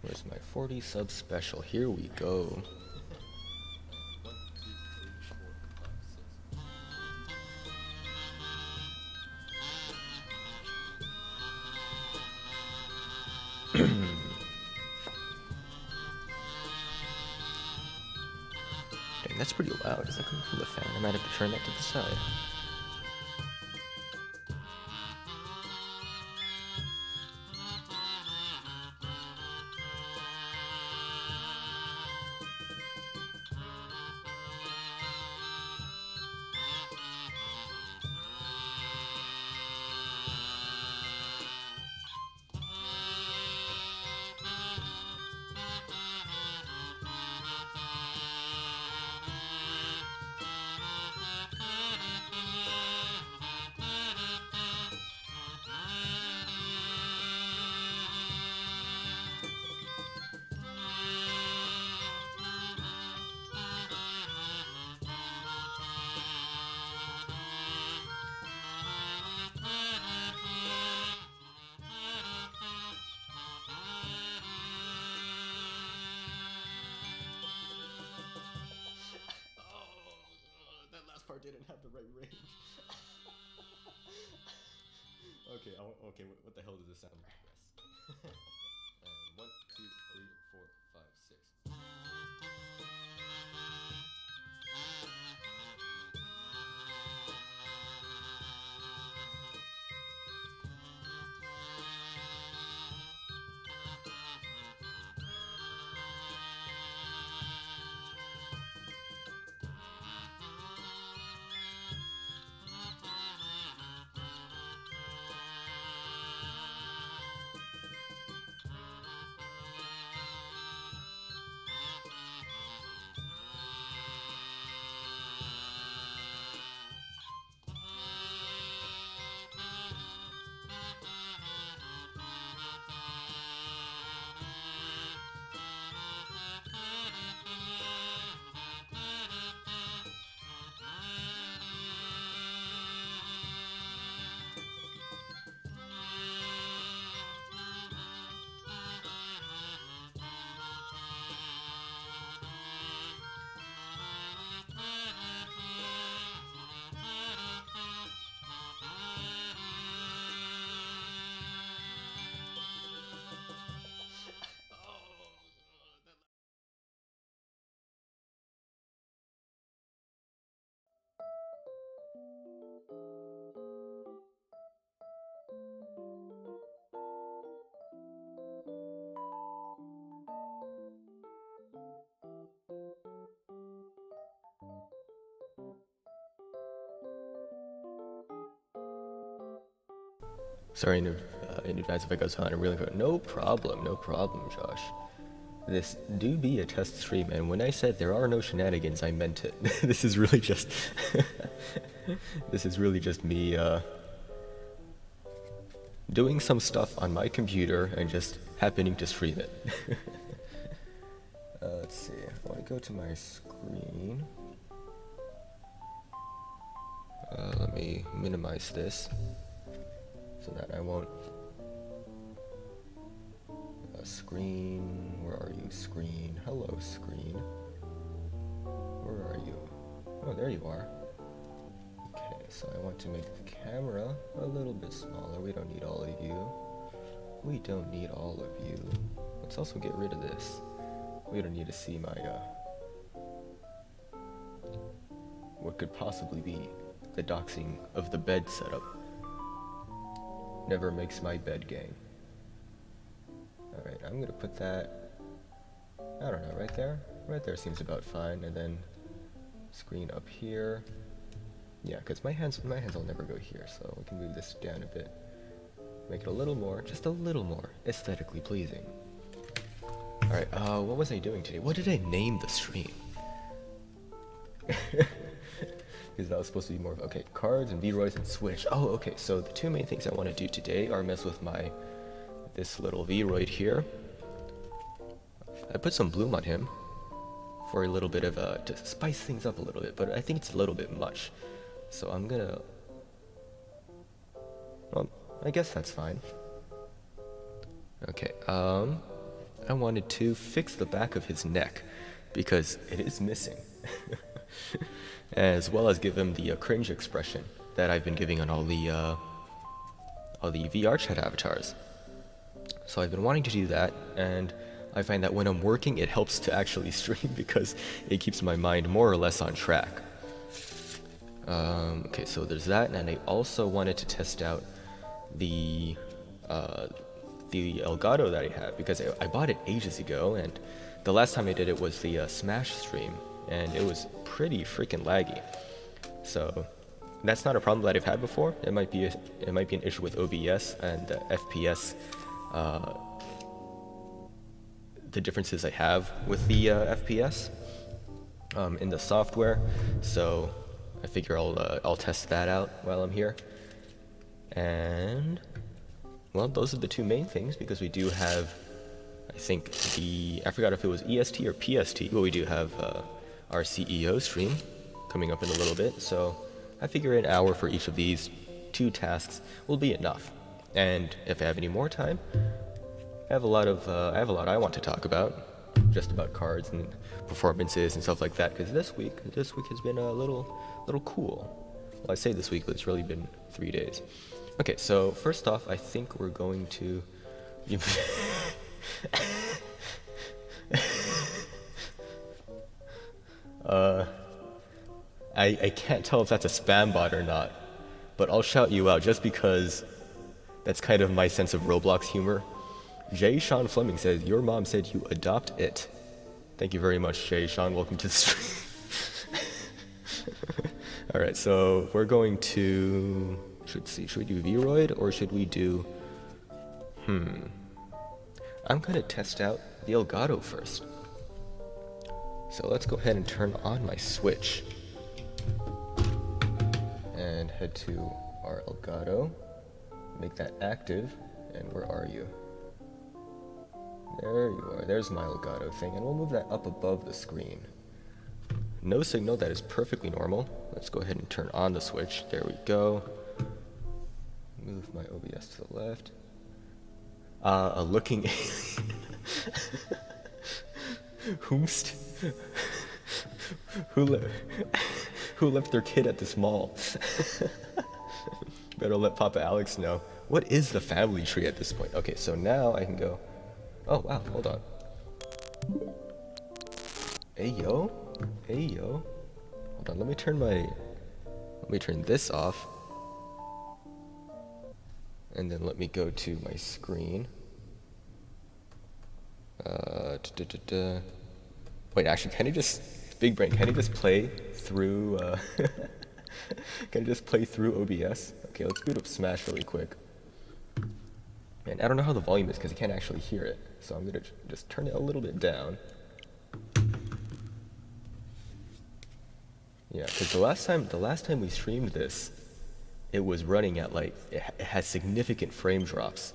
Where's my 40 sub special? Here we go. Dang, that's pretty loud. Is that coming from the fan? I might have to turn that to the side. Part didn't have the right range. Okay, okay, what the hell does this sound like? Yes. And 1, 2, 3, 4, 5, 6. Sorry in advance if I go silent. I'm really good. No problem, Josh. This do be a test stream, and when I said there are no shenanigans, I meant it. This is really just... this is really just me, doing some stuff on my computer and just happening to stream it. Let's see. I want to go to my screen. Let me minimize this so that I won't... screen, where are you, screen? Hello, screen. Where are you? Oh, there you are. Okay, so I want to make the camera a little bit smaller. We don't need all of you. We don't need all of you. Let's also get rid of this. We don't need to see my, what could possibly be the doxing of the bed setup. Never makes my bed gang. Alright, I'm gonna put that, I don't know, right there? Right there seems about fine, and then screen up here. Yeah, because my hands will never go here, so we can move this down a bit. Make it a little more, just a little more, aesthetically pleasing. Alright, what was I doing today? What did I name the stream? Because that was supposed to be more of, okay, cards and vroids and Switch. Oh, okay, so the two main things I want to do today are mess with this little vroid here. I put some bloom on him for a little bit of to spice things up a little bit, but I think it's a little bit much. So I'm gonna, well, I guess that's fine. Okay, I wanted to fix the back of his neck because it is missing. As well as give him the cringe expression that I've been giving on all the VR chat avatars. So I've been wanting to do that, and I find that when I'm working it helps to actually stream because it keeps my mind more or less on track. Okay, so there's that, and I also wanted to test out the Elgato that I have because I bought it ages ago, and the last time I did it was the Smash stream, and it was pretty freaking laggy. So that's not a problem that I've had before. It might be an issue with OBS and FPS. The differences I have with the FPS in the software. So I figure I'll test that out while I'm here. And well, those are the two main things because we do have, I think I forgot if it was EST or PST, but we do have our CEO stream coming up in a little bit. So I figure an hour for each of these 2 tasks will be enough. And if I have any more time, I have a lot I want to talk about, just about cards and performances and stuff like that. Because this week has been a little cool. Well, I say this week, but it's really been 3 days. Okay, so first off, I think we're going to. I can't tell if that's a spam bot or not, but I'll shout you out just because that's kind of my sense of Roblox humor. Jay Sean Fleming says, your mom said you adopt it. Thank you very much, Jay Sean. Welcome to the stream. Alright, so we're going to... Should we do vroid or should we do... I'm going to test out the Elgato first. So let's go ahead and turn on my Switch. And head to our Elgato. Make that active. And where are you? There you are. There's my Elgato thing. And we'll move that up above the screen. No signal. That is perfectly normal. Let's go ahead and turn on the Switch. There we go. Move my OBS to the left. A looking alien. Whomst? Who left their kid at this mall? Better let Papa Alex know. What is the family tree at this point? Okay, so now I can go. Oh wow, hold on. Hey yo. Hold on, let me turn this off. And then let me go to my screen. Wait, actually, can I just, big brain, can I just play through, can I just play through OBS? Okay, let's boot up Smash really quick. And I don't know how the volume is because I can't actually hear it. So I'm gonna just turn it a little bit down. Yeah, because the last time we streamed this, it was running at like, it had significant frame drops.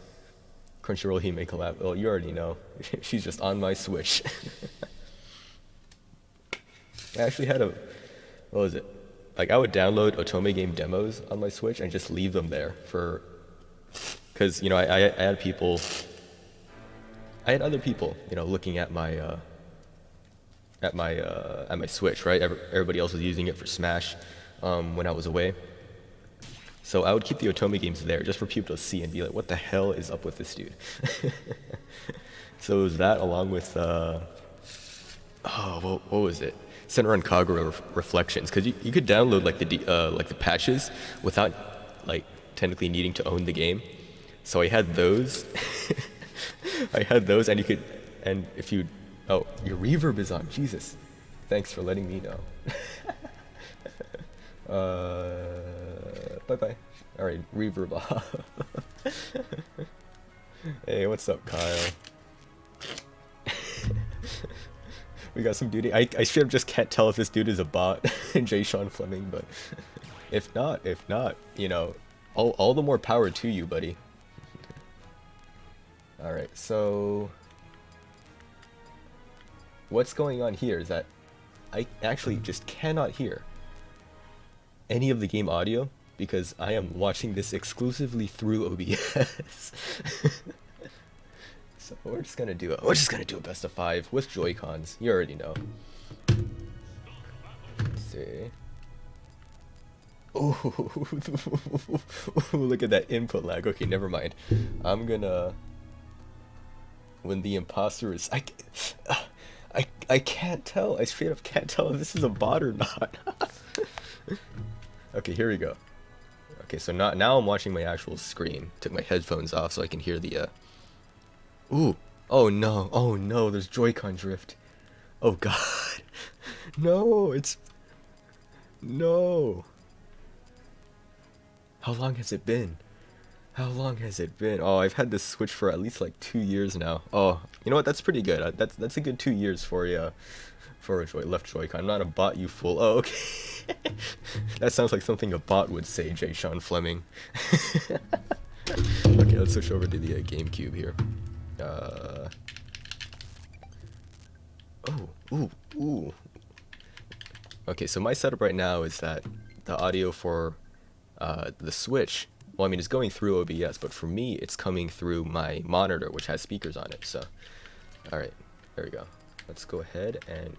Crunchyroll Hime collab, well, you already know. She's just on my Switch. I actually had what was it? Like, I would download Otome game demos on my Switch and just leave them there for, because, you know, I had other people, you know, looking at my, at my Switch, right? Everybody else was using it for Smash when I was away. So I would keep the Otome games there just for people to see and be like, what the hell is up with this dude? So it was that along with, what was it? Senran Kagura Reflections, because you could download like the patches without like technically needing to own the game. So I had those. And you could, and if you, oh, your reverb is on, Jesus. Thanks for letting me know. Bye-bye. Alright, reverb off. Hey, what's up, Kyle? We got some dude. I straight up just can't tell if this dude is a bot, Jay Sean Fleming, but if not, you know, all the more power to you, buddy. Alright, so what's going on here is that I actually just cannot hear any of the game audio because I am watching this exclusively through OBS. So we're just gonna do a best of 5 with Joy-Cons. You already know. Let's see. Oh, look at that input lag. Okay, never mind. I'm gonna. When the imposter is, I can't tell. I straight up can't tell if this is a bot or not. Okay, here we go. Okay, so now I'm watching my actual screen. Took my headphones off so I can hear the. Ooh. Oh no. Oh no. There's Joy-Con drift. Oh god. No. It's. No. How long has it been? How long has it been? Oh, I've had this Switch for at least like 2 years now. Oh, you know what? That's pretty good. That's a good 2 years for a left Joy-Con. I'm not a bot, you fool. Oh, okay. That sounds like something a bot would say, J. Sean Fleming. Okay, let's switch over to the GameCube here. Ooh. Okay, so my setup right now is that the audio for the Switch, well, I mean, it's going through OBS, but for me, it's coming through my monitor, which has speakers on it. So, all right, there we go. Let's go ahead and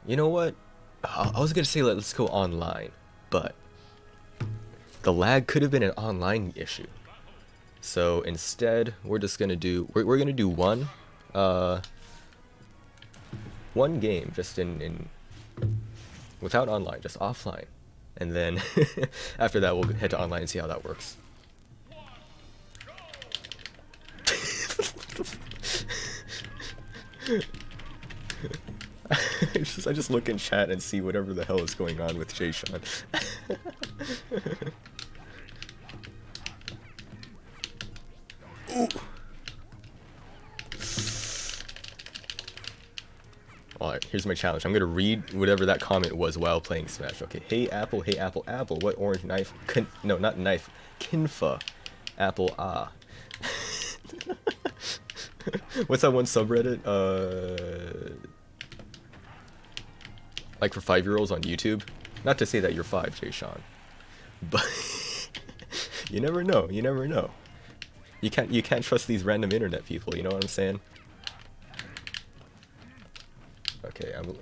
you know what? I was gonna say let's go online, but the lag could have been an online issue. So instead, we're just gonna do we're gonna do one game just in without online, just offline, and then after that we'll head to online and see how that works. I just look in chat and see whatever the hell is going on with Jay Sean. Alright, here's my challenge. I'm gonna read whatever that comment was while playing Smash. Okay, hey Apple, apple, what orange knife? No, not knife. Kinfa. Apple, ah. What's that one subreddit? Like for 5-year-olds on YouTube? Not to say that you're 5, Jay Sean. But you never know, you never know. You can't trust these random internet people, you know what I'm saying? Okay, I'm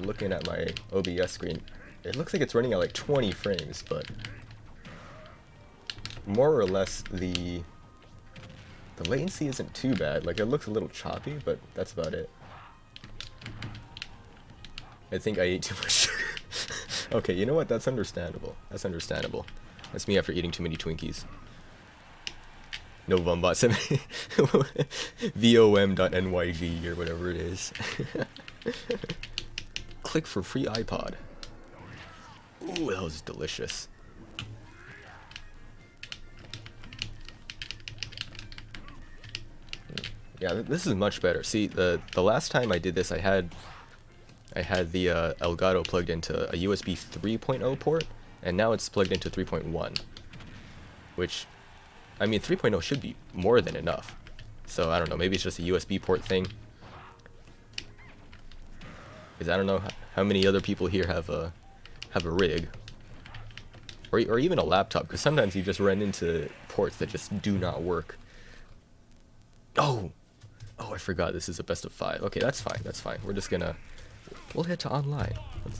looking at my OBS screen. It looks like it's running at like 20 frames, but more or less the latency isn't too bad. Like, it looks a little choppy, but that's about it. I think I ate too much sugar. Okay, you know what? That's understandable. That's understandable. That's me after eating too many Twinkies. No Vumbot 7 vom.nyg or whatever it is. Click for free iPod. Ooh, that was delicious. Yeah, this is much better. See, the last time I did this, I had the Elgato plugged into a USB 3.0 port, and now it's plugged into 3.1, which, I mean, 3.0 should be more than enough. So I don't know, maybe it's just a USB port thing. Because I don't know how many other people here have a rig, or even a laptop. Because sometimes you just run into ports that just do not work. Oh, I forgot this is a best of 5. Okay, that's fine. That's fine. We'll head to online.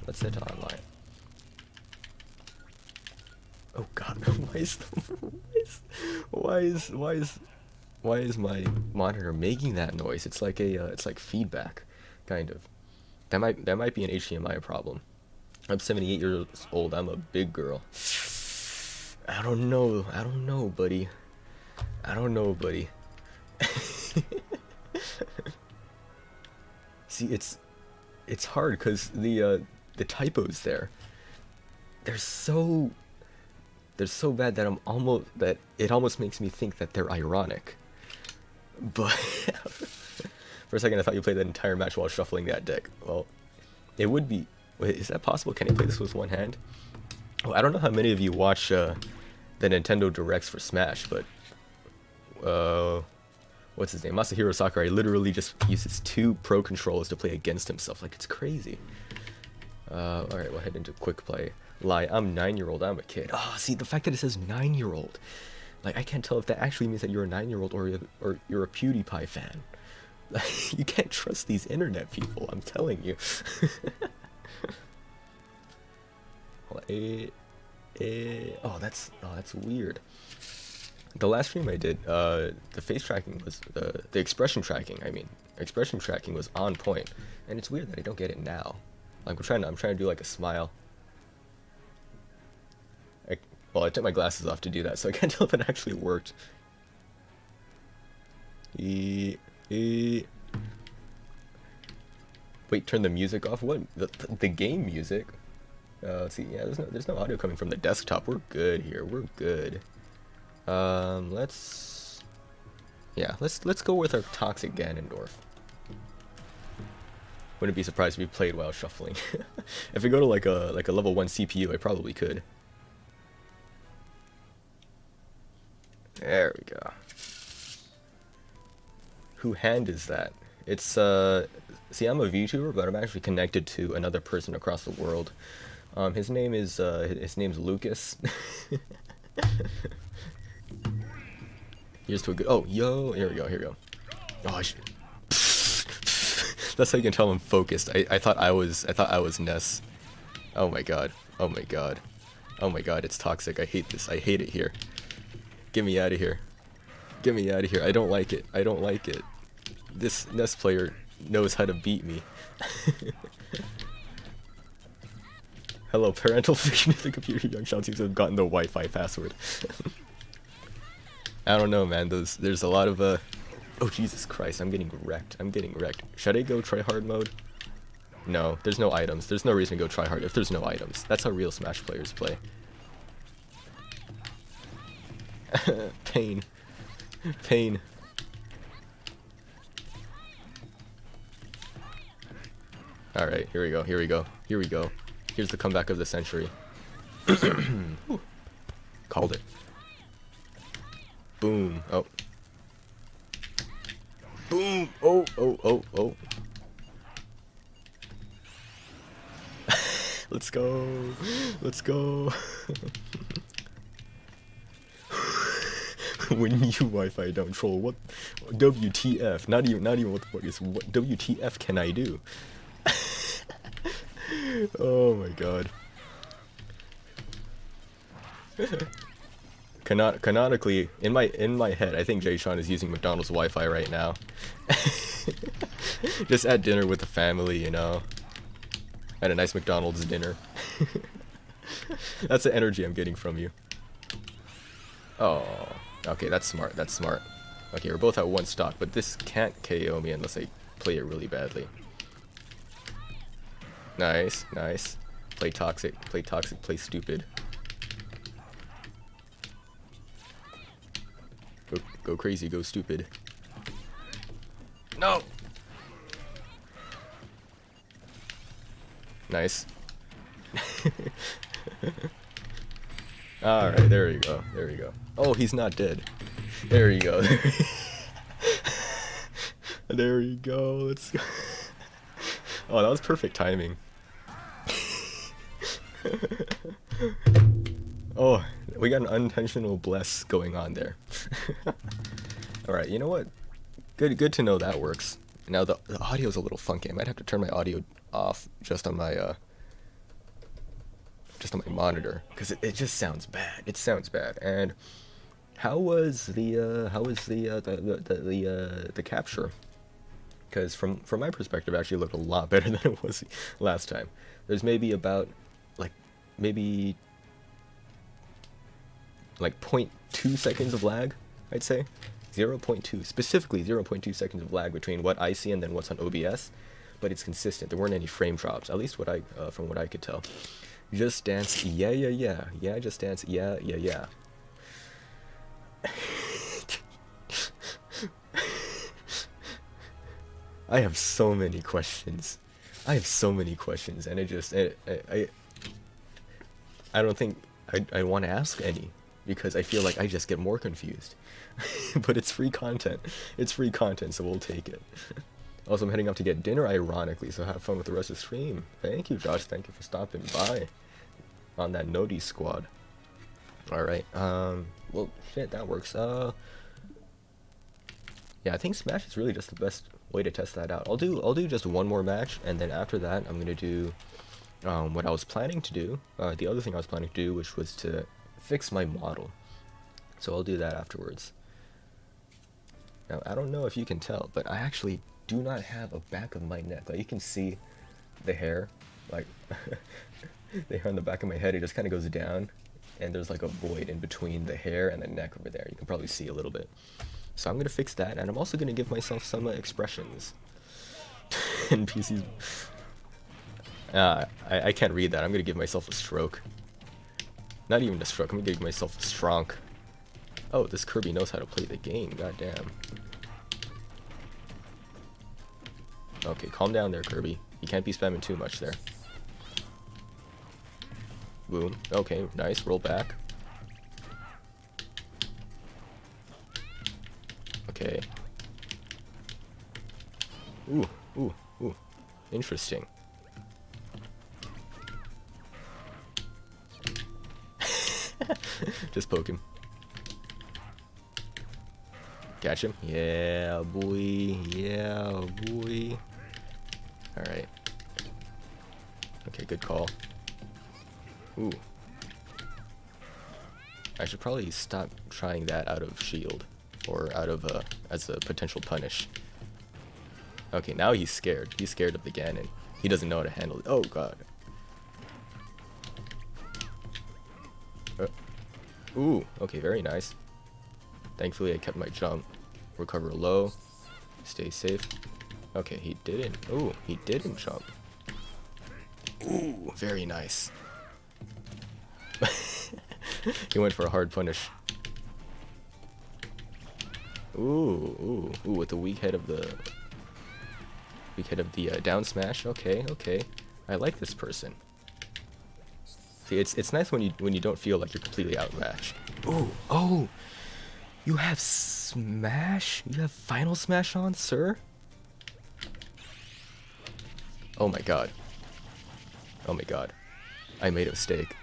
Let's head to online. Oh God, why is my monitor making that noise? It's like it's like feedback, kind of. That might be an HDMI problem. I'm 78 years old. I'm a big girl. I don't know, buddy. I don't know, buddy. See, it's hard because the typos there, they're so bad that it almost makes me think that they're ironic. But for a second I thought you played that entire match while shuffling that deck. Well, it would be. Wait, is that possible? Can I play this with one hand? Oh, I don't know how many of you watch the Nintendo Directs for Smash, but what's his name? Masahiro Sakurai literally just uses 2 Pro controllers to play against himself. Like, it's crazy. Alright, we'll head into quick play. Lie, I'm 9-year-old, I'm a kid. Oh, see, the fact that it says 9-year-old. Like, I can't tell if that actually means that you're a 9-year-old or you're a PewDiePie fan. You can't trust these internet people, I'm telling you. Oh, that's weird. The last stream I did, the face tracking was the expression tracking. I mean, expression tracking was on point, and it's weird that I don't get it now. Like I'm trying to do like a smile. Well, I took my glasses off to do that, so I can't tell if it actually worked. Wait, turn the music off? What? The game music? Let's see. Yeah, there's no audio coming from the desktop. We're good here. We're good. Let's go with our toxic Ganondorf. Wouldn't be surprised if we played while shuffling. If we go to like a level 1 CPU, I probably could. There we go. Who hand is that? It's see, I'm a VTuber, but I'm actually connected to another person across the world. His name's Lucas. Here's to a good. Oh, yo, here we go. Oh, that's how you can tell I'm focused. I thought I was Ness. Oh my god. Oh my god. Oh my god. It's toxic. I hate this. I hate it here. Get me out of here. Get me out of here. I don't like it. I don't like it. This Ness player knows how to beat me. Hello, parental fiction of the computer. Young child seems to have gotten the Wi-Fi password. I don't know, man. There's a lot of Oh Jesus Christ! I'm getting wrecked. I'm getting wrecked. Should I go try hard mode? No, there's no items. There's no reason to go try hard if there's no items. That's how real Smash players play. Pain. Pain. Alright, here we go, here we go, here we go. Here's the comeback of the century. Called it. Boom. Oh. Boom! Oh, oh, oh, oh. Let's go. Let's go. When you Wi-Fi don't troll, what? WTF? Not even what the fuck is what? WTF can I do? Oh my god. Canonically, in my head, I think Jay Sean is using McDonald's Wi-Fi right now. Just at dinner with the family, you know. At a nice McDonald's dinner. That's the energy I'm getting from you. Oh, okay, that's smart. That's smart. Okay, we're both at 1 stock, but this can't KO me unless I play it really badly. Nice, nice. Play toxic, play stupid. Go crazy, go stupid. No! Nice. Alright, there we go, there we go. Oh, he's not dead. There you go. There we go, let's go. Oh, that was perfect timing. Oh, we got an unintentional bless going on there. Alright, you know what? Good to know that works. Now the audio's a little funky. I might have to turn my audio off just on my monitor because it just sounds bad. It sounds bad. And how was the capture? Because from my perspective, it actually looked a lot better than it was last time. There's maybe about maybe 0.2 seconds of lag, I'd say. 0.2, specifically 0.2 seconds of lag between what I see and then what's on OBS, but it's consistent. There weren't any frame drops, at least from what I could tell. Just Dance, yeah, yeah, yeah, yeah. Just Dance, yeah, yeah, yeah. I have so many questions. I have so many questions, and I don't think I want to ask any, because I feel like I just get more confused. But it's free content. It's free content, so we'll take it. Also, I'm heading up to get dinner, ironically, so have fun with the rest of the stream. Thank you, Josh. Thank you for stopping by on that Nodi squad. Alright, well, shit, that works. Yeah, I think Smash is really just the best way to test that out. I'll do just one more match, and then after that, I'm gonna do what I was planning to do. The other thing I was planning to do, which was to fix my model. So I'll do that afterwards. Now, I don't know if you can tell, but I actually do not have a back of my neck. Like, you can see the hair, like, the hair on the back of my head, it just kind of goes down, and there's like a void in between the hair and the neck over there. You can probably see a little bit. So I'm going to fix that, and I'm also going to give myself some expressions. NPCs. I can't read that. I'm going to give myself a stroke. Not even a stroke, I'm going to give myself a stronk. Oh, this Kirby knows how to play the game, goddamn. Okay, calm down there, Kirby. You can't be spamming too much there. Boom. Okay, nice. Roll back. Okay. Ooh, ooh, ooh. Interesting. Just poke him. Catch him. Yeah, boy. Yeah, boy. Alright. Okay, good call. Ooh. I should probably stop trying that out of shield. Or out of, as a potential punish. Okay, now he's scared. He's scared of the Ganon. He doesn't know how to handle it. Oh, God. Ooh, okay, very nice. Thankfully, I kept my jump. Recover low. Stay safe. Okay, he didn't. Ooh, he didn't jump. Ooh, very nice. He went for a hard punish. Ooh, with the weak head of the down smash. Okay, okay. I like this person. See, it's nice when you don't feel like you're completely outmatched. Ooh, oh, you have smash? You have final smash on, sir? Oh my god. Oh my god. I made a mistake.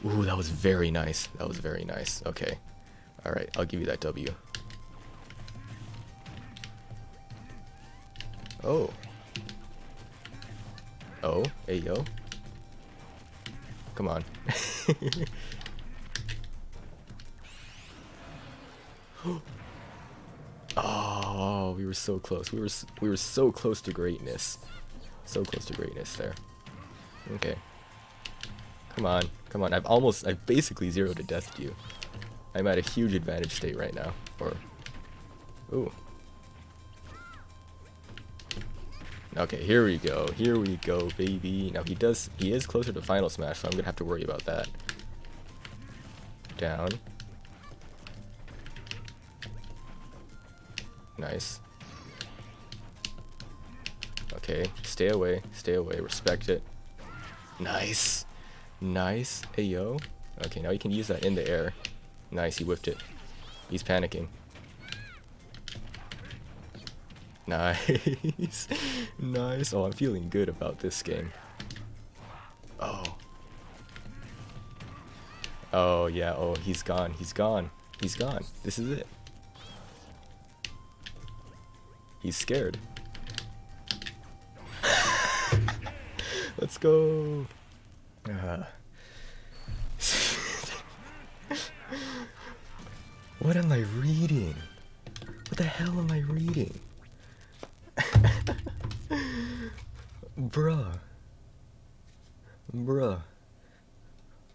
Ooh, that was very nice. That was very nice. Okay. Alright, I'll give you that W. Oh. Oh, hey yo. Come on. Oh, we were so close. We were so close to greatness. So close to greatness there. Okay. Come on, come on. I've basically zeroed to death to you. I'm at a huge advantage state right now. Or, ooh. Okay, here we go. Here we go, baby. Now he is closer to final smash, so I'm gonna have to worry about that. Down. Nice. Okay, stay away, respect it. Nice. Nice. Hey, yo. Okay, now you can use that in the air. Nice, he whiffed it. He's panicking. Nice. Nice. Oh, I'm feeling good about this game. Oh. Oh, yeah. Oh, he's gone. He's gone. He's gone. This is it. He's scared. Let's go. What am I reading? What the hell am I reading? Bruh. Bruh.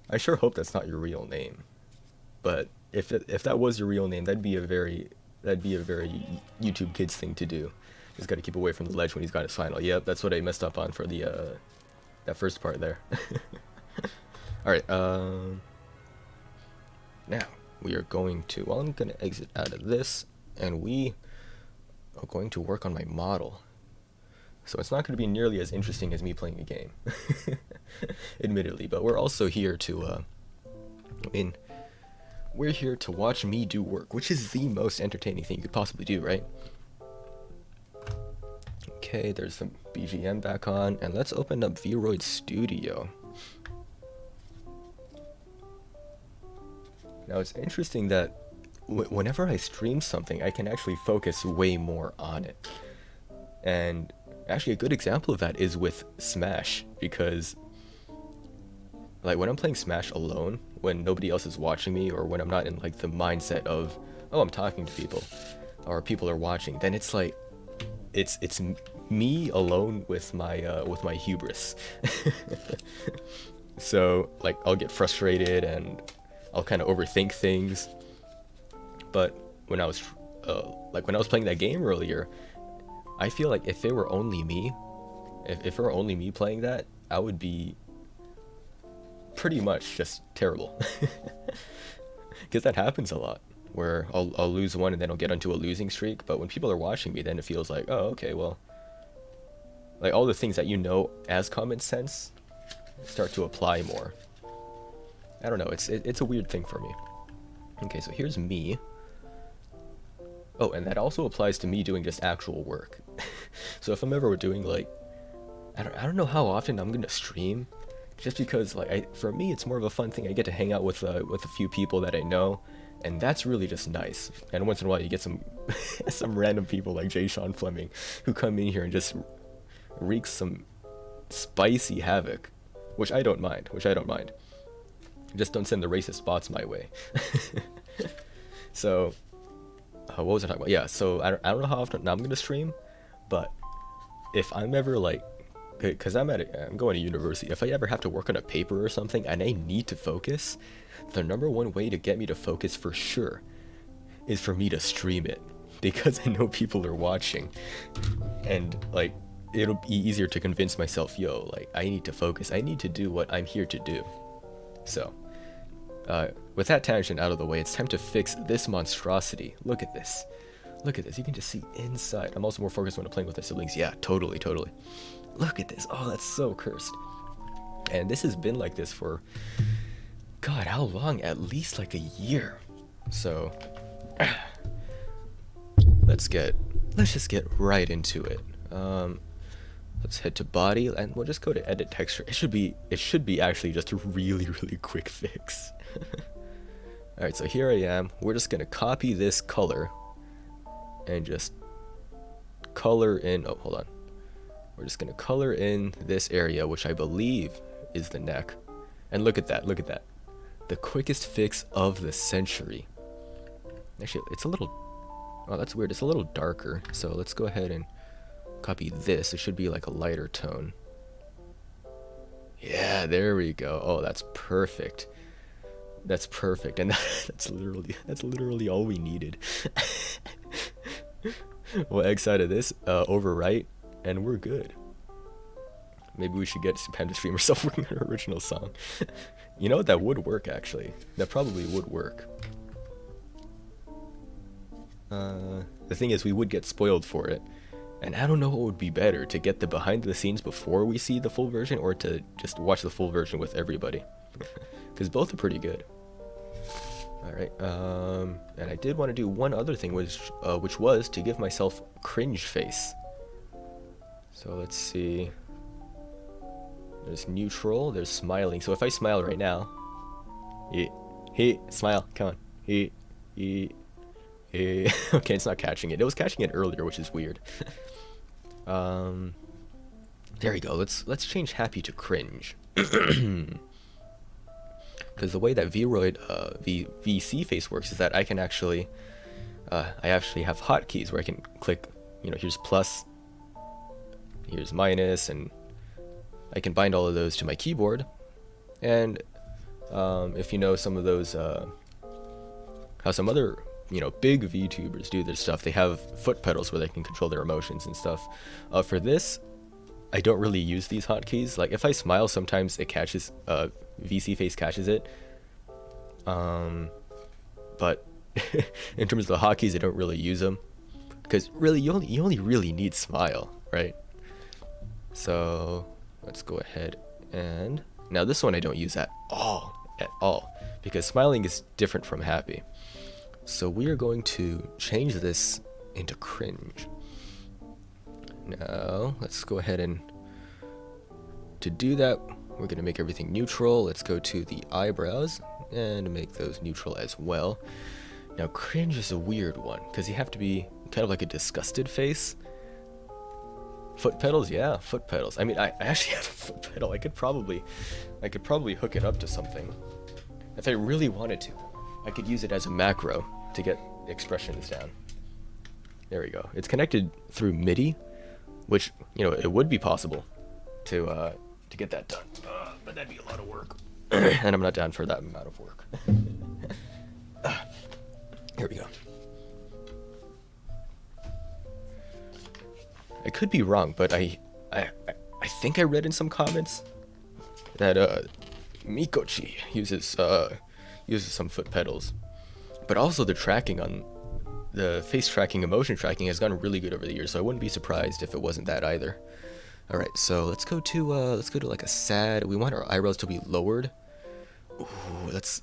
I sure hope that's not your real name. But if that was your real name, that'd be a very YouTube Kids thing to do. Just gotta keep away from the ledge when he's got his final. Yep, that's what I messed up on for the that first part there. Alright, now we are going to, well, I'm gonna exit out of this, and we are going to work on my model. So it's not going to be nearly as interesting as me playing a game, admittedly, but we're also here to, we're here to watch me do work, which is the most entertaining thing you could possibly do, right? Okay, there's some BGM back on, and let's open up vroids Studio. Now it's interesting that whenever I stream something, I can actually focus way more on it. And actually a good example of that is with Smash, because like when I'm playing Smash alone, when nobody else is watching me, or when I'm not in like the mindset of, oh, I'm talking to people or people are watching, then it's like it's me alone with my hubris. So like I'll get frustrated and I'll kind of overthink things. But when I was when I was playing that game earlier, I feel like if it were only me, if it were only me playing that, I would be pretty much just terrible. Because that happens a lot, where I'll lose one and then I'll get onto a losing streak. But when people are watching me, then it feels like, oh, okay, well, like all the things that you know as common sense start to apply more. I don't know, it's a weird thing for me. Okay, so here's me. Oh, and that also applies to me doing just actual work. So if I'm ever doing like, I don't know how often I'm gonna stream, just because like for me it's more of a fun thing. I get to hang out with a few people that I know, and that's really just nice. And once in a while you get some some random people like J. Sean Fleming who come in here and just wreak some spicy havoc, which I don't mind. Just don't send the racist bots my way. So what was I talking about? Yeah, so I don't know how often I'm gonna stream, but if I'm ever like, because I'm going to university, if I ever have to work on a paper or something and I need to focus, the number one way to get me to focus for sure is for me to stream it, because I know people are watching, and like it'll be easier to convince myself, yo, like I need to focus, I need to do what I'm here to do. So with that tangent out of the way, it's time to fix this monstrosity. Look at this, you can just see inside. I'm also more focused when I'm playing with my siblings. Yeah, totally. Look at this. Oh, that's so cursed. And this has been like this for, God, how long? At least like a year. So let's just get right into it. Let's head to body and we'll just go to edit texture. It should be actually just a really quick fix. Alright, so here I am. We're just gonna copy this color and just color in, oh, hold on. We're just gonna color in this area, which I believe is the neck. And look at that. The quickest fix of the century. Actually, it's a little, oh, that's weird. It's a little darker. So let's go ahead and copy this. It should be like a lighter tone. Yeah, there we go. Oh, that's perfect. And that's literally all we needed. We'll X out of this, overwrite, and we're good. Maybe we should get Pam to stream herself working on her original song. You know what, that would work actually. That probably would work. The thing is, we would get spoiled for it. And I don't know what would be better, to get the behind the scenes before we see the full version, or to just watch the full version with everybody. Because both are pretty good. Alright, and I did want to do one other thing, which was to give myself cringe face. So let's see. There's neutral, there's smiling. So if I smile right now, he, smile, come on, he. Okay, it's not catching it. It was catching it earlier, which is weird. There we go. Let's change happy to cringe. Because the way that VC face works is that I can actually, I actually have hotkeys where I can click, here's plus, here's minus, and I can bind all of those to my keyboard. And if you know some of those, how some other, big VTubers do their stuff, they have foot pedals where they can control their emotions and stuff. For this, I don't really use these hotkeys. Like if I smile, sometimes it catches, VC face catches it. But in terms of the hotkeys, I don't really use them, because really you only really need smile, right? So let's go ahead and now this one I don't use at all, because smiling is different from happy. So we are going to change this into cringe. Now let's go ahead and to do that, we're going to make everything neutral. Let's go to the eyebrows and make those neutral as well. Now cringe is a weird one because you have to be kind of like a disgusted face. Foot pedals, yeah, foot pedals. I mean, I actually have a foot pedal. I could probably hook it up to something if I really wanted to. I could use it as a macro to get expressions down. There we go. It's connected through MIDI, which, you know, it would be possible to get that done, but that'd be a lot of work, and I'm not down for that amount of work. Here we go. I could be wrong, but I think I read in some comments that Mikochi uses some foot pedals, but also the tracking on the face tracking and motion tracking has gotten really good over the years, so I wouldn't be surprised if it wasn't that either. All right, so let's go to like a sad. We want our eyebrows to be lowered. Ooh, that's.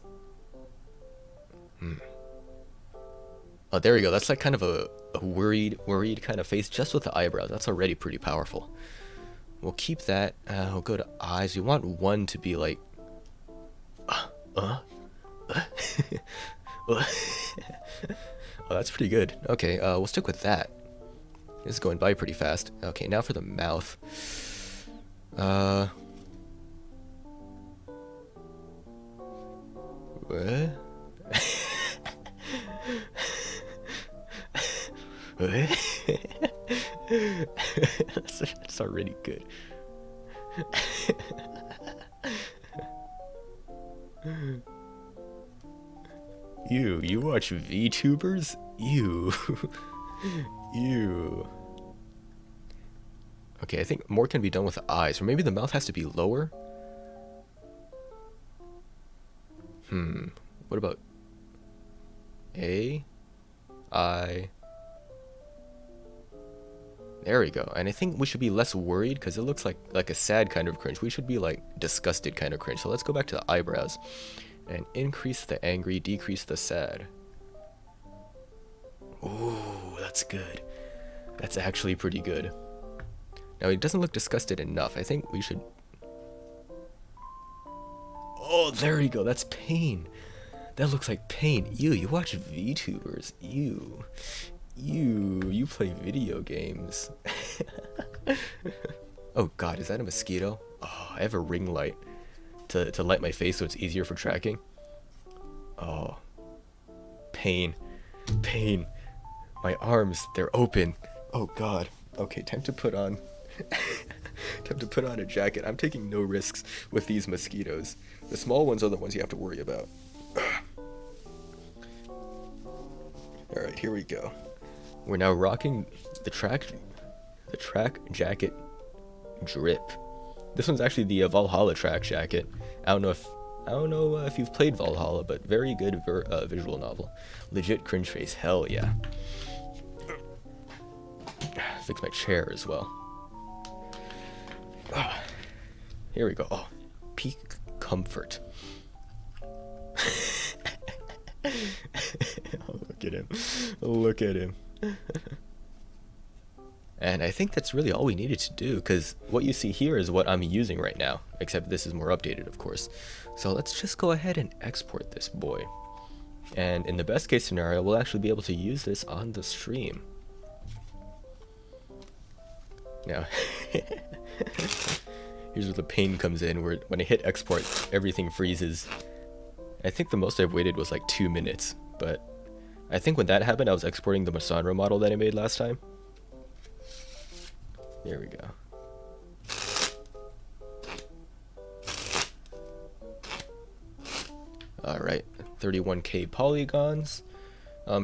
Oh, there we go. That's like kind of a worried kind of face just with the eyebrows. That's already pretty powerful. We'll keep that. We'll go to eyes. We want one to be like. Oh, that's pretty good. Okay, we'll stick with that. This is going by pretty fast. Okay, now for the mouth. What? That's already good. You watch VTubers? Ew. Ew. Okay, I think more can be done with the eyes, or maybe the mouth has to be lower. What about A, I? There we go. And I think we should be less worried because it looks like a sad kind of cringe. We should be like disgusted kind of cringe. So let's go back to the eyebrows and increase the angry, decrease the sad. Ooh, that's good. That's actually pretty good. Now, it doesn't look disgusted enough. I think we should... Oh, there you go. That's pain. That looks like pain. You watch VTubers. You play video games. Oh god, is that a mosquito? Oh, I have a ring light to light my face so it's easier for tracking. Oh, pain. My arms, they're open. Oh god. Okay, time to put on a jacket. I'm taking no risks with these mosquitoes. The small ones are the ones you have to worry about. Alright, here we go. We're now rocking the track jacket drip. This one's actually the Valhalla track jacket. I don't know if you've played Valhalla, but very good visual novel. Legit cringe face, hell yeah. Fix my chair as well. Here we go. Oh, peak comfort. Look at him. Look at him. And I think that's really all we needed to do, because what you see here is what I'm using right now, except this is more updated, of course. So let's just go ahead and export this boy. And in the best case scenario, we'll actually be able to use this on the stream. Now, here's where the pain comes in, where when I hit export, everything freezes. I think the most I've waited was like 2 minutes, but I think when that happened, I was exporting the Masandra model that I made last time. There we go. Alright, 31k polygons.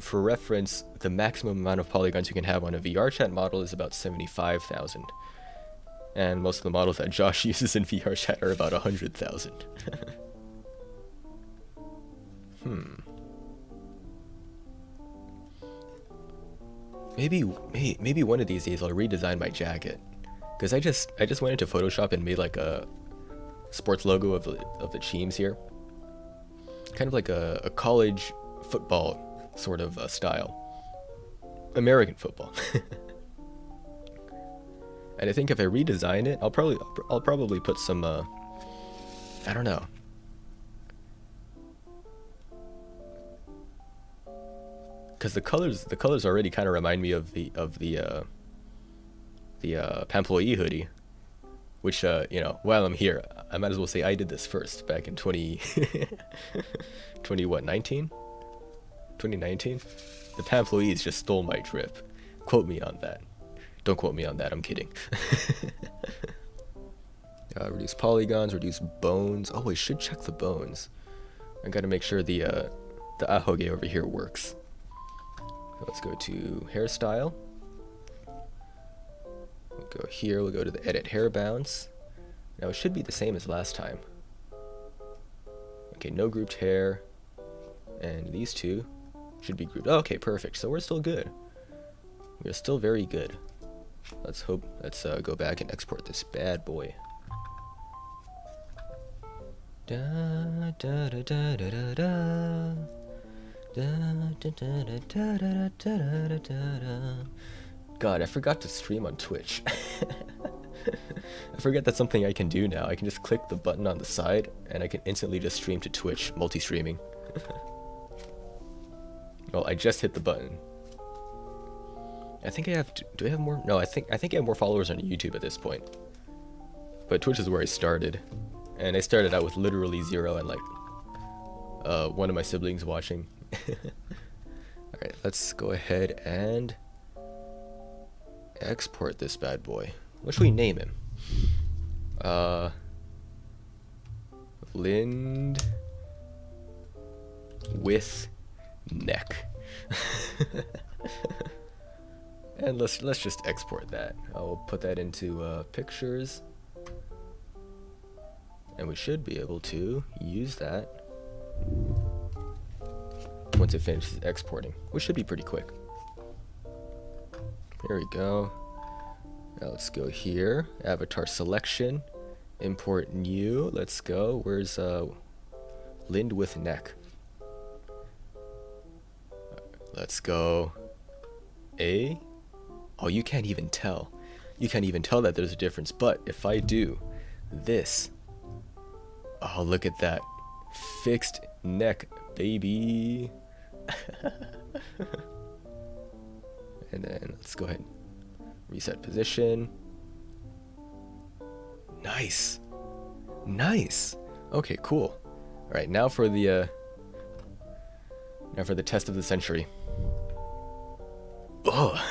For reference, the maximum amount of polygons you can have on a VRChat model is about 75,000. And most of the models that Josh uses in VRChat are about 100,000. Maybe one of these days I'll redesign my jacket, because I just went into Photoshop and made like a sports logo of the Cheems here, kind of like a college football sort of style, American football. And I think if I redesign it, I'll probably put some I don't know. because the colors already kind of remind me of the Pamploy hoodie, which you know, while I'm here, I might as well say I did this first back in 2019. The Pamploys just stole my drip. Quote me on that. Don't quote me on that. I'm kidding. Reduce polygons, reduce bones. Oh, I should check the bones. I gotta make sure the ahoge over here works. So let's go to hairstyle. We'll go here. We'll go to the edit hair bounce. Now it should be the same as last time. Okay, no grouped hair, and these two should be grouped. Oh, okay, perfect. So we're still good. We're still very good. Let's go back and export this bad boy. Da da da da da da da. God, I forgot to stream on Twitch. I forgot that's something I can do now. I can just click the button on the side and I can instantly just stream to Twitch, multi-streaming. Well, I just hit the button. I think I have do I have more? No, I think I have more followers on YouTube at this point. But Twitch is where I started. And I started out with literally 0 and like one of my siblings watching. Alright, let's go ahead and export this bad boy. What should we name him? Lind with neck. And let's just export that. I'll put that into pictures. And we should be able to use that once it finishes exporting, which should be pretty quick. There we go. Now let's go here, avatar selection, import new. Let's go. Where's Lind with neck? Let's go. Oh, you can't even tell. You can't even tell that there's a difference. But if I do this, oh, look at that. Fixed neck, baby. And then let's go ahead and reset position. Nice. Nice. Okay, cool. All right, now for the test of the century. Oh.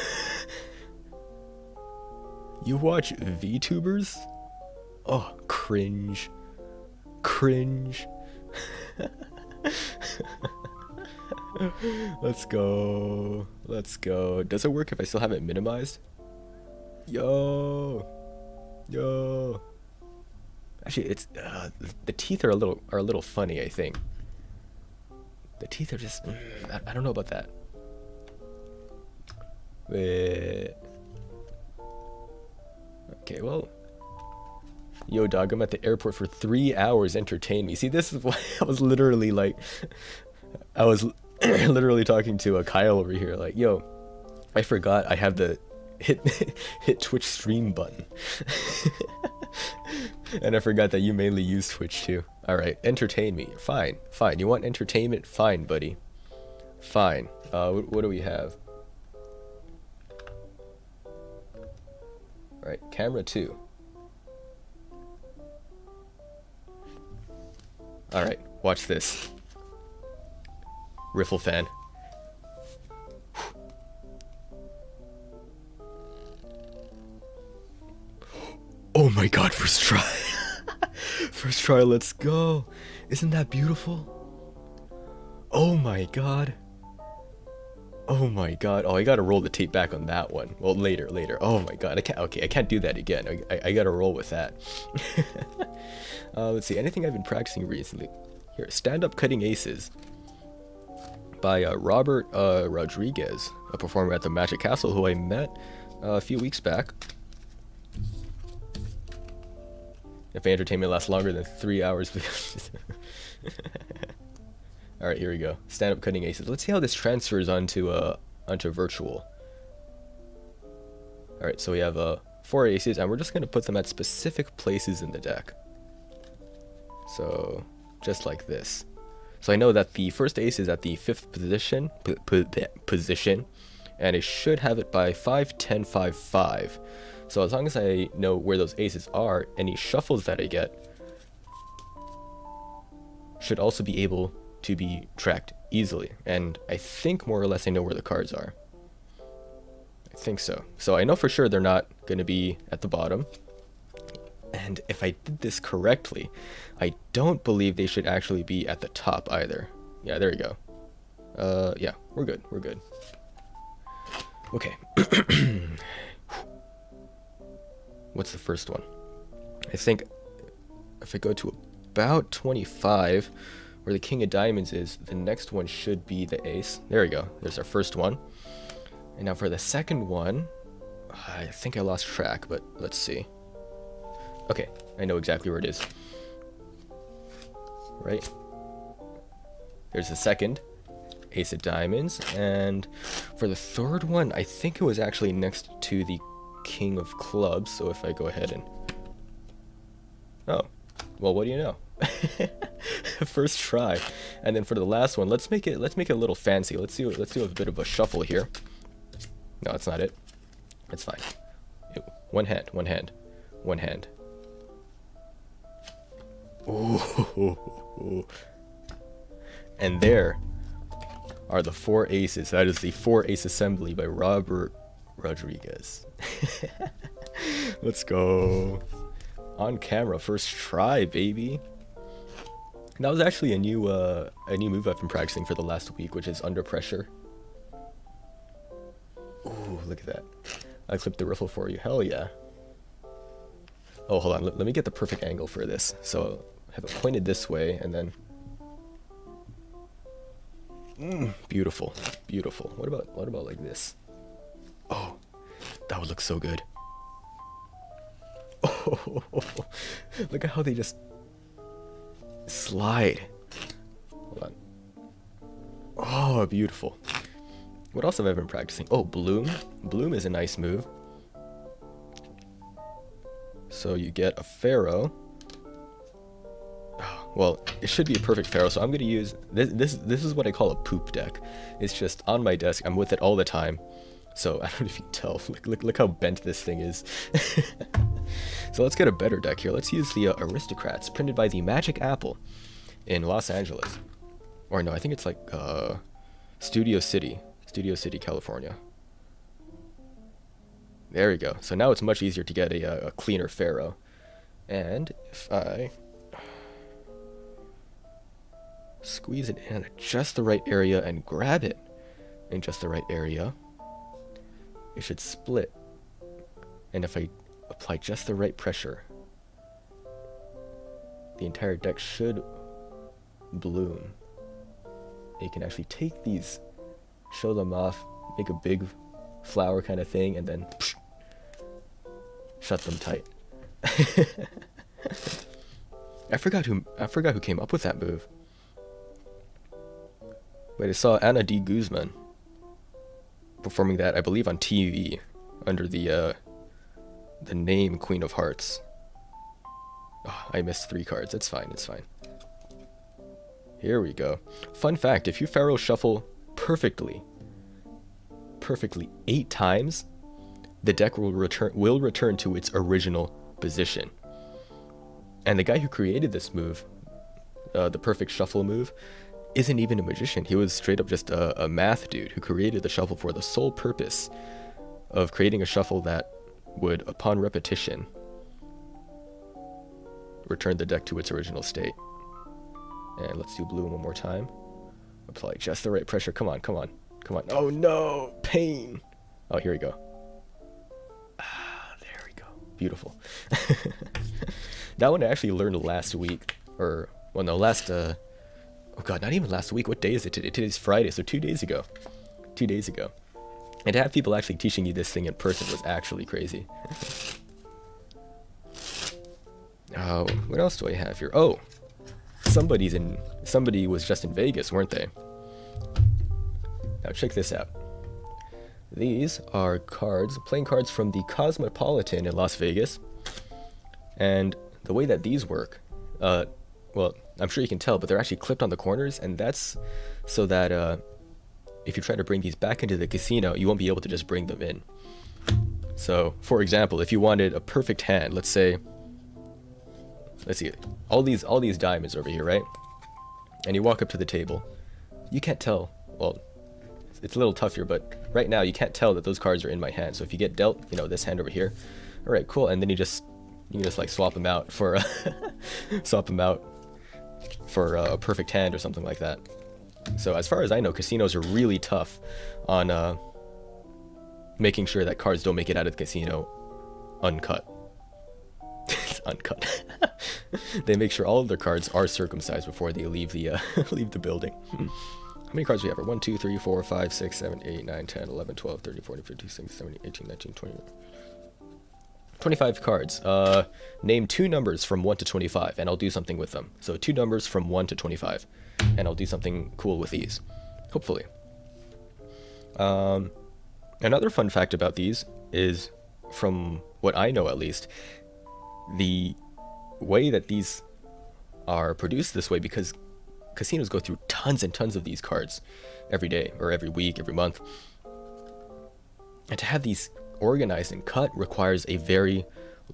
You watch VTubers? Oh, cringe. Cringe. Let's go. Let's go. Does it work if I still have it minimized? Yo. Yo. Actually, it's the teeth are a little funny, I think. The teeth are just I don't know about that. Wait. Okay, well. Yo, dog, I'm at the airport for 3 hours. Entertain me. See, this is why I was literally like, I was literally talking to Kyle over here. Like, yo, I forgot I have the hit Twitch stream button, and I forgot that you mainly use Twitch too. All right, entertain me. Fine, fine. You want entertainment? Fine, buddy. Fine. What do we have? All right, camera 2. Alright, watch this. Riffle fan. Oh my god, first try. First try, let's go. Isn't that beautiful? Oh my god. Oh my god. Oh, I gotta roll the tape back on that one. Well, later. Oh my god, I can't do that again. I gotta roll with that. Let's see, anything I've been practicing recently. Here, Stand-Up Cutting Aces by Robert Rodriguez, a performer at the Magic Castle who I met a few weeks back. If entertainment lasts longer than 3 hours, please. Alright, here we go. Stand-Up Cutting Aces. Let's see how this transfers onto virtual. Alright, so we have 4 aces, and we're just going to put them at specific places in the deck. So, just like this. So I know that the first ace is at the 5th position, and I should have it by 5, 10, 5, 5. So as long as I know where those aces are, any shuffles that I get should also be able to be tracked easily. And I think more or less I know where the cards are. I think so. So I know for sure they're not going to be at the bottom. And if I did this correctly, I don't believe they should actually be at the top either. Yeah, there you go. Yeah, we're good. We're good. Okay. What's the first one? I think if I go to about 25, where the king of diamonds is, the next one should be the ace. There we go. There's our first one. And now for the second one, I think I lost track, but let's see. Okay, I know exactly where it is. Right? There's the second, ace of diamonds, and for the third one, I think it was actually next to the king of clubs. So if I go ahead and, oh, well, what do you know? First try. And then for the last one, let's make it a little fancy. Let's do a bit of a shuffle here. No, that's not it. It's fine. One hand, one hand, one hand. Ooh. And there are the 4 aces. That is the 4 ace assembly by Robert Rodriguez. Let's go. On camera, first try, baby. And that was actually a new move I've been practicing for the last week, which is under pressure. Ooh, look at that. I clipped the riffle for you. Hell yeah. Oh, hold on. Let me get the perfect angle for this. So I have it pointed this way, and then... beautiful. Beautiful. What about like this? Oh, that would look so good. Oh, look at how they just slide. Hold on. Oh, beautiful. What else have I been practicing? Oh, bloom. Bloom is a nice move. So you get a pharaoh. Well, it should be a perfect pharaoh, so I'm going to use... This is what I call a poop deck. It's just on my desk. I'm with it all the time. So, I don't know if you can tell. Look how bent this thing is. So let's get a better deck here. Let's use the Aristocrats, printed by the Magic Apple in Los Angeles. Or no, I think it's like Studio City, California. There we go. So now it's much easier to get a cleaner pharaoh. And if I squeeze it in at just the right area and grab it in just the right area, it should split. And if I apply just the right pressure, the entire deck should bloom. You can actually take these, show them off, make a big flower kind of thing, and then shut them tight. I forgot who came up with that move. But I saw Ana D. Guzman performing that, I believe, on TV under the name Queen of Hearts. Oh, I missed 3 cards. It's fine. It's fine. Here we go. Fun fact: if you pharaoh shuffle perfectly 8 times, the deck will return to its original position. And the guy who created this move, the perfect shuffle move, isn't even a magician. He was straight up just a math dude who created the shuffle for the sole purpose of creating a shuffle that would, upon repetition, return the deck to its original state. And let's do blue one more time. Apply just the right pressure. Come on, come on, come on. Oh no, pain. Oh, here we go. Ah, there we go. Beautiful. That one I actually learned last week, or well, no, oh god, not even last week. What day is it today? Today's Friday, so 2 days ago. 2 days ago. And to have people actually teaching you this thing in person was actually crazy. Oh, what else do I have here? Oh, somebody was just in Vegas, weren't they? Now check this out. These are playing cards from the Cosmopolitan in Las Vegas. And the way that these work, well, I'm sure you can tell, but they're actually clipped on the corners, and that's so that if you try to bring these back into the casino, you won't be able to just bring them in. So, for example, if you wanted a perfect hand, let's see, all these diamonds over here, right? And you walk up to the table, you can't tell. Well, it's a little tough here, but right now you can't tell that those cards are in my hand. So if you get dealt, you know, this hand over here, all right, cool, and then you can just like swap them out for a perfect hand or something like that. So as far as I know, casinos are really tough on making sure that cards don't make it out of the casino uncut. Uncut. They make sure all of their cards are circumcised before they leave the leave the building. How many cards do we have? 1, 2, 3, 4, 5, 6, 7, 8, 9, 10, 11, 12, 13, 14, 15, 16, 17, 18, 19, 20. 25 cards. Name 2 numbers from 1 to 25, and I'll do something with them. So 2 numbers from 1 to 25, and I'll do something cool with these, hopefully. Another fun fact about these is, from what I know at least, the way that these are produced this way, because casinos go through tons and tons of these cards every day, or every week, every month. And to have these organized and cut requires a very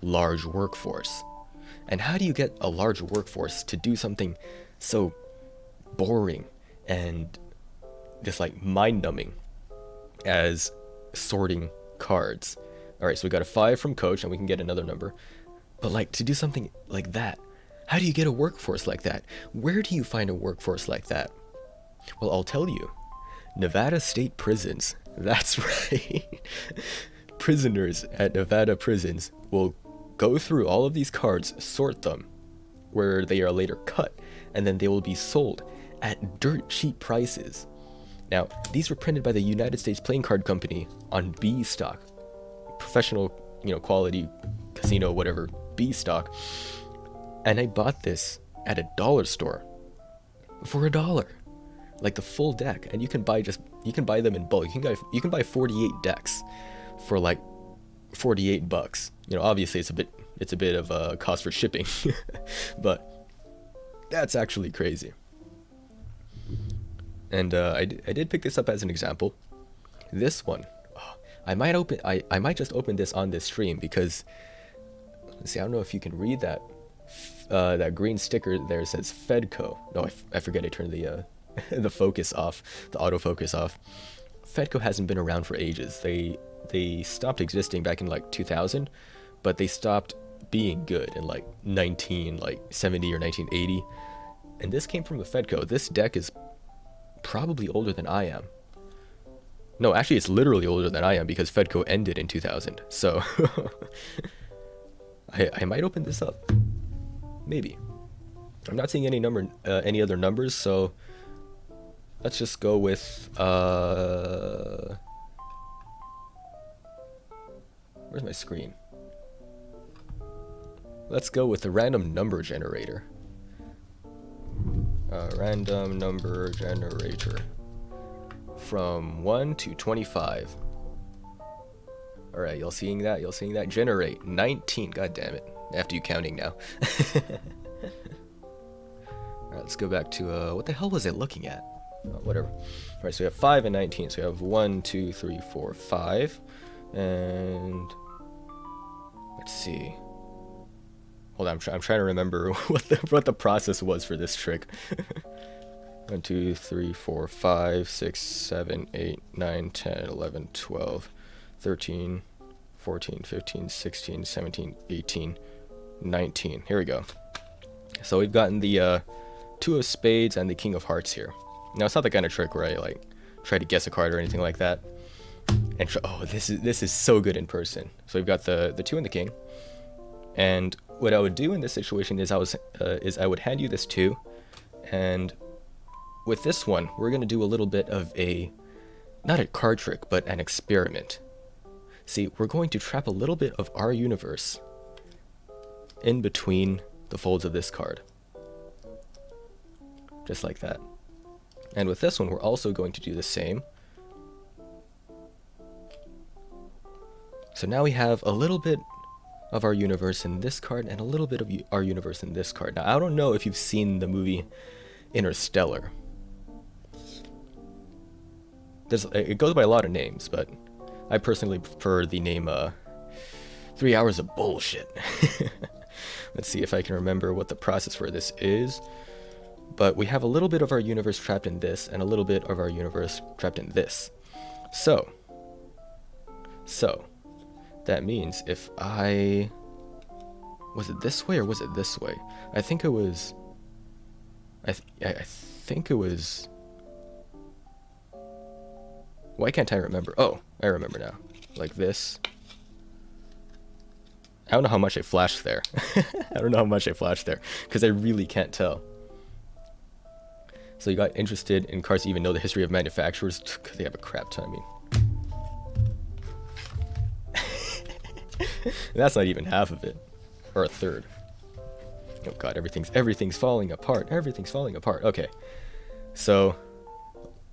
large workforce. And how do you get a large workforce to do something so boring and just like mind-numbing as sorting cards? All right, so we got a 5 from Coach, and we can get another number. But like, to do something like that, how do you get a workforce like that? Where do you find a workforce like that? Well, I'll tell you. Nevada State Prisons. That's right. Prisoners at Nevada prisons will go through all of these cards, sort them, where they are later cut, and then they will be sold at dirt cheap prices. Now, these were printed by the United States Playing Card Company on B stock. Professional, you know, quality casino, whatever, B stock. And I bought this at a dollar store for $1, like the full deck. And you can buy them in bulk. You can buy 48 decks for like $48. You know, obviously it's a bit of a cost for shipping, but that's actually crazy. And I did pick this up as an example. This one, I might just open this on this stream because, let's see, I don't know if you can read that. That green sticker there says Fedco. No, I forget I turned the the focus off, the autofocus off. Fedco hasn't been around for ages. They stopped existing back in like 2000, but they stopped being good in like 1970 or 1980. And this came from the Fedco. This deck is probably older than I am. No, actually it's literally older than I am because Fedco ended in 2000. So I might open this up. Maybe. I'm not seeing any other numbers, so let's just go with where's my screen? Let's go with the random number generator. Random number generator from 1 to 25. All right, y'all seeing that? Generate 19. God damn it! I have to do counting now. All right, let's go back to what the hell was it looking at? Whatever. All right, so we have 5 and 19. So we have 1, 2, 3, 4, 5, and let's see. Hold on, I'm trying to remember what the process was for this trick. 1, 2, 3, 4, 5, 6, 7, 8, 9, 10, 11, 12, 13, 14, 15, 16, 17, 18, 19. Here we go. So we've gotten the 2 of spades and the king of hearts here. Now it's not the kind of trick where I like try to guess a card or anything like that. And oh, this is so good in person. So we've got the 2 and the king. And what I would do in this situation is I would hand you this 2, and with this one we're gonna do a little bit of not a card trick, but an experiment. See, we're going to trap a little bit of our universe in between the folds of this card. Just like that. And with this one, we're also going to do the same. So now we have a little bit of our universe in this card and a little bit of our universe in this card. Now, I don't know if you've seen the movie Interstellar. It goes by a lot of names, but I personally prefer the name 3 hours of bullshit. Let's see if I can remember what the process for this is. But we have a little bit of our universe trapped in this and a little bit of our universe trapped in this. So that means if was it this way or was it this way? I think it was, I think it was, why can't I remember? Oh, I remember now. Like this. I don't know how much I flashed there. I don't know how much I flashed there because I really can't tell. So you got interested in cars to even know the history of manufacturers because they have a crap ton. I mean, that's not even half of it, or a third. Oh god, everything's falling apart. Everything's falling apart. Okay, so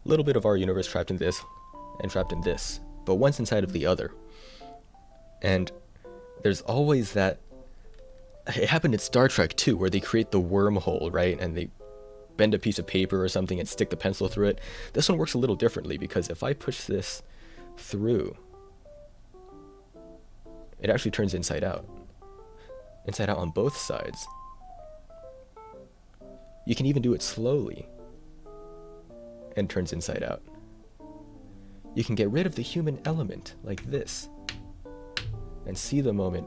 a little bit of our universe trapped in this and trapped in this, but one's inside of the other. And there's always that. It happened in Star Trek too, where they create the wormhole, right? And they bend a piece of paper or something and stick the pencil through it. This one works a little differently because if I push this through, it actually turns inside out. Inside out on both sides. You can even do it slowly and turns inside out. You can get rid of the human element like this and see the moment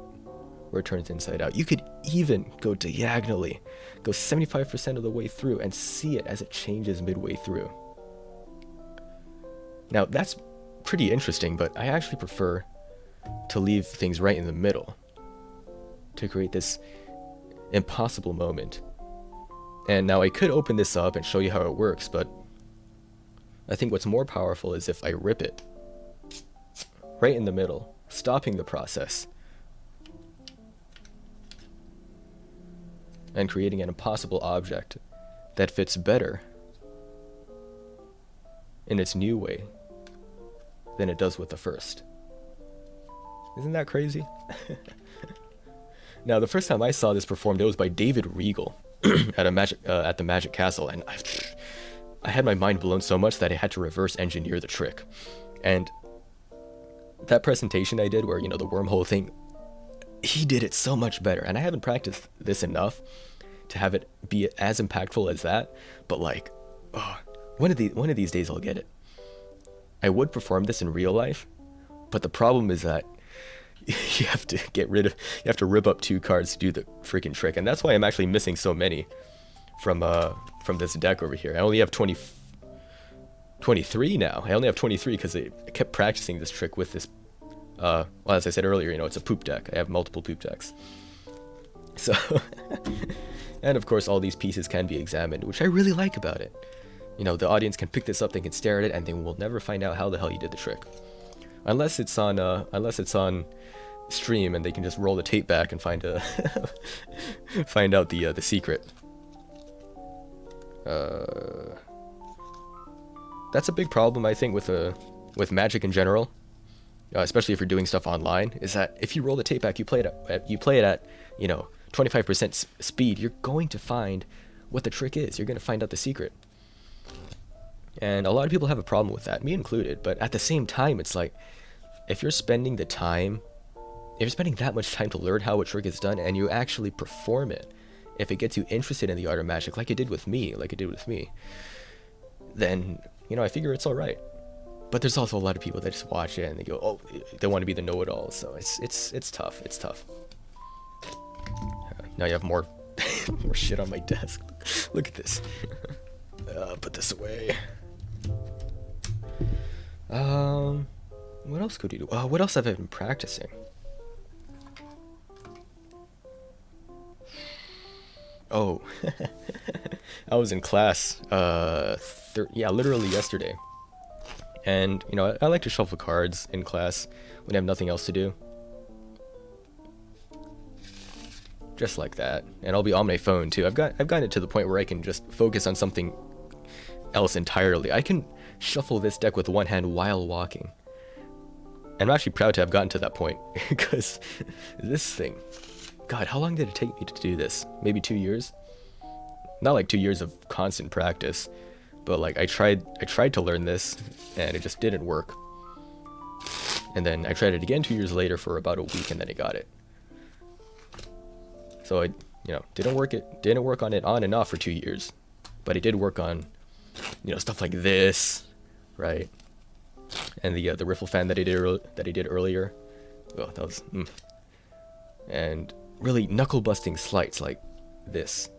where it turns inside out. You could even go diagonally, go 75% of the way through and see it as it changes midway through. Now that's pretty interesting, but I actually prefer to leave things right in the middle to create this impossible moment. And now I could open this up and show you how it works, but I think what's more powerful is if I rip it right in the middle, stopping the process and creating an impossible object that fits better in its new way than it does with the first. Isn't that crazy? Now, the first time I saw this performed, it was by David Regal at the Magic Castle, and I had my mind blown so much that I had to reverse engineer the trick. And that presentation I did, where, you know, the wormhole thing, he did it so much better. And I haven't practiced this enough to have it be as impactful as that. But like, one of these days I'll get it. I would perform this in real life, but the problem is that you have to rip up 2 cards to do the freaking trick, and that's why I'm actually missing so many from this deck over here. I only have 23 now. I only have 23 because I kept practicing this trick with this. Well, as I said earlier, you know, it's a poop deck. I have multiple poop decks. So, and of course, all these pieces can be examined, which I really like about it. You know, the audience can pick this up, they can stare at it, and they will never find out how the hell you did the trick, unless it's on stream and they can just roll the tape back and find out the secret. That's a big problem, I think, with Magic in general, especially if you're doing stuff online. Is that if you roll the tape back, you play it at 25% speed, you're going to find what the trick is. You're going to find out the secret. And a lot of people have a problem with that, me included. But at the same time, it's like, if you're spending that much time to learn how a trick is done and you actually perform it, if it gets you interested in the art of Magic, like it did with me, then, you know, I figure it's all right. But there's also a lot of people that just watch it and they go, oh, they want to be the know-it-all. So it's tough. It's tough. Now you have more more shit on my desk. Look at this. Put this away. What else could you do? What else have I been practicing? Oh, I was in class, literally yesterday. And, you know, I like to shuffle cards in class when I have nothing else to do. Just like that. And I'll be on my phone too. I've gotten it to the point where I can just focus on something else entirely. I can shuffle this deck with one hand while walking. And I'm actually proud to have gotten to that point, because this thing, God, how long did it take me to do this? Maybe 2 years? Not like 2 years of constant practice, but like I tried to learn this, and it just didn't work. And then I tried it again 2 years later for about a week, and then I got it. So I, didn't work on it on and off for 2 years, but I did work on, stuff like this, right? And the riffle fan that I did earlier. Oh, that was and really knuckle busting slights like this.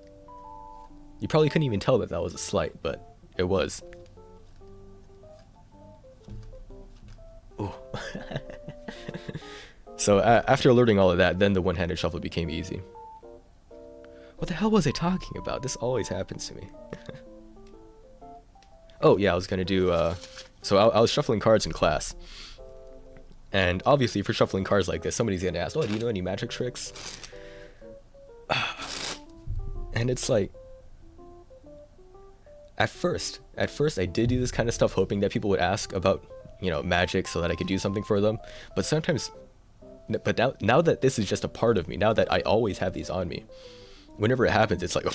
You probably couldn't even tell that that was a slight, but it was. Ooh. So after learning all of that, then the one-handed shuffle became easy. What the hell was I talking about? This always happens to me. Oh yeah, I was gonna do. So I was shuffling cards in class, and obviously, if you're shuffling cards like this, somebody's gonna ask, "Oh, do you know any magic tricks?" And it's like, at first, I did do this kind of stuff, hoping that people would ask about, magic, so that I could do something for them. But sometimes, now that this is just a part of me, now that I always have these on me, whenever it happens, it's like,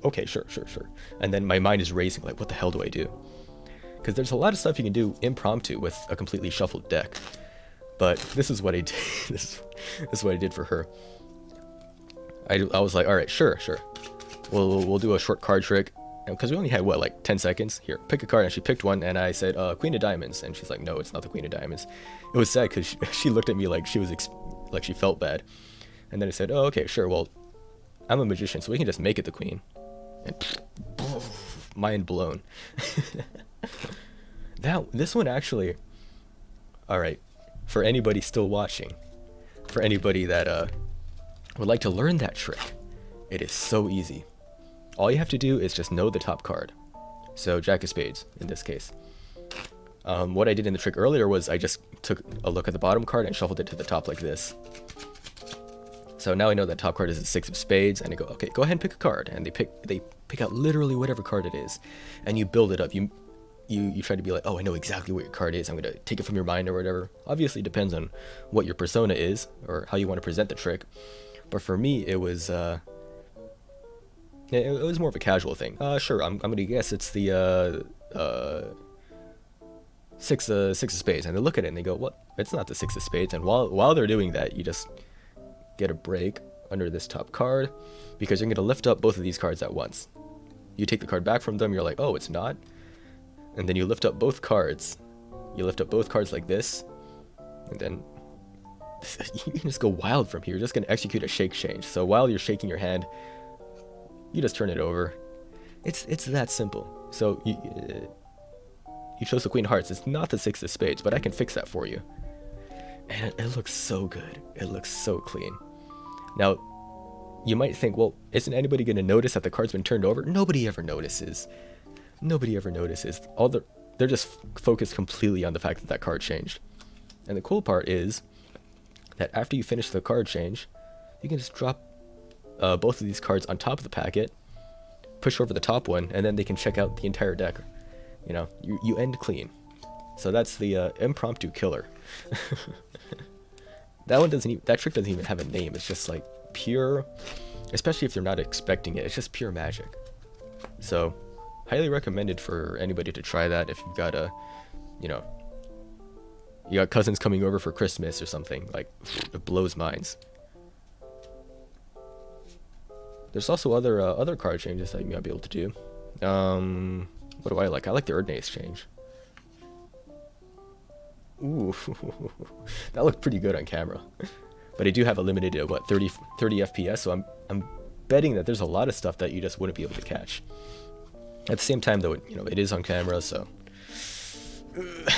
okay, sure. And then my mind is racing, like, what the hell do I do? Because there's a lot of stuff you can do impromptu with a completely shuffled deck. But this is what I did. This is what I did for her. I was like, all right, sure. We'll do a short card trick. Because we only had, what, like 10 seconds? Here, pick a card. And she picked one, and I said, Queen of Diamonds. And she's like, no, it's not the Queen of Diamonds. It was sad, because she looked at me like she was, like she felt bad. And then I said, oh, okay, sure, well, I'm a magician, so we can just make it the queen. And mind blown. This one actually, alright, for anybody still watching, for anybody that would like to learn that trick, it is so easy. All you have to do is just know the top card. So Jack of Spades, in this case. What I did in the trick earlier was I just took a look at the bottom card and shuffled it to the top like this. So now I know that top card is the 6 of Spades, and I go, okay, go ahead and pick a card, and they pick out literally whatever card it is, and you build it up. You try to be like, oh, I know exactly what your card is. I'm gonna take it from your mind or whatever. Obviously, it depends on what your persona is or how you want to present the trick. But for me, it was more of a casual thing. Sure, I'm gonna guess it's the 6 of Spades, and they look at it and they go, what? It's not the 6 of Spades. And while they're doing that, you just get a break under this top card, because you're going to lift up both of these cards at once. You take the card back from them, you're like, oh, it's not. And then you lift up both cards. You lift up both cards like this, and then you can just go wild from here. You're just going to execute a shake change. So while you're shaking your hand, you just turn it over. It's that simple. So you chose the Queen of Hearts. It's not the 6 of Spades, but I can fix that for you. And it looks so good. It looks so clean. Now, you might think, well, isn't anybody going to notice that the card's been turned over? Nobody ever notices. Nobody ever notices. They're just focused completely on the fact that that card changed. And the cool part is that after you finish the card change, you can just drop both of these cards on top of the packet, push over the top one, and then they can check out the entire deck. You end clean. So that's the impromptu killer. That trick doesn't even have a name. It's just like pure, especially if they're not expecting it. It's just pure magic. So, highly recommended for anybody to try that if you've got you got cousins coming over for Christmas or something. Like, it blows minds. There's also other card changes that you might be able to do. What do I like? I like the Ordinary Exchange. Ooh, that looked pretty good on camera. But I do have a limited 30 FPS, so I'm betting that there's a lot of stuff that you just wouldn't be able to catch. At the same time, though, it is on camera, so. Let's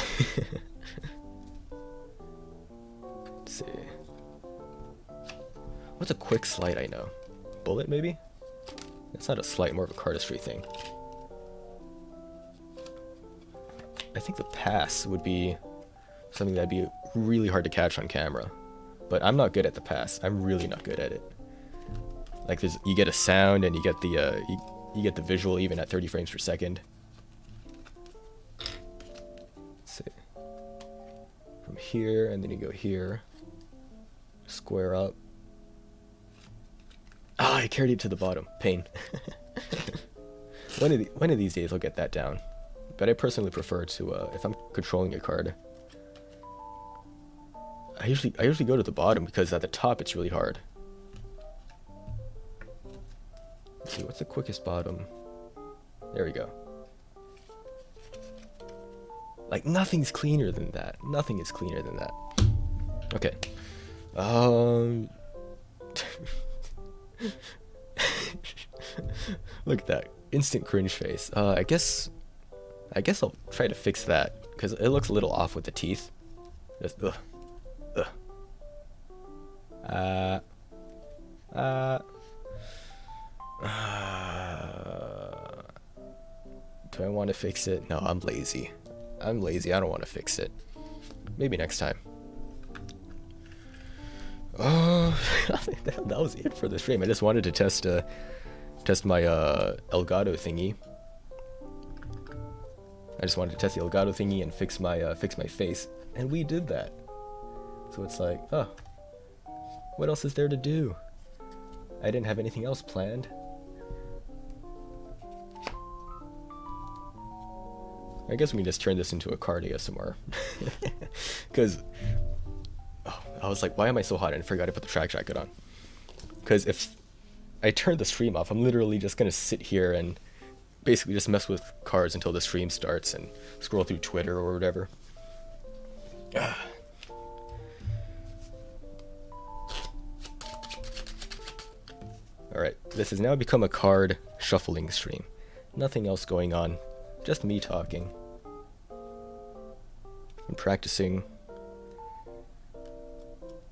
see. What's a quick sleight I know? Bullet, maybe? That's not a sleight, more of a cardistry thing. I think the pass would be something that'd be really hard to catch on camera. But I'm not good at the pass. I'm really not good at it. Like, you get a sound and you get the you get the visual even at 30 frames per second. Let's see. here, and then you go here. Square up. Ah, I carried it to the bottom. Pain. One of these days I'll get that down. But I personally prefer to, if I'm controlling a card, I usually go to the bottom because at the top it's really hard. Let's see, what's the quickest bottom? There we go. Like, nothing's cleaner than that. Nothing is cleaner than that. Okay. Look at that. Instant cringe face. I guess I'll try to fix that, because it looks a little off with the teeth. Just, ugh. Do I want to fix it? No, I'm lazy. I don't want to fix it. Maybe next time. Oh, that was it for the stream. I just wanted to test my Elgato thingy. I just wanted to test the Elgato thingy and fix my face, and we did that. So it's like, oh, what else is there to do? I didn't have anything else planned. I guess we can just turn this into a card ASMR. Because, oh, I was like, why am I so hot? And I forgot to put the track jacket on. Because if I turn the stream off, I'm literally just going to sit here and basically just mess with cards until the stream starts and scroll through Twitter or whatever. Alright, this has now become a card shuffling stream. Nothing else going on, just me talking. I'm practicing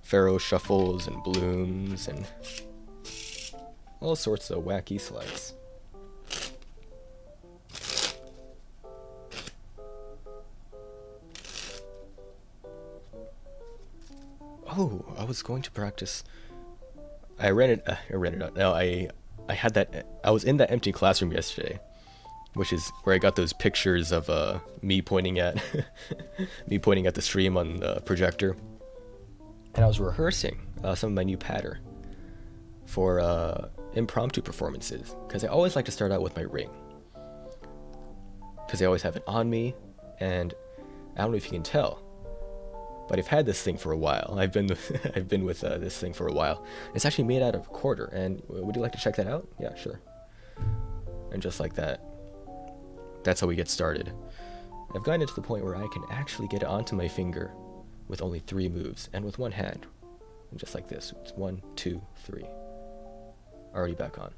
Pharaoh shuffles and blooms and all sorts of wacky slides. Oh, I was going to practice. I rented out. No, I had that. I was in that empty classroom yesterday, which is where I got those pictures of me pointing at the stream on the projector, and I was rehearsing some of my new patter for impromptu performances, because I always like to start out with my ring, because I always have it on me, and I don't know if you can tell, but I've had this thing for a while. I've been with this thing for a while. It's actually made out of a quarter, and would you like to check that out? Yeah, sure. And just like that, that's how we get started. I've gotten it to the point where I can actually get it onto my finger with only 3 moves, and with one hand. And just like this. It's 1, 2, 3. Already back on.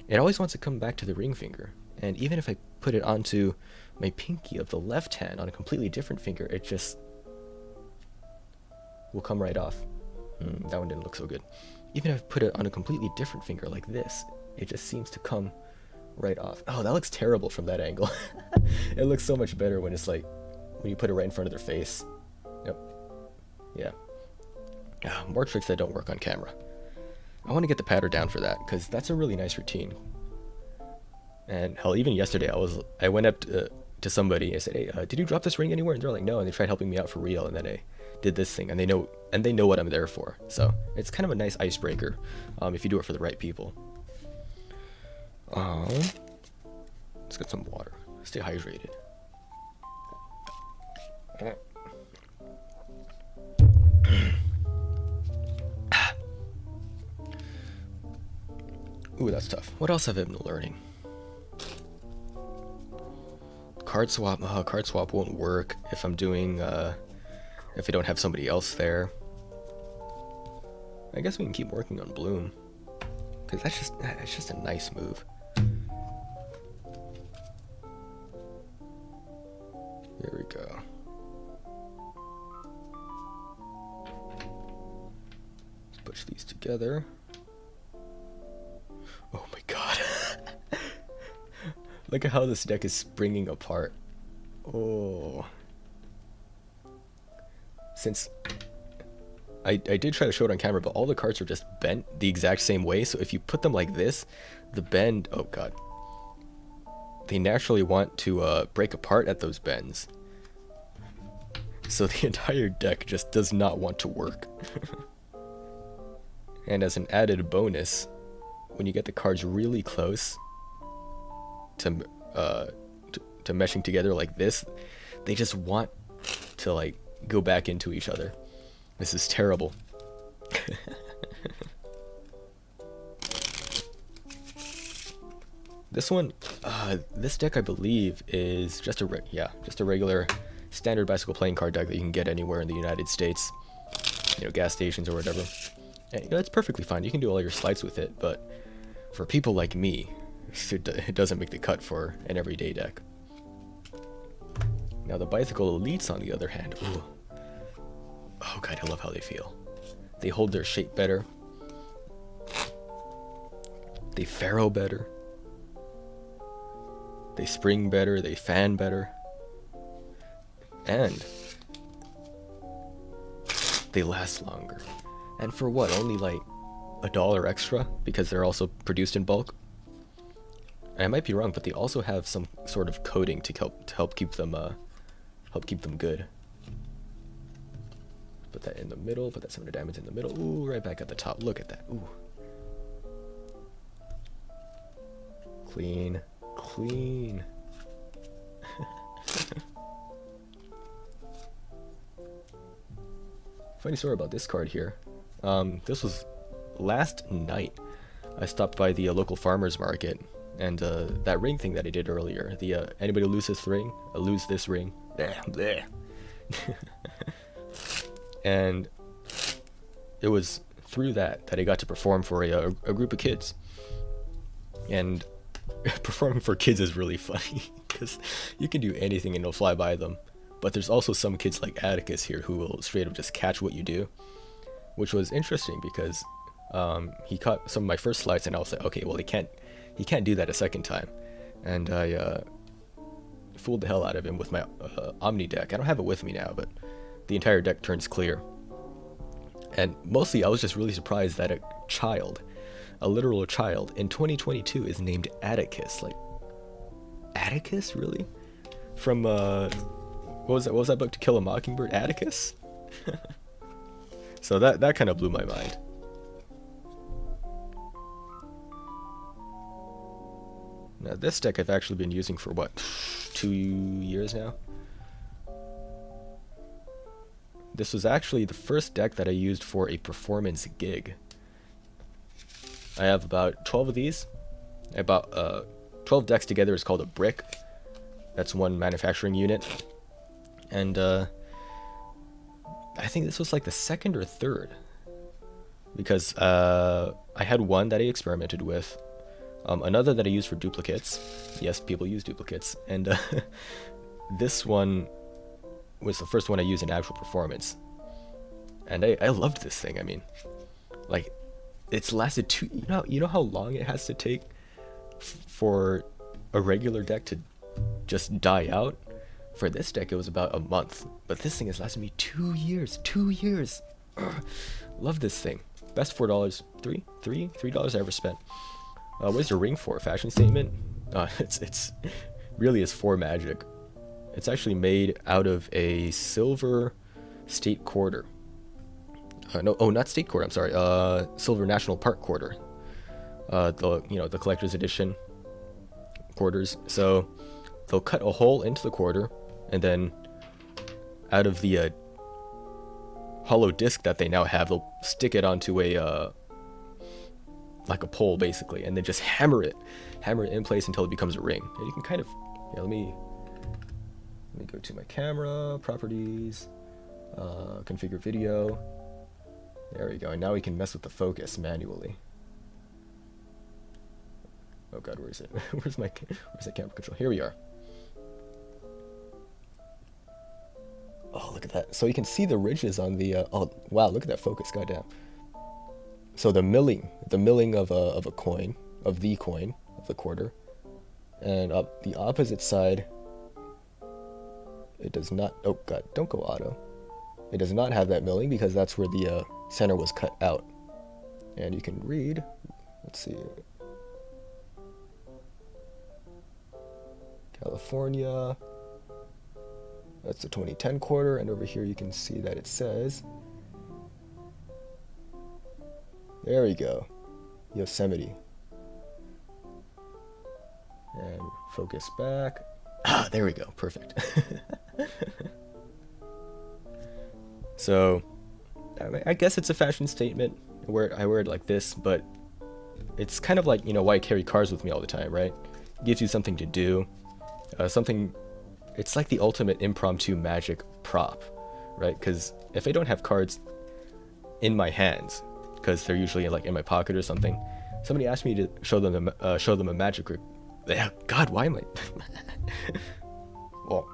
It always wants to come back to the ring finger, and even if I put it onto my pinky of the left hand on a completely different finger, it just will come right off. That one didn't look so good. Even if I put it on a completely different finger like this, it just seems to come right off. Oh, that looks terrible from that angle. It looks so much better when it's like, when you put it right in front of their face. Yep. Yeah. More tricks that don't work on camera. I want to get the patter down for that, because that's a really nice routine. And hell, even yesterday, I went up to somebody. I said, "Hey, did you drop this ring anywhere?" And they're like, "No." And they tried helping me out for real. And then I did this thing, and they know what I'm there for. So it's kind of a nice icebreaker, if you do it for the right people. Let's get some water. Stay hydrated. Ooh, that's tough. What else have I been learning? Card swap. Card swap won't work if I'm doing, if I don't have somebody else there. I guess we can keep working on Bloom, because it's just a nice move. There we go. Let's push these together. Oh my god. Look at how this deck is springing apart. Oh. Since I did try to show it on camera, but all the cards are just bent the exact same way. So if you put them like this, the bend, oh god, they naturally want to break apart at those bends. So the entire deck just does not want to work. And as an added bonus, when you get the cards really close to meshing together like this, they just want to like go back into each other. This is terrible. This one, this deck I believe is just a regular standard bicycle playing card deck that you can get anywhere in the United States, you know, gas stations or whatever. And, you know, it's perfectly fine. You can do all your slides with it, but for people like me, it doesn't make the cut for an everyday deck. Now the bicycle elites, on the other hand, ooh. Oh god, I love how they feel. They hold their shape better. They farrow better. They spring better, they fan better. And they last longer. And for what, only like $1 extra? Because they're also produced in bulk? And I might be wrong, but they also have some sort of coating to help keep them good. Put that in the middle, put that 7 of diamonds in the middle. Ooh, right back at the top. Look at that. Ooh. Clean. Clean. Funny story about this card here. This was last night. I stopped by the local farmer's market, and that ring thing that I did earlier. The anybody lose this ring? Lose this ring. Bleh. And it was through that I got to perform for a group of kids. And performing for kids is really funny because you can do anything and it'll fly by them. But there's also some kids like Atticus here who will straight up just catch what you do, which was interesting because he caught some of my first slides and I was like, okay, well he can't do that a second time. And I fooled the hell out of him with my Omni deck. I don't have it with me now, but the entire deck turns clear. And mostly I was just really surprised that a literal child in 2022 is named Atticus. Like, Atticus, really? From what was that book, To Kill a Mockingbird? Atticus? So that kind of blew my mind. Now this deck I've actually been using for what, 2 years now? This was actually the first deck that I used for a performance gig. I have about 12 of these. About 12 decks together is called a brick. That's one manufacturing unit. And I think this was like the second or third. Because I had one that I experimented with. Another that I used for duplicates. Yes, people use duplicates. And this one was the first one I used in actual performance. And I loved this thing. I mean, like, it's lasted you know how long it has to take for a regular deck to just die out? For this deck it was about a month, but this thing has lasted me 2 years. 2 years. Love this thing. Best $4, $3 I ever spent. What is your ring for? Fashion statement? It's really is for magic. It's actually made out of a silver state quarter. Not state quarter. I'm sorry. Silver National Park quarter. The collector's edition quarters. So they'll cut a hole into the quarter, and then out of the hollow disc that they now have, they'll stick it onto a like a pole basically, and then just hammer it in place until it becomes a ring. And you can kind of, let me go to my camera, properties, configure video. There we go, and now we can mess with the focus manually. Oh god, where is it? Where's that camera control? Here we are. Oh, look at that. So you can see the ridges on the, oh wow, look at that focus, goddamn. So the milling of a coin, of the quarter, and up the opposite side, it does not, oh god, don't go auto. It does not have that milling because that's where the center was cut out. And you can read, let's see, California, That's the 2010 quarter, and over here you can see that it says, there we go, Yosemite. And focus back. Ah, there we go, perfect. So, I guess it's a fashion statement. I wear it like this, but it's kind of like, you know, why I carry cards with me all the time, right? It gives you something to do, it's like the ultimate impromptu magic prop, right? Because if I don't have cards in my hands, because they're usually like in my pocket or something, somebody asked me to show them a magic trick. Yeah, God, why am I? Well,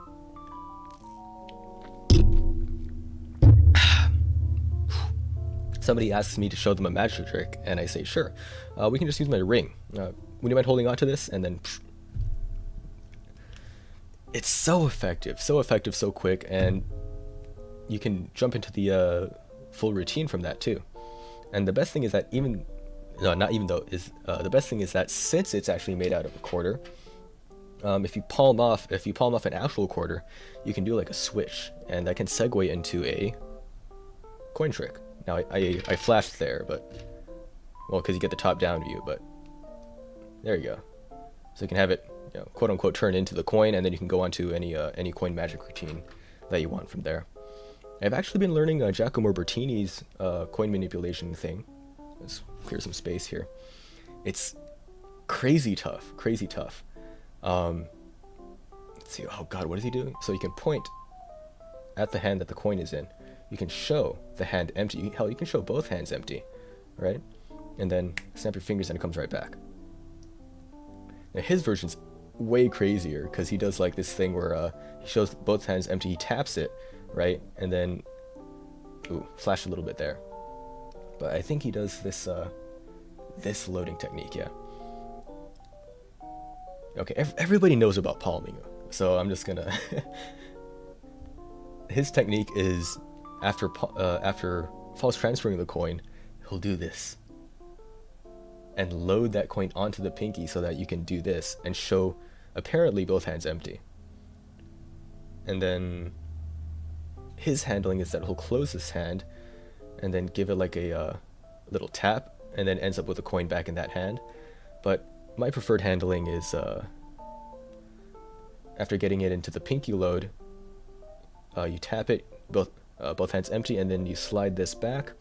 somebody asks me to show them a magic trick, and I say, sure, we can just use my ring. Would you mind holding on to this? And then it's so effective, so quick, and you can jump into the full routine from that too. And the best thing is that the best thing is that since it's actually made out of a quarter, if you palm off an actual quarter, you can do like a switch, and that can segue into a coin trick. Now I flashed there, but well, because you get the top down view, but there you go. So you can have it, you know, quote unquote, turn into the coin, and then you can go on to any coin magic routine that you want from there. I've actually been learning Giacomo Bertini's coin manipulation thing. Let's clear some space here. It's crazy tough. Let's see. Oh God, what is he doing? So you can point at the hand that the coin is in. You can show the hand empty. Hell, you can show both hands empty, right? And then snap your fingers and it comes right back. Now his version's way crazier because he does like this thing where he shows both hands empty. He taps it, right? And then, ooh, flash a little bit there. But I think he does this this loading technique, yeah. Okay, everybody knows about palming, so I'm just gonna. His technique is after false transferring the coin, he'll do this and load that coin onto the pinky so that you can do this and show apparently both hands empty. And then his handling is that he'll close his hand and then give it like a little tap, and then ends up with a coin back in that hand. But my preferred handling is after getting it into the pinky load, you tap it, both hands empty, and then you slide this back,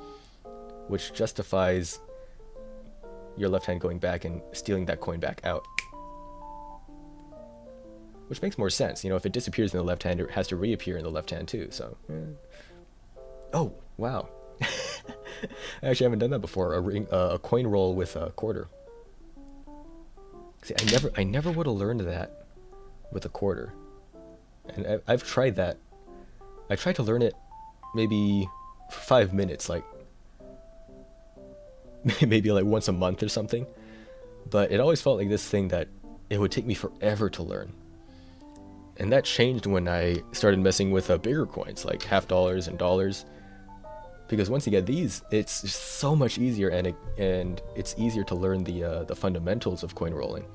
which justifies your left hand going back and stealing that coin back out. Which makes more sense, you know, if it disappears in the left hand, it has to reappear in the left hand too, so. Oh, wow. I actually haven't done that before, a coin roll with a quarter. See, I never would have learned that with a quarter. And I've tried that. I tried to learn it maybe for 5 minutes, like maybe like once a month or something. But it always felt like this thing that it would take me forever to learn. And that changed when I started messing with bigger coins, like $50 and dollars. Because once you get these, it's just so much easier, and it's easier to learn the fundamentals of coin rolling.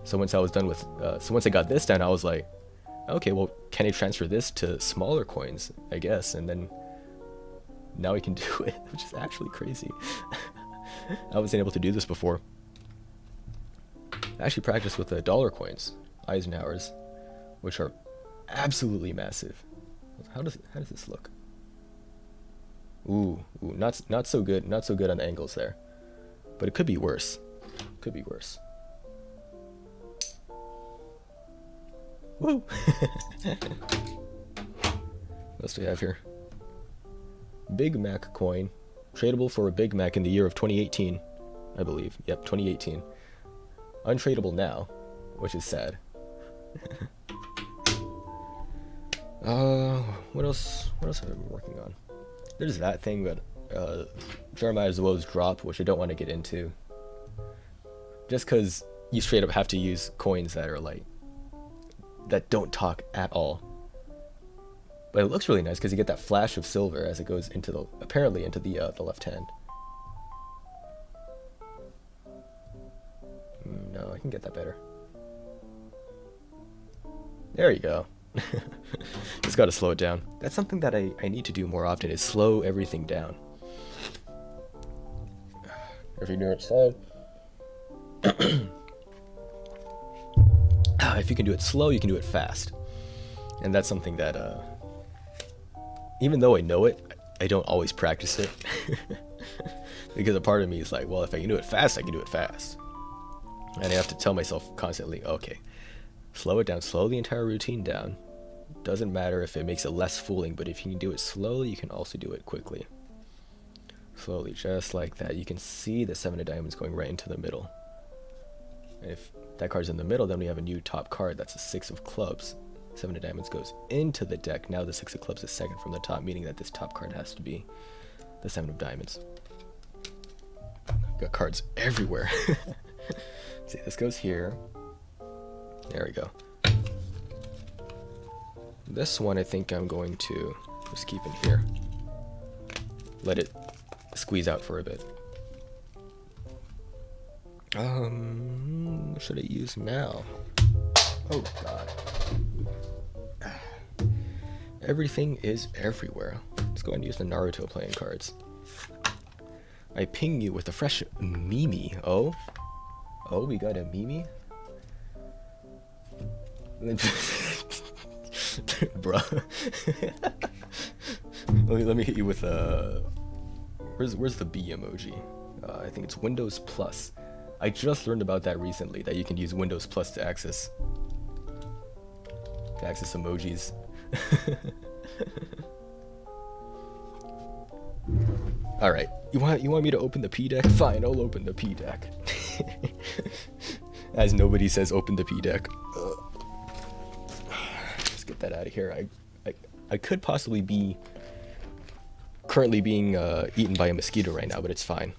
So once I was done with, once I got this down, I was like, okay, well, can I transfer this to smaller coins? I guess, and then now I can do it, which is actually crazy. I wasn't able to do this before. I actually practiced with the dollar coins, Eisenhower's, which are absolutely massive. How does this look? Ooh, not so good on the angles there, but it could be worse. Could be worse. Woo! What else do we have here? Big Mac coin, tradable for a Big Mac in the year of 2018, I believe. Yep, 2018. Untradeable now, which is sad. What else have I been working on? There's that thing, but Jeremiah's Woes drop, which I don't want to get into. Just because you straight up have to use coins that are like, that don't talk at all. But it looks really nice because you get that flash of silver as it goes into the, apparently into the left hand. No, I can get that better. There you go. Just gotta slow it down. That's something that I need to do more often, is slow everything down. If you do it slow. If you can do it slow, you can do it fast. And that's something that, even though I know it, I don't always practice it. Because a part of me is like, well, if I can do it fast, I can do it fast. And I have to tell myself constantly, okay, slow it down, slow the entire routine down. Doesn't matter if it makes it less fooling, but if you can do it slowly, you can also do it quickly. Slowly, just like that. You can see the 7 of diamonds going right into the middle. And if that card's in the middle, then we have a new top card. That's a 6 of clubs. 7 of diamonds goes into the deck. Now the 6 of clubs is second from the top, meaning that this top card has to be the 7 of diamonds. Got cards everywhere. See, this goes here. There we go. This one I think I'm going to just keep in here. Let it squeeze out for a bit. What should I use now? Oh god. Everything is everywhere. Let's go ahead and use the Naruto playing cards. I ping you with a fresh Mimi. Oh, we got a Mimi? Bruh. let me hit you with where's the B emoji? I think it's Windows Plus. I just learned about that recently, that you can use Windows Plus to access emojis. All right, you want me to open the P deck? Fine, I'll open the P deck. As nobody says open the P deck. Let's get that out of here. I could possibly be currently being eaten by a mosquito right now, but it's fine.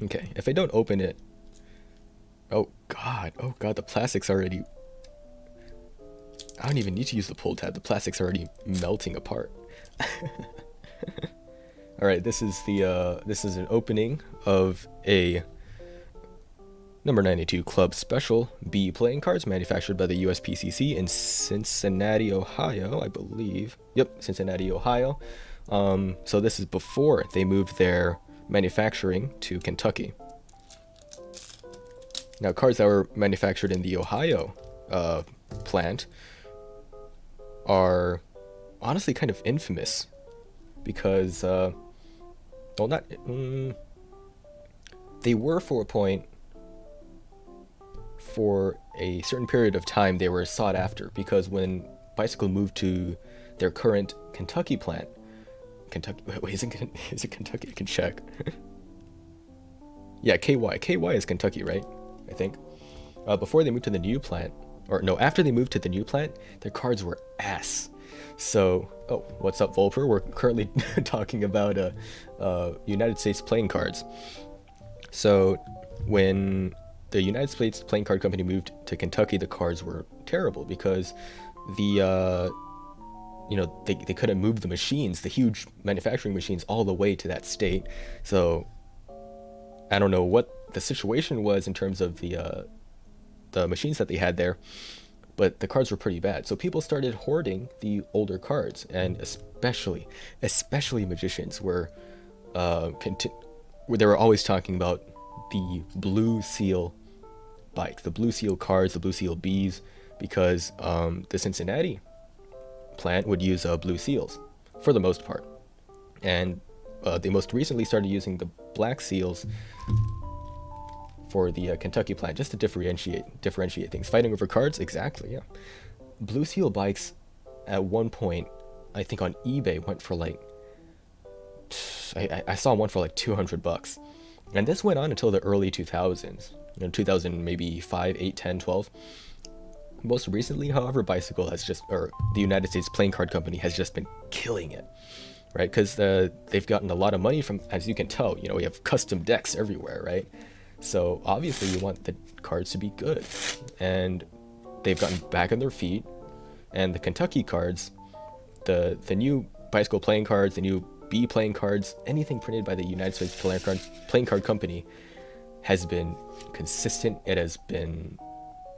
Okay, if I don't open it, oh god, the plastic's already, I don't even need to use the pull tab, the plastic's already melting apart. Alright, this is an opening of a number 92 Club Special B playing cards manufactured by the USPCC in Cincinnati, Ohio, I believe. Yep, Cincinnati, Ohio. So this is before they moved their manufacturing to Kentucky. Now, cards that were manufactured in the Ohio plant are honestly kind of infamous because, they were for a point, for a certain period of time, they were sought after because when Bicycle moved to their current Kentucky plant, wait, is it Kentucky? I can check. Yeah, KY is Kentucky, right? I think. Before they moved to the new plant, or no, after they moved to the new plant, their cards were ass. So, oh, what's up, Vulper? We're currently talking about United States playing cards. So, when the United States Playing Card Company moved to Kentucky, the cards were terrible because the they couldn't move the machines, the huge manufacturing machines, all the way to that state. So I don't know what the situation was in terms of the machines that they had there, but the cards were pretty bad. So people started hoarding the older cards, and especially magicians were they were always talking about the Blue Seal bike, the Blue Seal cards, the Blue Seal Bs, because the Cincinnati plant would use blue seals for the most part, and they most recently started using the black seals for the Kentucky plant, just to differentiate things. Fighting over cards, exactly, yeah. Blue Seal bikes at one point, I think on eBay, went for like, I saw one for like $200, and this went on until the early 2000s, 2000 maybe 5, 8, 10, 12. Most recently, however, Bicycle has just, or the United States Playing Card Company has just been killing it, right? Because they've gotten a lot of money from, as you can tell, we have custom decks everywhere, right? So obviously you want the cards to be good, and they've gotten back on their feet. And the Kentucky cards, the new Bicycle playing cards, the new B playing cards, anything printed by the United States Playing Card Company has been consistent. It has been,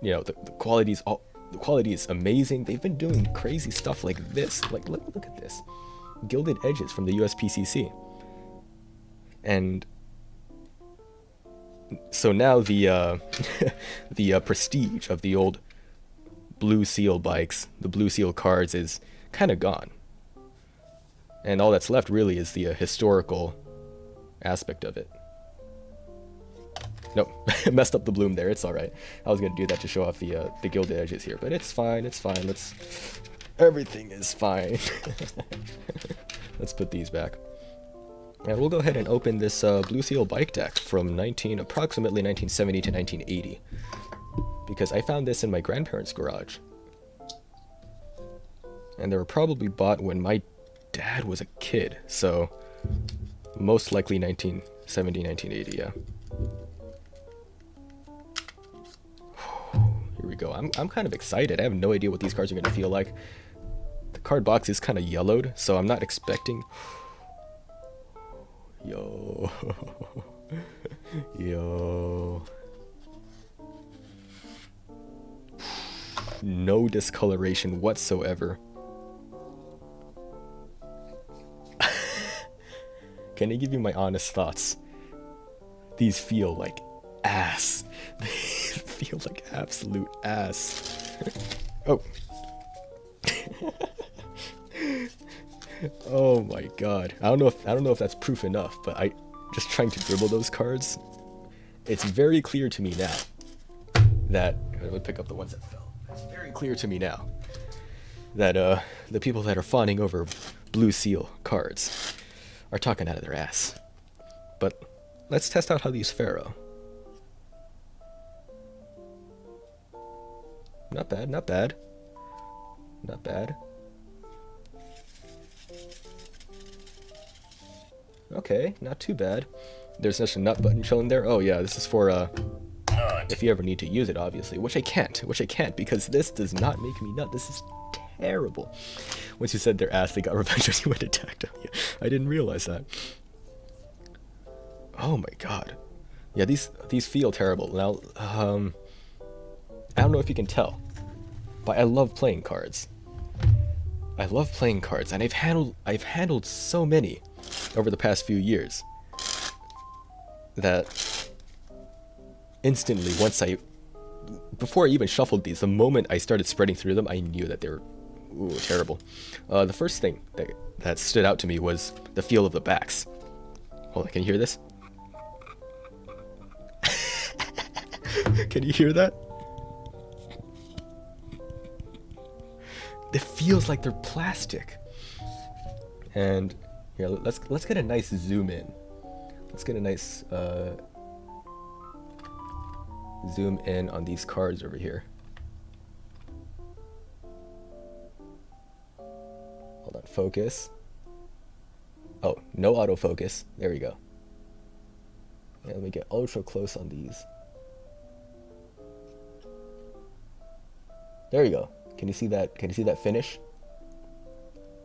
the quality's the quality is amazing. They've been doing crazy stuff like this. Like, look at this. Gilded edges from the USPCC. And so now the the prestige of the old Blue Seal bikes, the Blue Seal cards, is kind of gone. And all that's left really is the historical aspect of it. Nope, messed up the bloom there. It's all right. I was gonna do that to show off the gilded edges here, but it's fine. It's fine. Everything is fine. Let's put these back. And we'll go ahead and open this Blue Seal bike deck from approximately 1970 to 1980, because I found this in my grandparents' garage, and they were probably bought when my dad was a kid, so most likely 1970, 1980, yeah. Here we go. I'm kind of excited. I have no idea what these cards are going to feel like. The card box is kind of yellowed, so I'm not expecting... Yo. Yo. No discoloration whatsoever. Can I give you my honest thoughts? These feel like ass. They feel like absolute ass. Oh. Oh my god. I don't know if that's proof enough, but I just trying to dribble those cards. It's very clear to me now that I would pick up the ones that fell. It's very clear to me now that the people that are fawning over Blue Seal cards are talking out of their ass. But let's test out how these fare. Not bad, not bad. Not bad. Okay, not too bad. There's just a nut button chilling there. Oh yeah, this is for if you ever need to use it, obviously, which I can't because this does not make me nut. This is terrible. Once you said their ass, they got revenge on you and attacked on you. I didn't realize that. Oh my god. Yeah, these feel terrible. Now, I don't know if you can tell, but I love playing cards. I love playing cards, and I've handled so many over the past few years that instantly, before I even shuffled these, the moment I started spreading through them, I knew that they were terrible. The first thing that stood out to me was the feel of the backs. Hold on, can you hear this? Can you hear that? It feels like they're plastic. And here, let's get a nice zoom in. Let's get a nice zoom in on these cards over here. Hold on, focus. Oh, no autofocus. There we go. Yeah, let me get ultra close on these. There you go. Can you see that? Can you see that finish?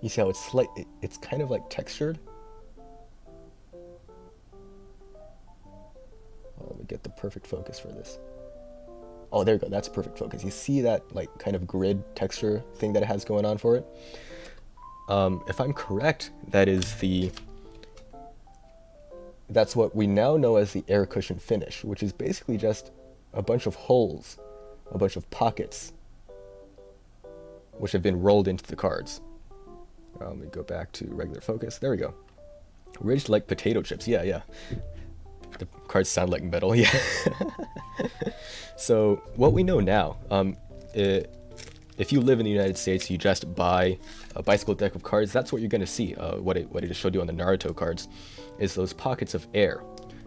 You see how it's kind of like textured? Oh, let me get the perfect focus for this. Oh, there you go. That's perfect focus. You see that like kind of grid texture thing that it has going on for it? If I'm correct, that's what we now know as the air cushion finish, which is basically just a bunch of holes, a bunch of pockets, which have been rolled into the cards. Let me go back to regular focus. There we go. Ridged like potato chips. Yeah. The cards sound like metal. Yeah. So what we know now, if you live in the United States, you just buy a bicycle deck of cards. That's what you're going to see. What I just showed you on the Naruto cards is those pockets of air.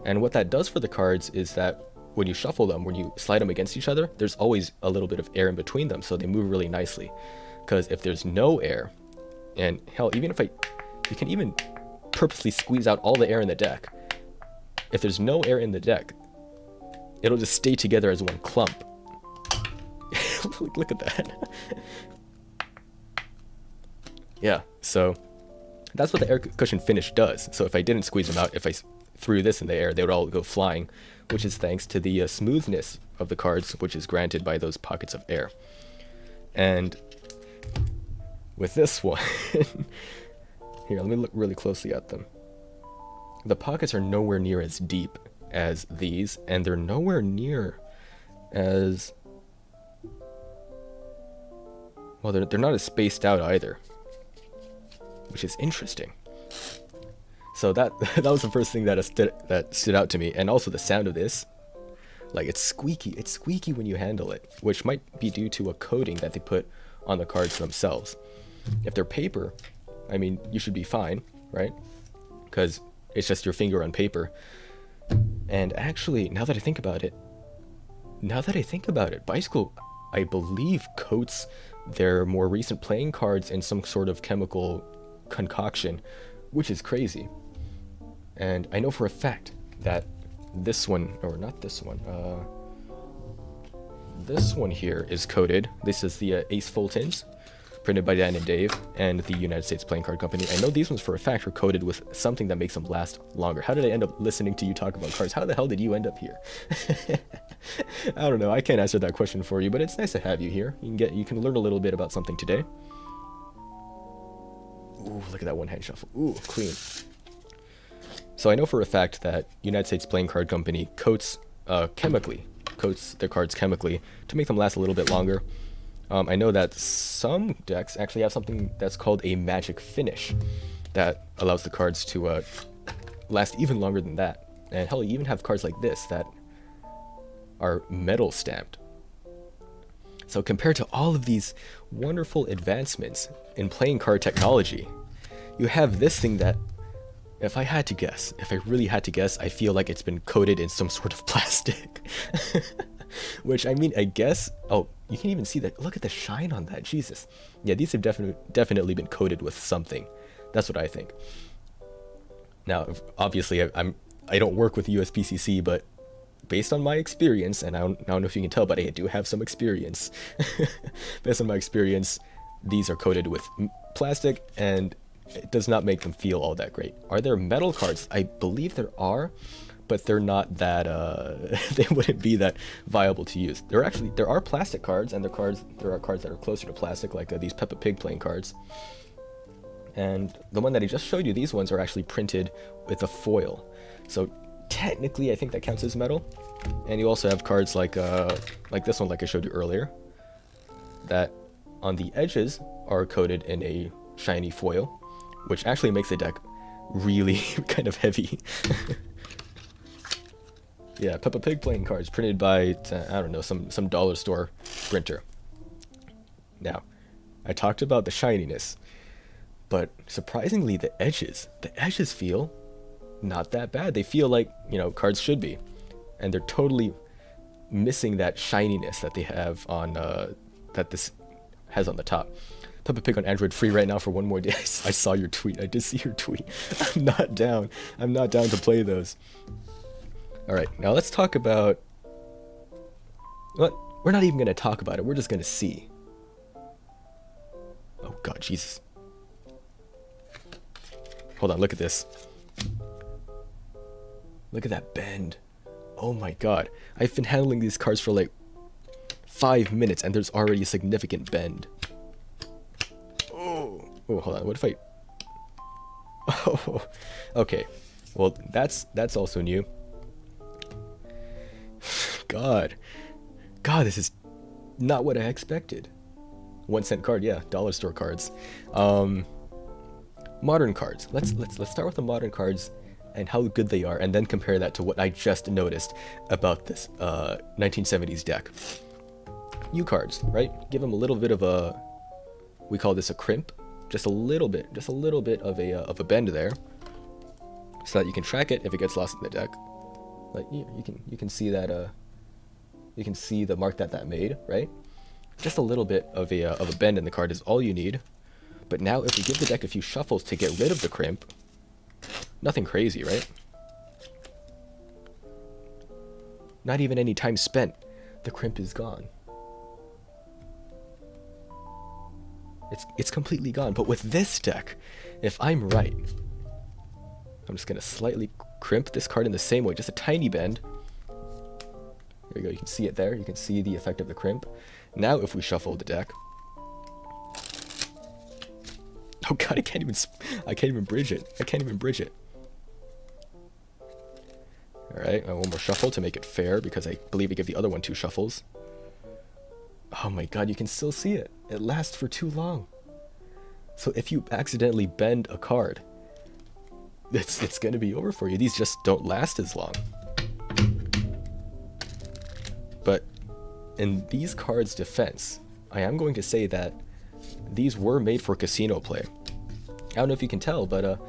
And what that does for the cards is that when you shuffle them, when you slide them against each other, there's always a little bit of air in between them, so they move really nicely. Because if there's no air, and hell, even if you can even purposely squeeze out all the air in the deck. If there's no air in the deck, it'll just stay together as one clump. Look at that. Yeah, so that's what the air cushion finish does. So if I didn't squeeze them out, if I threw this in the air, they would all go flying, which is thanks to the smoothness of the cards, which is granted by those pockets of air. And with this one, here, let me look really closely at them. The pockets are nowhere near as deep as these, and they're nowhere near as... well, they're not as spaced out either, which is interesting. So that was the first thing that stood out to me, and also the sound of this. Like, it's squeaky. It's squeaky when you handle it, which might be due to a coating that they put on the cards themselves. If they're paper, I mean, you should be fine, right? Because it's just your finger on paper. And actually, now that I think about it, Bicycle, I believe, coats their more recent playing cards in some sort of chemical concoction, which is crazy. And I know for a fact that this one, or not this one, this one here is coated. This is the Ace Fultons, printed by Dan and Dave and the United States Playing Card Company. I know these ones for a fact are coated with something that makes them last longer. How did I end up listening to you talk about cards? How the hell did you end up here? I don't know. I can't answer that question for you, but it's nice to have you here. You can learn a little bit about something today. Ooh, look at that one hand shuffle. Ooh, clean. So I know for a fact that United States Playing Card Company coats their cards chemically to make them last a little bit longer. I know that some decks actually have something that's called a magic finish that allows the cards to last even longer than that. And hell, you even have cards like this that are metal stamped. So compared to all of these wonderful advancements in playing card technology, you have this thing that, if I really had to guess, I feel like it's been coated in some sort of plastic. Which, I mean, I guess... oh, you can even see that. Look at the shine on that. Jesus. Yeah, these have definitely been coated with something. That's what I think. Now, obviously, I don't work with USPCC, but based on my experience, and I don't know if you can tell, but I do have some experience. Based on my experience, these are coated with plastic, and it does not make them feel all that great. Are there metal cards? I believe there are, but they're not that, they wouldn't be that viable to use. There are plastic cards, and there are cards that are closer to plastic, like these Peppa Pig playing cards. And the one that I just showed you, these ones are actually printed with a foil. So technically, I think that counts as metal. And you also have cards like this one, like I showed you earlier, that on the edges are coated in a shiny foil, which actually makes the deck really kind of heavy. Yeah, Peppa Pig playing cards printed by, I don't know, some dollar store printer. Now, I talked about the shininess, but surprisingly, the edges feel not that bad. They feel like, cards should be, and they're totally missing that shininess that they have on, that this has on the top. Peppa Pig on Android free right now for one more day. I saw your tweet. I did see your tweet. I'm not down to play those. Alright, now let's talk about... what? We're not even going to talk about it. We're just going to see. Oh god, Jesus. Hold on, look at this. Look at that bend. Oh my god. I've been handling these cards for like 5 minutes and there's already a significant bend. Oh, hold on. What if I... oh, okay. Well, that's also new. God, this is not what I expected. 1 cent card, yeah, dollar store cards. Modern cards. Let's start with the modern cards and how good they are, and then compare that to what I just noticed about this 1970s deck. U cards, right? Give them a little bit of a, we call this a crimp, just a little bit of a bend there, so that you can track it if it gets lost in the deck. Like you can see that you can see the mark that made, right? Just a little bit of a bend in the card is all you need. But now if we give the deck a few shuffles to get rid of the crimp, nothing crazy, right? Not even any time spent, the crimp is gone. It's completely gone. But with this deck, if I'm right, I'm just gonna slightly crimp this card in the same way, just a tiny bend. There you go, you can see it there. You can see the effect of the crimp. Now if we shuffle the deck, Oh god, I can't even bridge it. I can't even bridge it. Alright, one more shuffle to make it fair, because I believe I give the other one 2 shuffles. Oh my god, you can still see it. It lasts for too long. So if you accidentally bend a card, it's gonna be over for you. These just don't last as long. But in these cards' defense, I am going to say that these were made for casino play. I don't know if you can tell, but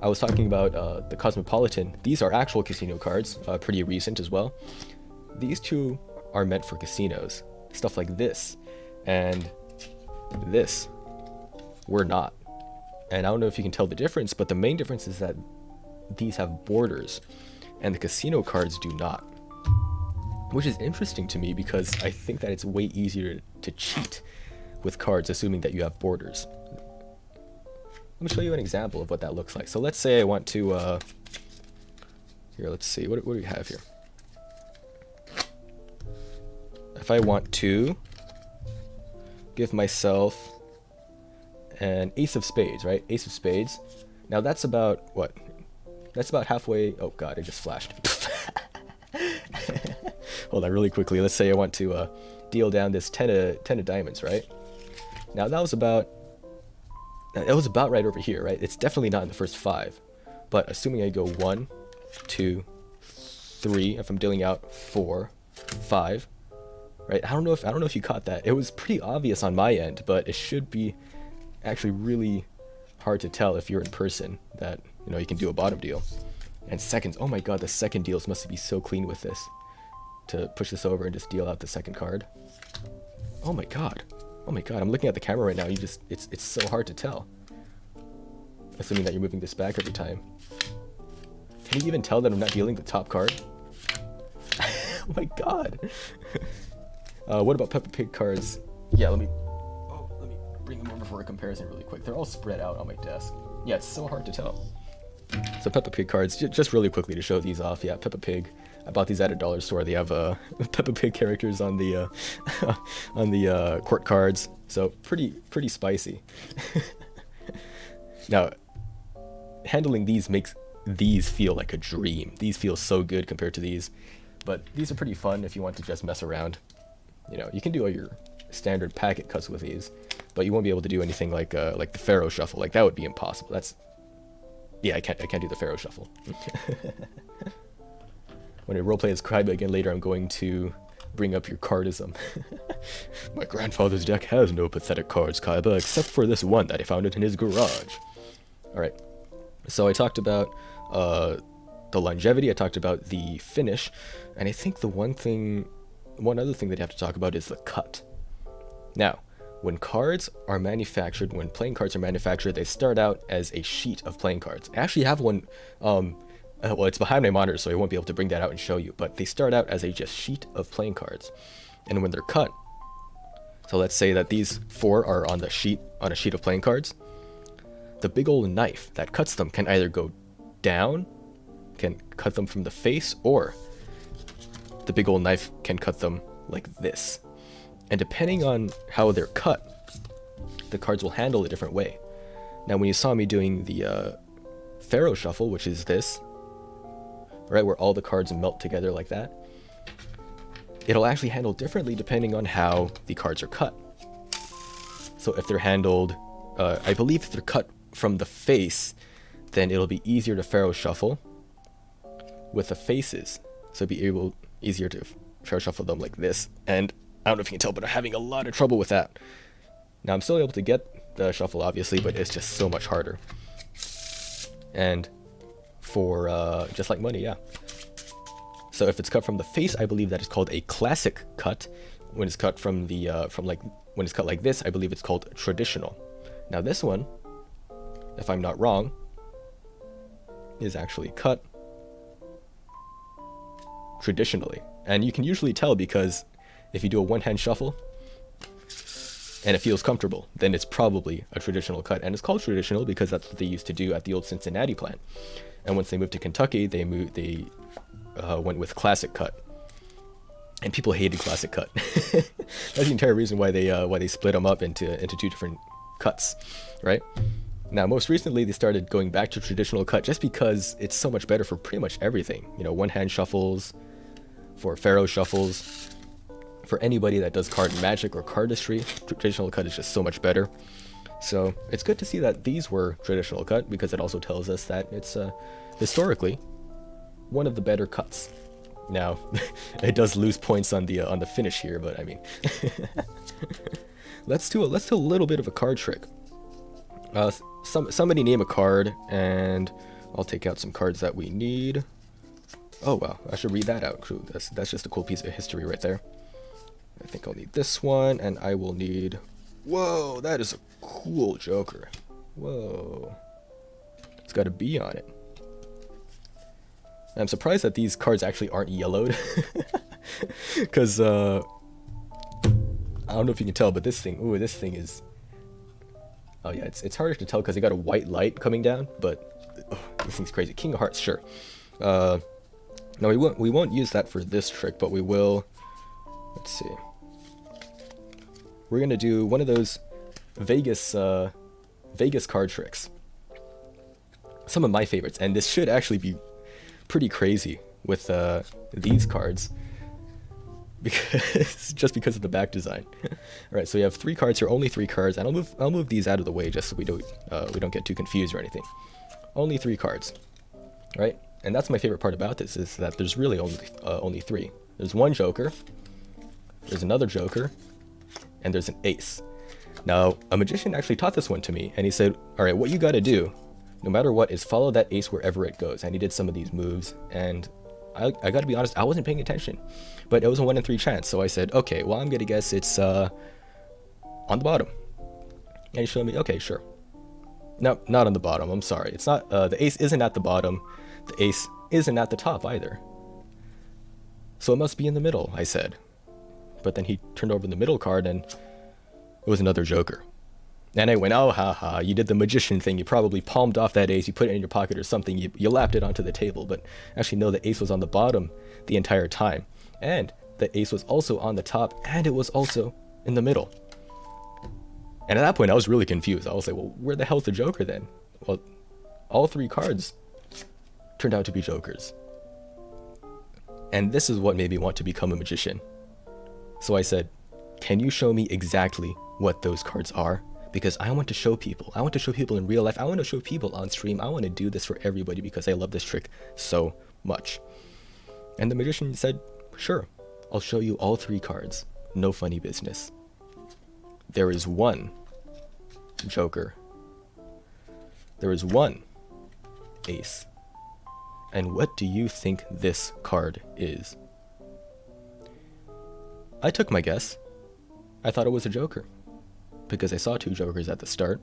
I was talking about the Cosmopolitan. These are actual casino cards, pretty recent as well. These two are meant for casinos. Stuff like this and this were not. And I don't know if you can tell the difference, but the main difference is that these have borders and the casino cards do not. Which is interesting to me because I think that it's way easier to cheat with cards assuming that you have borders. Let me show you an example of what that looks like. So let's say I want to, here, let's see, what do we have here? If I want to give myself an ace of spades, right? Ace of spades. Now that's about, what? That's about halfway, oh god, I just flashed. Hold on really quickly. Let's say I want to deal down this 10 of diamonds, right? Now that was about right over here, right? It's definitely not in the first 5. But assuming I go 1, 2, 3, if I'm dealing out 4, 5, right? I don't know if you caught that. It was pretty obvious on my end, but it should be actually really hard to tell if you're in person that, you know, you can do a bottom deal. And seconds, oh my god, the second deals must be so clean with this. To push this over and just deal out the second card. Oh my god. Oh my god, I'm looking at the camera right now. It's so hard to tell. Assuming that you're moving this back every time. Can you even tell that I'm not dealing the top card? Oh my god. What about Peppa Pig cards? Yeah, let me bring them over for a comparison really quick. They're all spread out on my desk. Yeah, it's so hard to tell. So Peppa Pig cards, just really quickly to show these off. Yeah, Peppa Pig. I bought these at a dollar store. They have Peppa Pig characters on the court cards, so pretty spicy. Now, handling these makes these feel like a dream. These feel so good compared to these, but these are pretty fun if you want to just mess around. You know, you can do all your standard packet cuts with these, but you won't be able to do anything like the Pharaoh Shuffle. Like that would be impossible. Yeah, I can't do the Pharaoh Shuffle. When I roleplay as Kaiba again later, I'm going to bring up your cardism. My grandfather's deck has no pathetic cards, Kaiba, except for this one that I found in his garage. Alright, so I talked about the longevity, I talked about the finish, and I think the one other thing that you have to talk about is the cut. Now, when cards are manufactured, when playing cards are manufactured, they start out as a sheet of playing cards. I actually have one, well, it's behind my monitor, so I won't be able to bring that out and show you, but they start out as a just sheet of playing cards. And when they're cut, so let's say that these 4 are on a sheet of playing cards, the big old knife that cuts them can either go down, can cut them from the face, or the big old knife can cut them like this. And depending on how they're cut, the cards will handle a different way. Now, when you saw me doing the Pharaoh Shuffle, which is this, right, where all the cards melt together like that, it'll actually handle differently depending on how the cards are cut. So if they're handled, I believe if they're cut from the face, then it'll be easier to Pharaoh Shuffle with the faces. So it'd be easier to Pharaoh Shuffle them like this. And I don't know if you can tell, but I'm having a lot of trouble with that. Now I'm still able to get the shuffle, obviously, but it's just so much harder. And for just like money, yeah. So if it's cut from the face, I believe that is called a classic cut. When it's cut from the when it's cut like this, I believe it's called traditional. Now this one, if I'm not wrong, is actually cut traditionally. And you can usually tell because if you do a one-hand shuffle and it feels comfortable, then it's probably a traditional cut. And it's called traditional because that's what they used to do at the old Cincinnati plant. And once they moved to Kentucky, they went with classic cut. And people hated classic cut. That's the entire reason why they split them up into 2 different cuts, right? Now, most recently, they started going back to traditional cut just because it's so much better for pretty much everything. You know, one-hand shuffles, for pharaoh shuffles, for anybody that does card magic or cardistry, traditional cut is just so much better. So it's good to see that these were traditional cut, because it also tells us that it's historically one of the better cuts. Now, it does lose points on the finish here, but I mean, let's do a little bit of a card trick. Somebody name a card, and I'll take out some cards that we need. Oh wow, I should read that out. Cool. That's just a cool piece of history right there. I think I'll need this one, and I will need. Whoa, that is a cool Joker. Whoa, it's got a B on it. I'm surprised that these cards actually aren't yellowed, because I don't know if you can tell, but this thing is. Oh yeah, it's harder to tell because they got a white light coming down, but this thing's crazy. King of Hearts, sure. No, we won't use that for this trick, but we will. Let's see. We're gonna do one of those Vegas card tricks. Some of my favorites, and this should actually be pretty crazy with these cards, because because of the back design. Alright, so we have 3 cards here, only 3 cards, and I'll move these out of the way just so we don't get too confused or anything. Only 3 cards, right? And that's my favorite part about this, is that there's really only 3. There's one Joker, there's another Joker, and there's an ace. Now, a magician actually taught this one to me, and he said, alright, what you gotta do, no matter what, is follow that ace wherever it goes. And he did some of these moves, and I gotta be honest, I wasn't paying attention, but it was a 1 in 3 chance. So I said, okay, well, I'm gonna guess it's on the bottom. And he showed me, okay, sure. No, not on the bottom. I'm sorry. It's not. The ace isn't at the bottom. The ace isn't at the top either. So it must be in the middle, I said. But then he turned over the middle card, and it was another Joker. And I went, oh, haha, you did the magician thing. You probably palmed off that ace. You put it in your pocket or something. You lapped it onto the table. But actually, no, the ace was on the bottom the entire time. And the ace was also on the top, and it was also in the middle. And at that point, I was really confused. I was like, well, where the hell's the Joker then? Well, all 3 cards turned out to be Jokers. And this is what made me want to become a magician. So I said, can you show me exactly what those cards are? Because I want to show people. I want to show people in real life. I want to show people on stream. I want to do this for everybody because I love this trick so much. And the magician said, sure, I'll show you all 3 cards. No funny business. There is one Joker. There is one ace. And what do you think this card is? I took my guess. I thought it was a Joker, because I saw 2 Jokers at the start.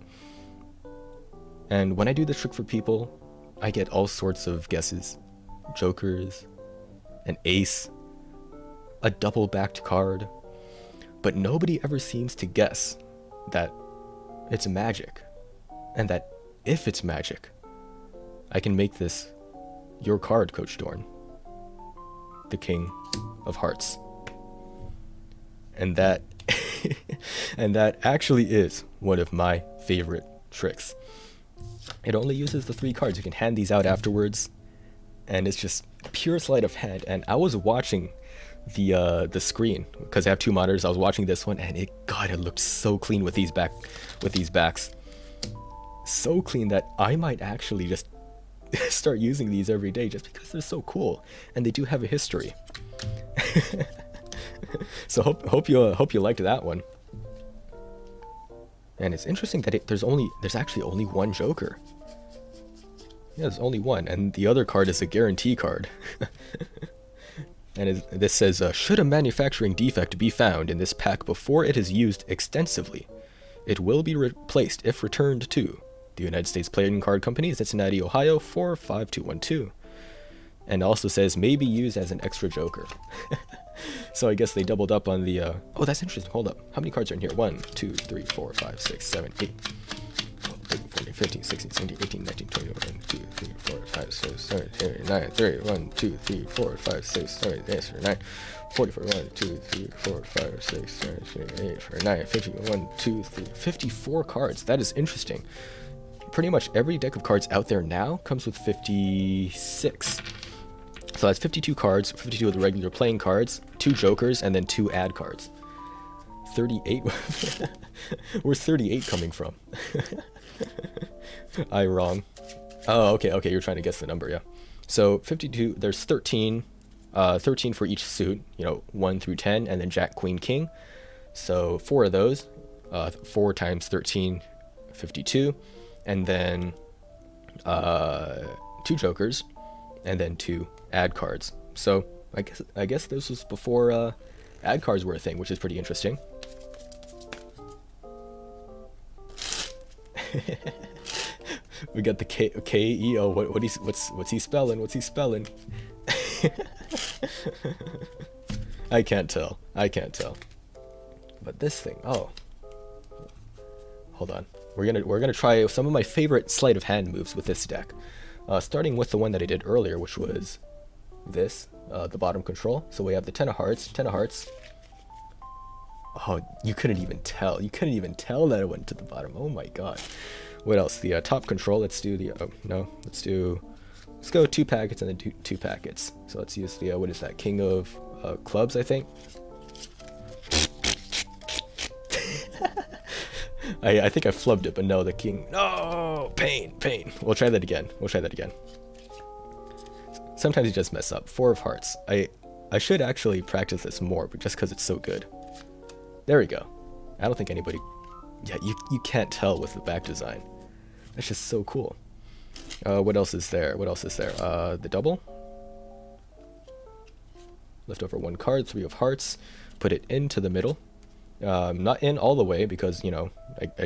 And when I do this trick for people, I get all sorts of guesses. Jokers, an ace, a double-backed card. But nobody ever seems to guess that it's magic. And that if it's magic, I can make this your card, Coach Dorn. The King of Hearts. And that and that actually is one of my favorite tricks. It only uses the 3 cards. You can hand these out afterwards, and it's just pure sleight of hand. And I was watching the screen because I have 2 monitors. I was watching this one, and it looked so clean with these backs. So clean that I might actually just start using these every day just because they're so cool, and they do have a history. So hope you liked that one. And it's interesting that there's actually only one Joker. Yeah, there's only one, and the other card is a guarantee card. And this says, should a manufacturing defect be found in this pack before it is used extensively, it will be replaced if returned to the United States Playing Card Company, Cincinnati, Ohio 45212. And also says may be used as an extra Joker. So I guess they doubled up on the oh, that's interesting. Hold up. How many cards are in here? 1, 2, 3, 4, 5, 6, 7, 8. 13, 14, 15, 16, 17, 18, 19, 20, 21, 2, 3, 4, 5, 6, 7, 8, 9, 30, 1, 2, 3, 4, 5, 6, 7, 8, 9, 40, 41, 2, 3, 4, 5, 6, 7, 8, 9, 50, 1, 2, 3, 54 cards. That is interesting. Pretty much every deck of cards out there now comes with 56. So that's 52 cards, 52 of the regular playing cards, 2 jokers, and then 2 ad cards. 38? Where's 38 coming from? I wrong. Oh, okay, you're trying to guess the number, yeah. So 52, there's 13, 13 for each suit, 1 through 10, and then Jack, Queen, King. So 4 of those, 4 times 13, 52, and then 2 jokers, and then 2 ad cards. So I guess this was before ad cards were a thing, which is pretty interesting. We got the K-E-O. What's he spelling? What's he spelling? I can't tell. But this thing, oh. Hold on. We're gonna try some of my favorite sleight of hand moves with this deck. Starting with the one that I did earlier, which was this, the bottom control. So we have the 10 of hearts. Oh, you couldn't even tell. That it went to the bottom. Oh my god. What else? The top control. Let's do the. Oh no. Let's go 2 packets and then 2 packets. So let's use the what is that? King of clubs, I think. I think I flubbed it, but no, the king. No, pain. We'll try that again. Sometimes you just mess up. 4 of hearts. I should actually practice this more, but just because it's so good. There we go. I don't think anybody... Yeah, you can't tell with the back design. That's just so cool. What else is there? The double. Lift over 1 card, 3 of hearts. Put it into the middle. Not in all the way because, I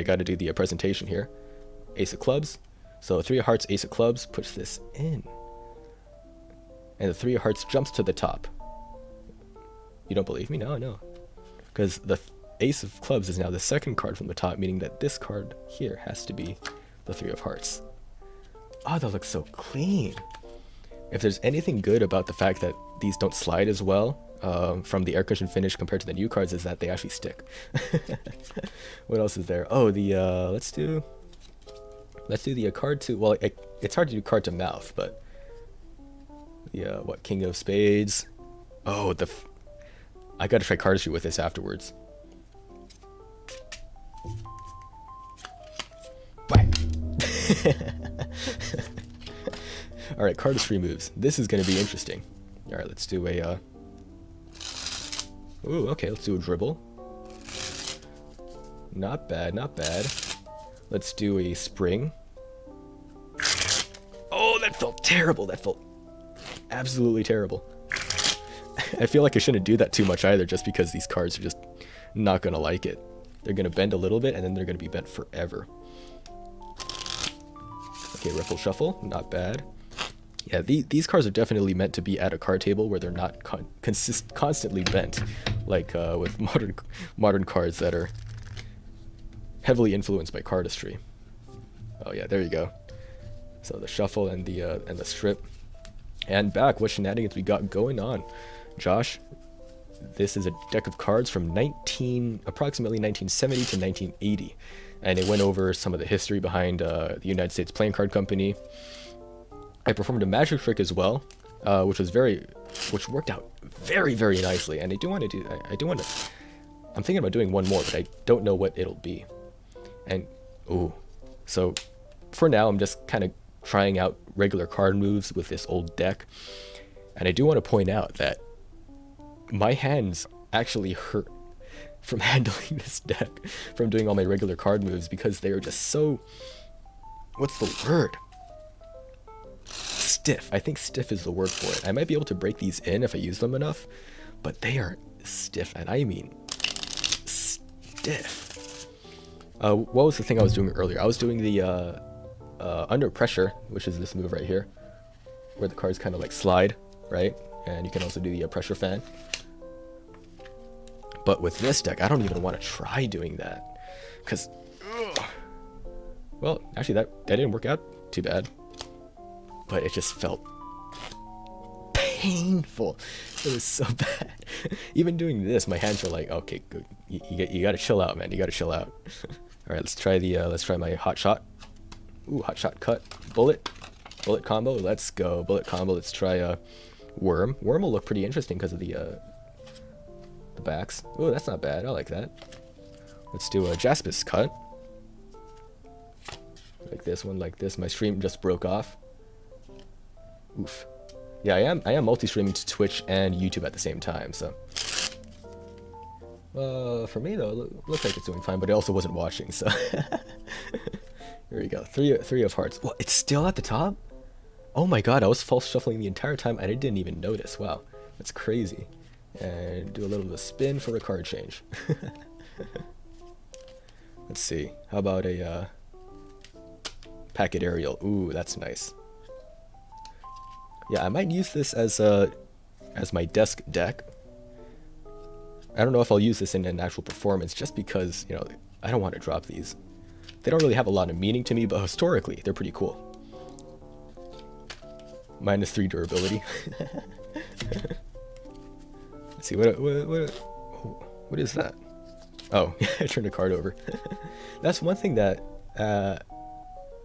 got to do the presentation here. Ace of clubs. So 3 of hearts, ace of clubs. Puts this in. And the 3 of hearts jumps to the top. You don't believe me? No. Because the ace of clubs is now the second card from the top, meaning that this card here has to be the 3 of hearts. Oh, that looks so clean. If there's anything good about the fact that these don't slide as well from the air cushion finish compared to the new cards is that they actually stick. What else is there? Oh, the let's do the card to, well, it's hard to do card to mouth, but the what, King of Spades. Oh, I gotta try cardistry with this afterwards. Bye. Alright, cardistry moves. This is gonna be interesting. Alright, let's do a ooh, okay, let's do a dribble. Not bad. Let's do a spring. Oh, that felt terrible. That felt absolutely terrible. I feel like I shouldn't do that too much either, just because these cards are just not gonna like it. They're gonna bend a little bit, and then they're gonna be bent forever. Okay, Riffle Shuffle, not bad. Yeah, these cards are definitely meant to be at a card table where they're not constantly bent, like with modern cards that are heavily influenced by cardistry. Oh yeah, there you go. So the shuffle and the strip. And back, what shenanigans we got going on, Josh? This is a deck of cards from approximately 1970 to 1980, and it went over some of the history behind the United States Playing Card Company. I performed a magic trick as well, which worked out very, very nicely. And I'm thinking about doing one more, but I don't know what it'll be. And so for now, I'm just kind of trying out regular card moves with this old deck. And I do want to point out that my hands actually hurt from handling this deck, from doing all my regular card moves, because they are just so, what's the word? Stiff. I think stiff is the word for it. I might be able to break these in if I use them enough, but they are stiff, and I mean stiff. What was the thing I was doing earlier? I was doing the under pressure, which is this move right here, where the cards kind of like slide, right? And you can also do the pressure fan. But with this deck, I don't even want to try doing that, because Well, actually, that didn't work out too bad. But it just felt painful. It was so bad. Even doing this, my hands were like, okay, good. You gotta chill out, man. You gotta chill out. All right, let's try my hot shot. Ooh, hot shot cut. Bullet combo. Let's go. Bullet combo. Let's try worm. Worm will look pretty interesting because of the backs. Ooh, that's not bad. I like that. Let's do a Jaspis cut. Like this one, like this. My stream just broke off. Oof. Yeah, I am multi-streaming to Twitch and YouTube at the same time, so. For me though, it looks like it's doing fine, but it also wasn't watching, so. Here we go. Three of hearts. Well, it's still at the top? Oh my god, I was false shuffling the entire time and I didn't even notice. Wow, that's crazy. And do a little bit of spin for a card change. Let's see. How about a Packet Aerial? Ooh, that's nice. Yeah, I might use this as my desk deck. I don't know if I'll use this in an actual performance, just because, you know, I don't want to drop these. They don't really have a lot of meaning to me, but historically, they're pretty cool. -3 durability. Let's see, what is that? Oh, I turned a card over. That's one thing that,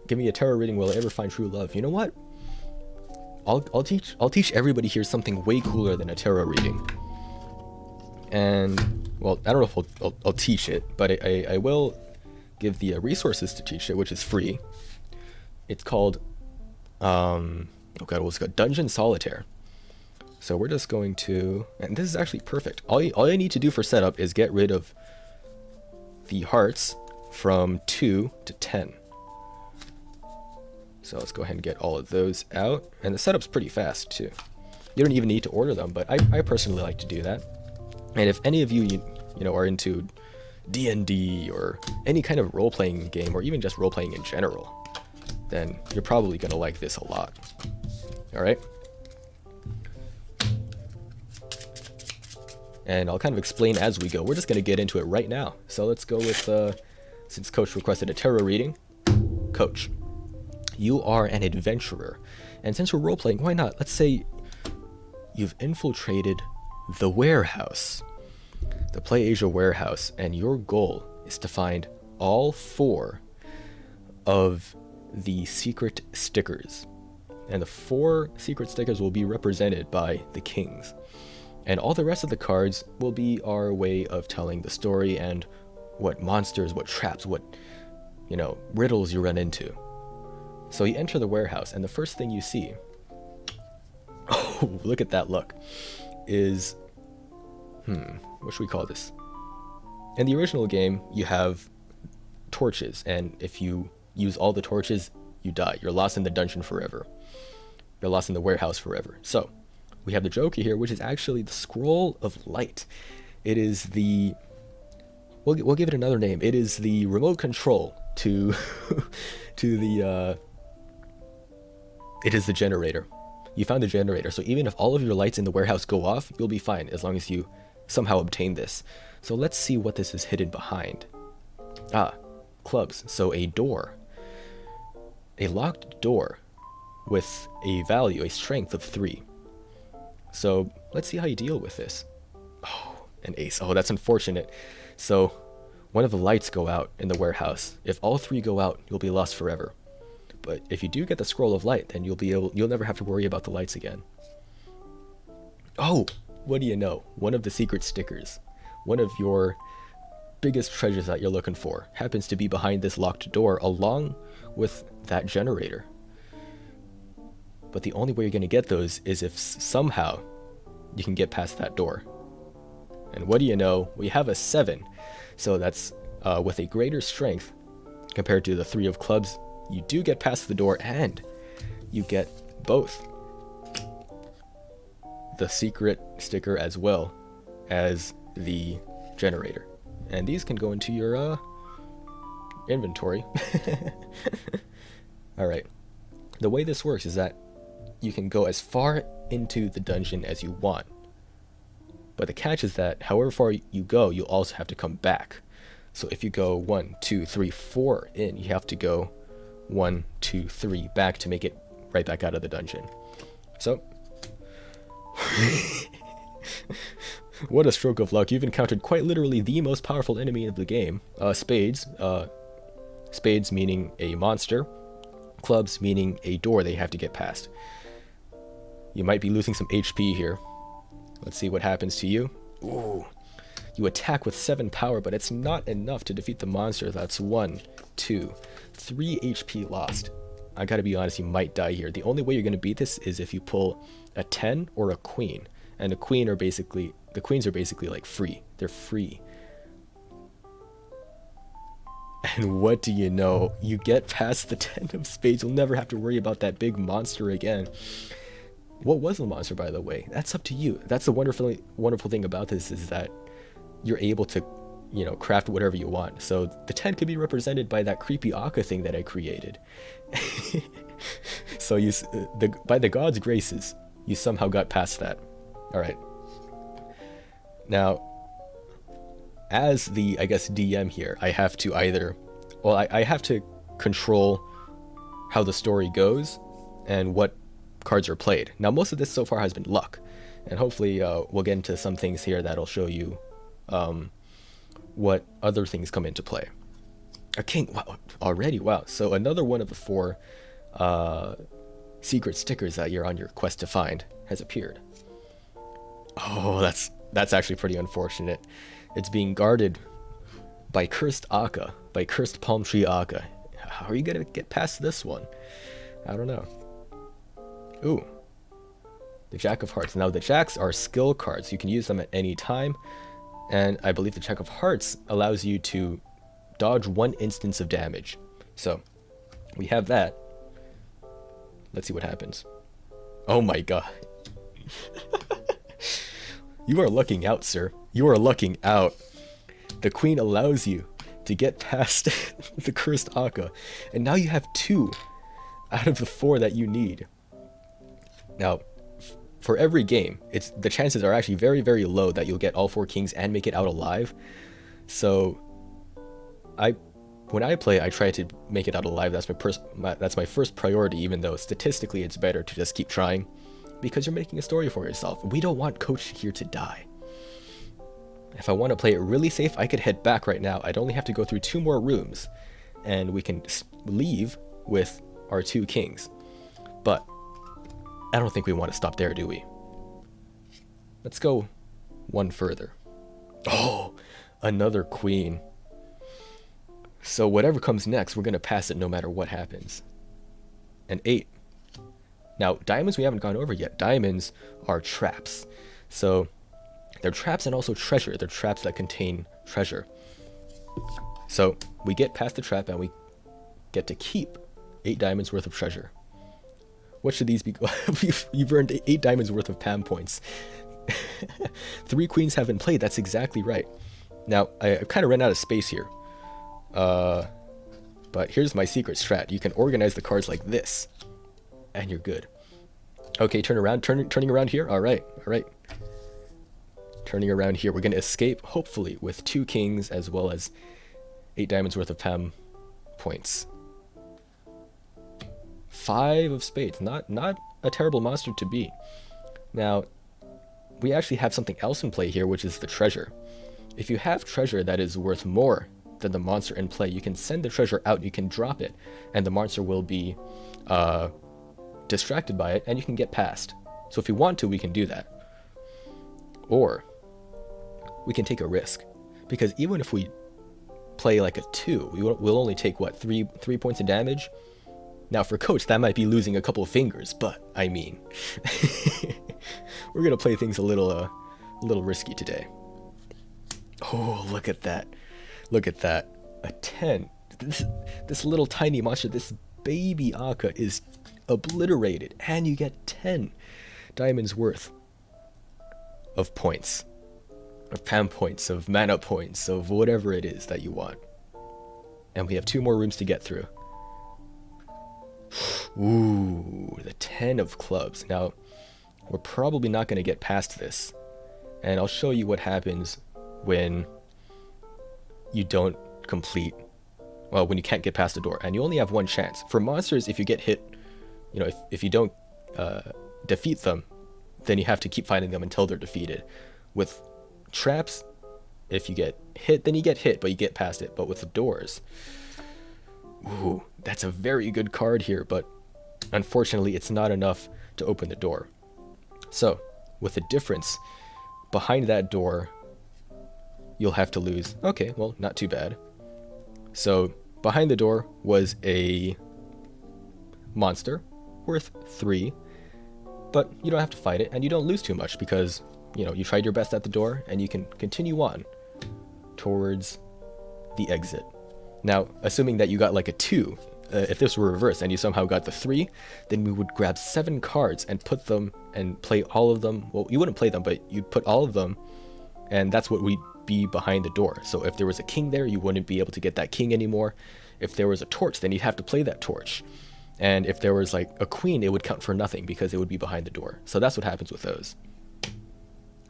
give me a tarot reading, will I ever find true love? You know what? I'll teach everybody here something way cooler than a tarot reading. And, well, I don't know if I'll teach it, but I will give the resources to teach it, which is free. It's called, oh god, what's it called? Dungeon Solitaire. So we're just going to, and this is actually perfect. All you need to do for setup is get rid of the hearts from 2 to 10. So let's go ahead and get all of those out. And the setup's pretty fast too. You don't even need to order them, but I personally like to do that. And if any of you, you know, are into D&D or any kind of role-playing game, or even just role-playing in general, then you're probably going to like this a lot. Alright? And I'll kind of explain as we go. We're just going to get into it right now. So let's go with, since Coach requested a tarot reading. Coach, you are an adventurer. And since we're role-playing, why not? Let's say you've infiltrated the warehouse, the PlayAsia warehouse, and your goal is to find all 4 of the secret stickers. And the 4 secret stickers will be represented by the kings. And all the rest of the cards will be our way of telling the story and what monsters, what traps, what, you know, riddles you run into. So you enter the warehouse, and the first thing you see, oh, look at that look, is, what should we call this? In the original game, you have torches, and if you use all the torches, you die. You're lost in the dungeon forever. You're lost in the warehouse forever. So, we have the Joker here, which is actually the Scroll of Light. It is the, we'll give it another name. It is the remote control to, to the, it is the generator. You found the generator, so even if all of your lights in the warehouse go off, you'll be fine as long as you somehow obtain this. So let's see what this is hidden behind. Ah, clubs. So a door. A locked door with a value, a strength of 3. So let's see how you deal with this. Oh, an ace. Oh, that's unfortunate. So one of the lights go out in the warehouse. If all 3 go out, you'll be lost forever. But if you do get the Scroll of Light, then you'll never have to worry about the lights again. Oh, what do you know? One of the secret stickers, one of your biggest treasures that you're looking for, happens to be behind this locked door along with that generator. But the only way you're going to get those is if somehow you can get past that door. And what do you know? We have a 7. So that's with a greater strength compared to the 3 of clubs. You do get past the door, and you get both the secret sticker as well as the generator. And these can go into your inventory. Alright. The way this works is that you can go as far into the dungeon as you want. But the catch is that however far you go, you'll also have to come back. So if you go 1, 2, 3, 4 in, you have to go 1, 2, 3 back to make it right back out of the dungeon. So, what a stroke of luck. You've encountered quite literally the most powerful enemy of the game. Spades. Spades meaning a monster. Clubs meaning a door they have to get past. You might be losing some HP here. Let's see what happens to you. Ooh. You attack with 7 power, but it's not enough to defeat the monster. That's 1, 2, 3 HP lost. I gotta be honest, you might die here. The only way you're gonna beat this is if you pull a 10 or a queen. And the queens are basically like free. They're free. And what do you know? You get past the 10 of spades, you'll never have to worry about that big monster again. What was the monster, by the way? That's up to you. That's the wonderful thing about this, is that you're able to, you know, craft whatever you want. So the 10 could be represented by that creepy Akka thing that I created. So by the gods' graces, you somehow got past that. All right. Now, as the, I guess, DM here, I have to either, well, I have to control how the story goes and what cards are played. Now, most of this so far has been luck, and hopefully we'll get into some things here that'll show you what other things come into play. A king, wow, already, wow. So another one of the 4 secret stickers that you're on your quest to find has appeared. Oh, that's actually pretty unfortunate. It's being guarded by cursed Akka, by cursed palm tree Akka. How are you gonna get past this one? I don't know. Ooh, the Jack of Hearts. Now the Jacks are skill cards. You can use them at any time, and I believe the Jack of Hearts allows you to dodge 1 instance of damage. So we have that. Let's see what happens. Oh my god. You are lucking out, sir. You are lucking out. The queen allows you to get past the cursed Akka, and now you have 2 out of the 4 that you need. Now, for every game, the chances are actually very, very low that you'll get all 4 kings and make it out alive. So, when I play, I try to make it out alive. That's my first priority, even though statistically it's better to just keep trying, because you're making a story for yourself. We don't want Coach here to die. If I want to play it really safe, I could head back right now. I'd only have to go through 2 more rooms, and we can leave with our 2 kings. But I don't think we want to stop there, do we? Let's go 1 further. Oh, another queen. So whatever comes next, we're going to pass it no matter what happens. An 8. Now, diamonds we haven't gone over yet. Diamonds are traps. So they're traps and also treasure. They're traps that contain treasure. So we get past the trap and we get to keep 8 diamonds worth of treasure. What should these be? You've earned 8 diamonds worth of PAM points. 3 queens haven't played. That's exactly right. Now, I've kind of ran out of space here. But here's my secret strat. You can organize the cards like this, and you're good. Okay, turn around. Turning around here. All right. Turning around here. We're going to escape, hopefully, with 2 kings as well as 8 diamonds worth of PAM points. 5 of spades. Not a terrible monster to beat. Now, we actually have something else in play here, which is the treasure. If you have treasure that is worth more than the monster in play, you can send the treasure out, you can drop it, and the monster will be distracted by it, and you can get past. So if you want to, we can do that. Or we can take a risk, because even if we play like a 2, we'll only take, what, 3 points of damage? Now for Coach, that might be losing a couple of fingers, but I mean, we're gonna play things a little risky today. Oh, look at that. Look at that. A 10. This little tiny monster, this baby Akka is obliterated, and you get 10 diamonds worth of points. Of PAM points, of mana points, of whatever it is that you want. And we have 2 more rooms to get through. Ooh, the 10 of clubs. Now, we're probably not going to get past this. And I'll show you what happens when you don't complete well, when you can't get past the door, and you only have one chance. For monsters, if you get hit, you know, if you don't defeat them, then you have to keep fighting them until they're defeated. With traps, if you get hit, then you get hit, but you get past it. But with the doors, ooh, that's a very good card here, but unfortunately it's not enough to open the door. So with the difference, behind that door you'll have to lose. Okay, well, not too bad. So behind the door was a monster worth 3, but you don't have to fight it, and you don't lose too much because, you know, you tried your best at the door, and you can continue on towards the exit. Now, assuming that you got like a 2, if this were reversed and you somehow got the 3, then we would grab 7 cards and put them and play all of them. Well, you wouldn't play them, but you'd put all of them, and that's what we'd be behind the door. So if there was a king there, you wouldn't be able to get that king anymore. If there was a torch, then you'd have to play that torch. And if there was like a queen, it would count for nothing because it would be behind the door. So that's what happens with those.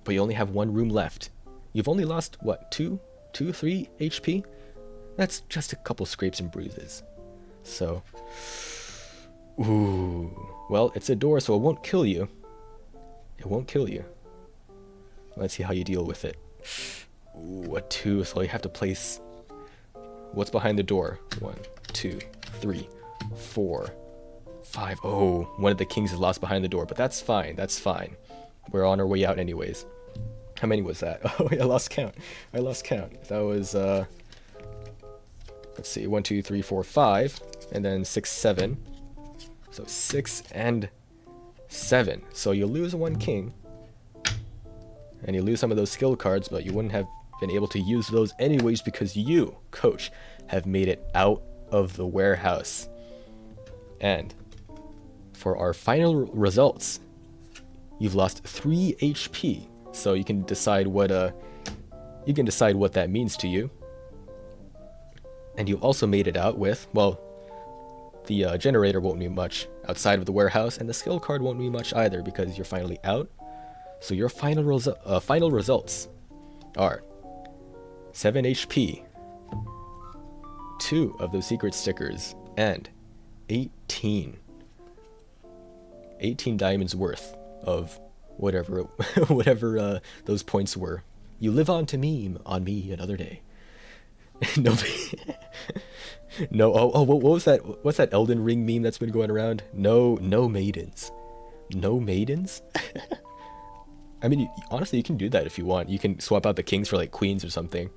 But you only have 1 room left. You've only lost, what, 3 HP? That's just a couple scrapes and bruises. So, ooh, well, it's a door, so it won't kill you. It won't kill you. Let's see how you deal with it. Ooh, a 2, so you have to place what's behind the door. 1, 2, 3, 4, 5. Oh, one of the kings is lost behind the door, but that's fine. That's fine. We're on our way out anyways. How many was that? Oh, I lost count. That was, let's see, 1, 2, 3, 4, 5, and then 6, 7. So 6 and 7. So you lose 1 king, and you lose some of those skill cards, but you wouldn't have been able to use those anyways because you, coach, have made it out of the warehouse. And for our final results, you've lost 3 HP. So you can decide what that means to you. And you also made it out with, well, the generator won't mean much outside of the warehouse, and the skill card won't mean much either because you're finally out. So your final results are 7 HP, 2 of those secret stickers, and 18 diamonds worth of whatever those points were. You live on to meme on me another day. Nobody. No. Oh. What was that? What's that Elden Ring meme that's been going around? No maidens. No maidens. I mean, honestly, you can do that if you want. You can swap out the kings for like queens or something,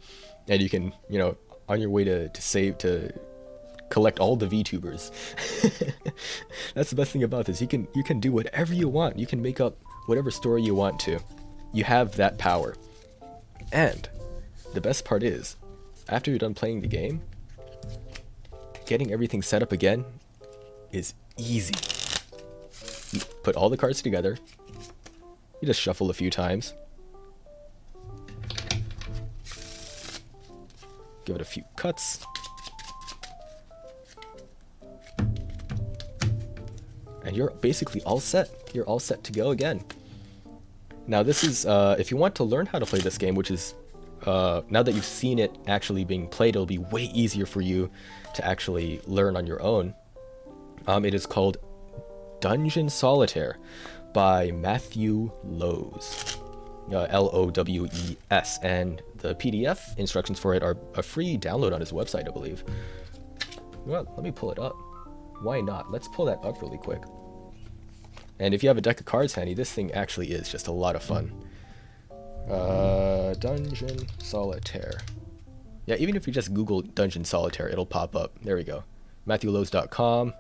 and you can, you know, on your way to collect all the VTubers. That's the best thing about this. You can do whatever you want. You can make up whatever story you want to. You have that power. And the best part is, after you're done playing the game, getting everything set up again is easy. You put all the cards together. You just shuffle a few times. Give it a few cuts. And you're basically all set. You're all set to go again. Now this is, if you want to learn how to play this game, which is, now that you've seen it actually being played, it'll be way easier for you to actually learn on your own. It is called Dungeon Solitaire by Matthew Lowe's. Lowe's, and the PDF instructions for it are a free download on his website, I believe. Well, let me pull it up. Why not? Let's pull that up really quick. And if you have a deck of cards handy, this thing actually is just a lot of fun. Dungeon Solitaire. Yeah, even if you just Google Dungeon Solitaire, it'll pop up. There we go. MatthewLowe's.com.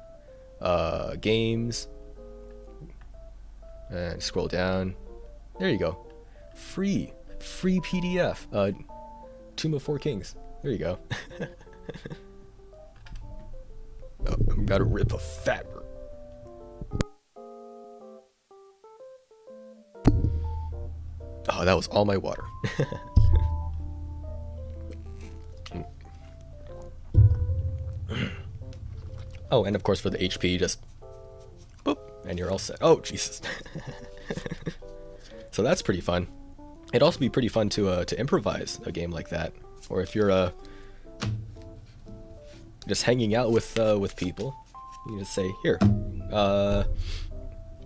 Games. And scroll down. There you go. Free PDF. Tomb of Four Kings. There you go. Oh, I'm gotta rip a fat. Oh, that was all my water. Oh, and of course for the HP, just boop, and you're all set. Oh, Jesus. So that's pretty fun. It'd also be pretty fun to improvise a game like that, or if you're just hanging out with people, you can just say, here,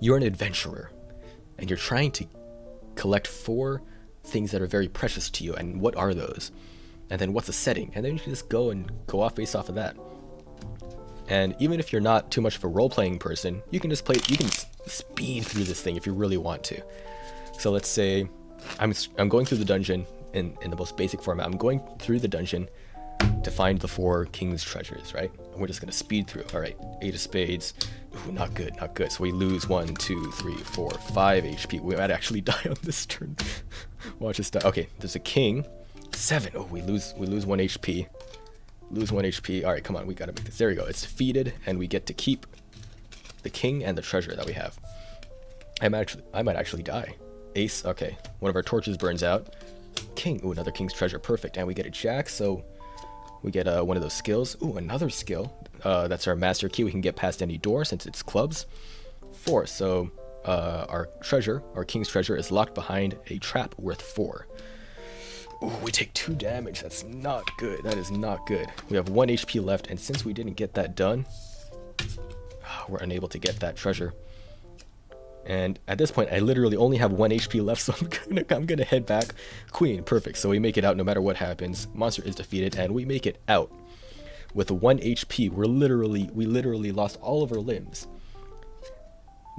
you're an adventurer, and you're trying to collect 4 things that are very precious to you, and what are those? And then what's the setting? And then you can just go off based off of that. And even if you're not too much of a role-playing person, you can just you can speed through this thing if you really want to. So let's say I'm going through the dungeon in the most basic format. I'm going through the dungeon to find the 4 king's treasures, right? And we're just gonna speed through. All right, 8 of spades. Ooh, not good, not good. So we lose 1, 2, 3, 4, 5 HP. We might actually die on this turn. Watch us die. Okay, there's a king. 7. Oh, we lose 1 HP. Lose 1 HP. All right, come on, we gotta make this. There we go. It's defeated, and we get to keep the king and the treasure that we have. I might actually die. Ace. Okay, one of our torches burns out. King. Ooh, another king's treasure. Perfect. And we get a jack, so we get one of those skills. Ooh, another skill. That's our master key. We can get past any door since it's clubs. 4. So our king's treasure, is locked behind a trap worth 4. Ooh, we take 2 damage. That's not good. That is not good. We have 1 HP left, and since we didn't get that done, we're unable to get that treasure. And at this point, I literally only have 1 HP left, so I'm gonna head back. Queen, perfect. So we make it out no matter what happens. Monster is defeated, and we make it out with 1 HP. We literally lost all of our limbs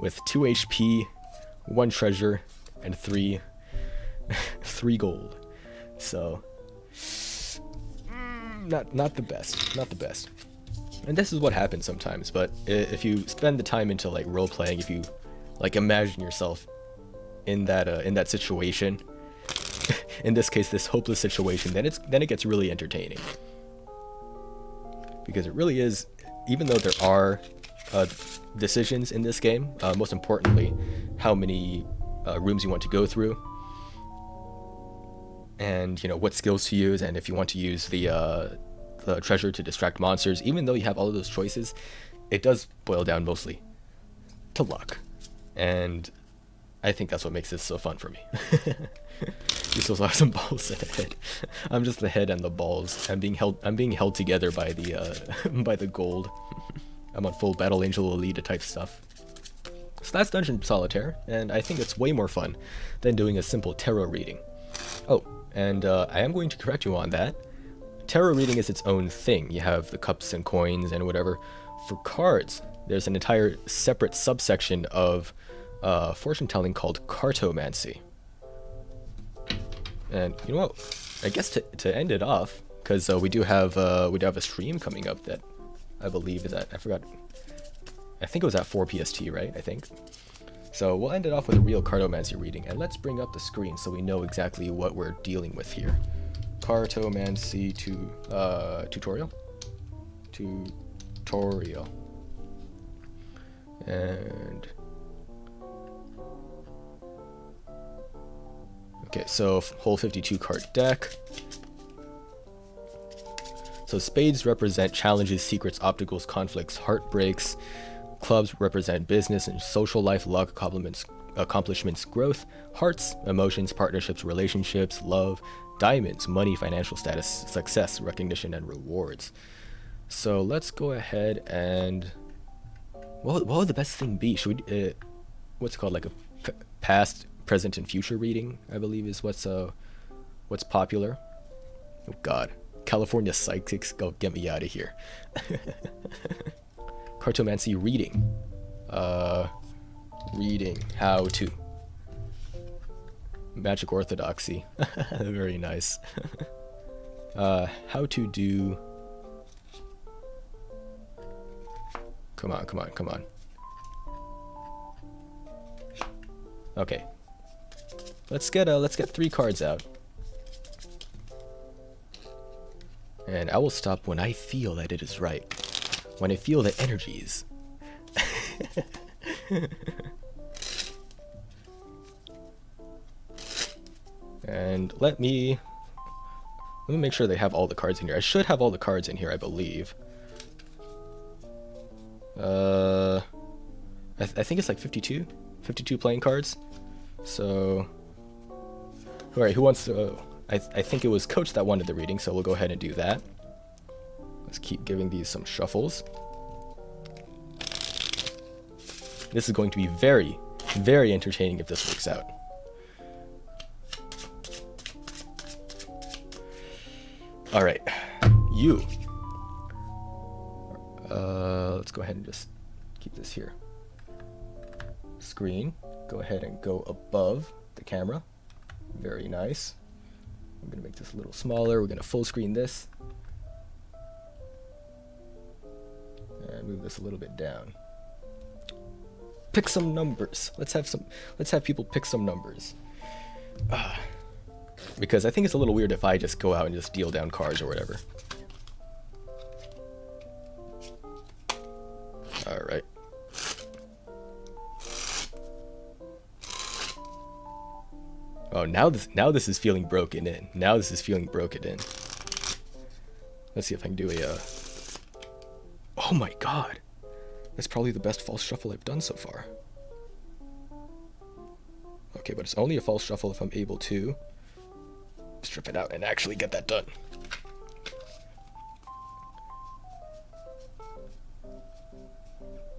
with 2 HP, 1 treasure, and 3 gold. So not the best, not the best. And this is what happens sometimes. But if you spend the time into like role playing, if you like imagine yourself in that situation, in this case this hopeless situation, then it gets really entertaining, because it really is. Even though there are decisions in this game, most importantly how many rooms you want to go through, and what skills to use, and if you want to use the treasure to distract monsters, even though you have all of those choices, it does boil down mostly to luck. And I think that's what makes this so fun for me. You still have some balls in the head. I'm just the head and the balls. I'm being held together by the by the gold. I'm on full Battle Angel Elite type stuff. So that's Dungeon Solitaire, and I think it's way more fun than doing a simple tarot reading. Oh, and I am going to correct you on that. Tarot reading is its own thing. You have the cups and coins and whatever. For cards, there's an entire separate subsection of fortune telling called cartomancy. And you know what? I guess to end it off, because we do have a stream coming up that I believe is at, I forgot. I think it was at 4 PST, right? I think. So we'll end it off with a real cartomancy reading, and let's bring up the screen so we know exactly what we're dealing with here. Cartomancy tutorial. And okay, so whole 52 card deck. So spades represent challenges, secrets, obstacles, conflicts, heartbreaks. Clubs represent business and social life, luck, accomplishments, growth. Hearts, emotions, partnerships, relationships, love. Diamonds, money, financial status, success, recognition, and rewards. So let's go ahead and what would the best thing be? Should we what's it called, like a past, present, and future reading, I believe is what's popular. Oh god, California psychics, go get me out of here. Cartomancy reading. Reading how to. Magic orthodoxy. Very nice. How to do. Come on. Okay. Let's get 3 cards out. And I will stop when I feel that it is right. When I feel the energies. And let me make sure they have all the cards in here. I should have all the cards in here, I believe. I think it's like 52 playing cards. So, all right, who wants to? I think it was Coach that wanted the reading, so we'll go ahead and do that. Let's keep giving these some shuffles. This is going to be very, very entertaining if this works out. All right, you. Let's go ahead and just keep this here. Screen, go ahead and go above the camera. Very nice. I'm gonna make this a little smaller. We're gonna full screen this. And move this a little bit down. Pick some numbers. Let's have people pick some numbers. Because I think it's a little weird if I just go out and just deal down cards or whatever. Alright. Oh, now this is feeling broken in. Now this is feeling broken in. Let's see if I can do a Oh my god. That's probably the best false shuffle I've done so far. Okay, but it's only a false shuffle if I'm able to strip it out and actually get that done.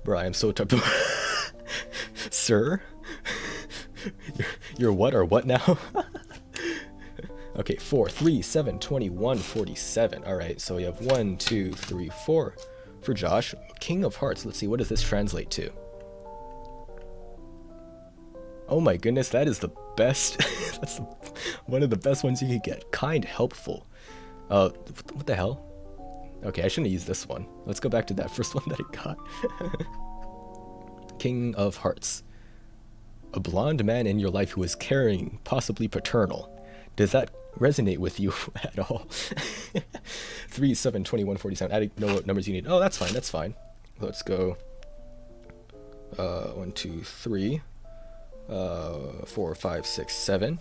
Bro, I am so tough to... Sir? You're what or what now? Okay, 4, 3, 7, 21, 47. Alright, so we have 1, 2, 3, 4 for Josh. King of Hearts. Let's see, what does this translate to? Oh my goodness, that is the best. That's one of the best ones you could get. Kind, helpful. What the hell? Okay, I shouldn't have used this one. Let's go back to that first one that I got. King of Hearts. A blonde man in your life who is caring, possibly paternal. Does that resonate with you at all? 3, 7, 21, 47. I didn't know what numbers you need. Oh, that's fine, that's fine. Let's go 1, 2, 3, 4, 5, 6, 7,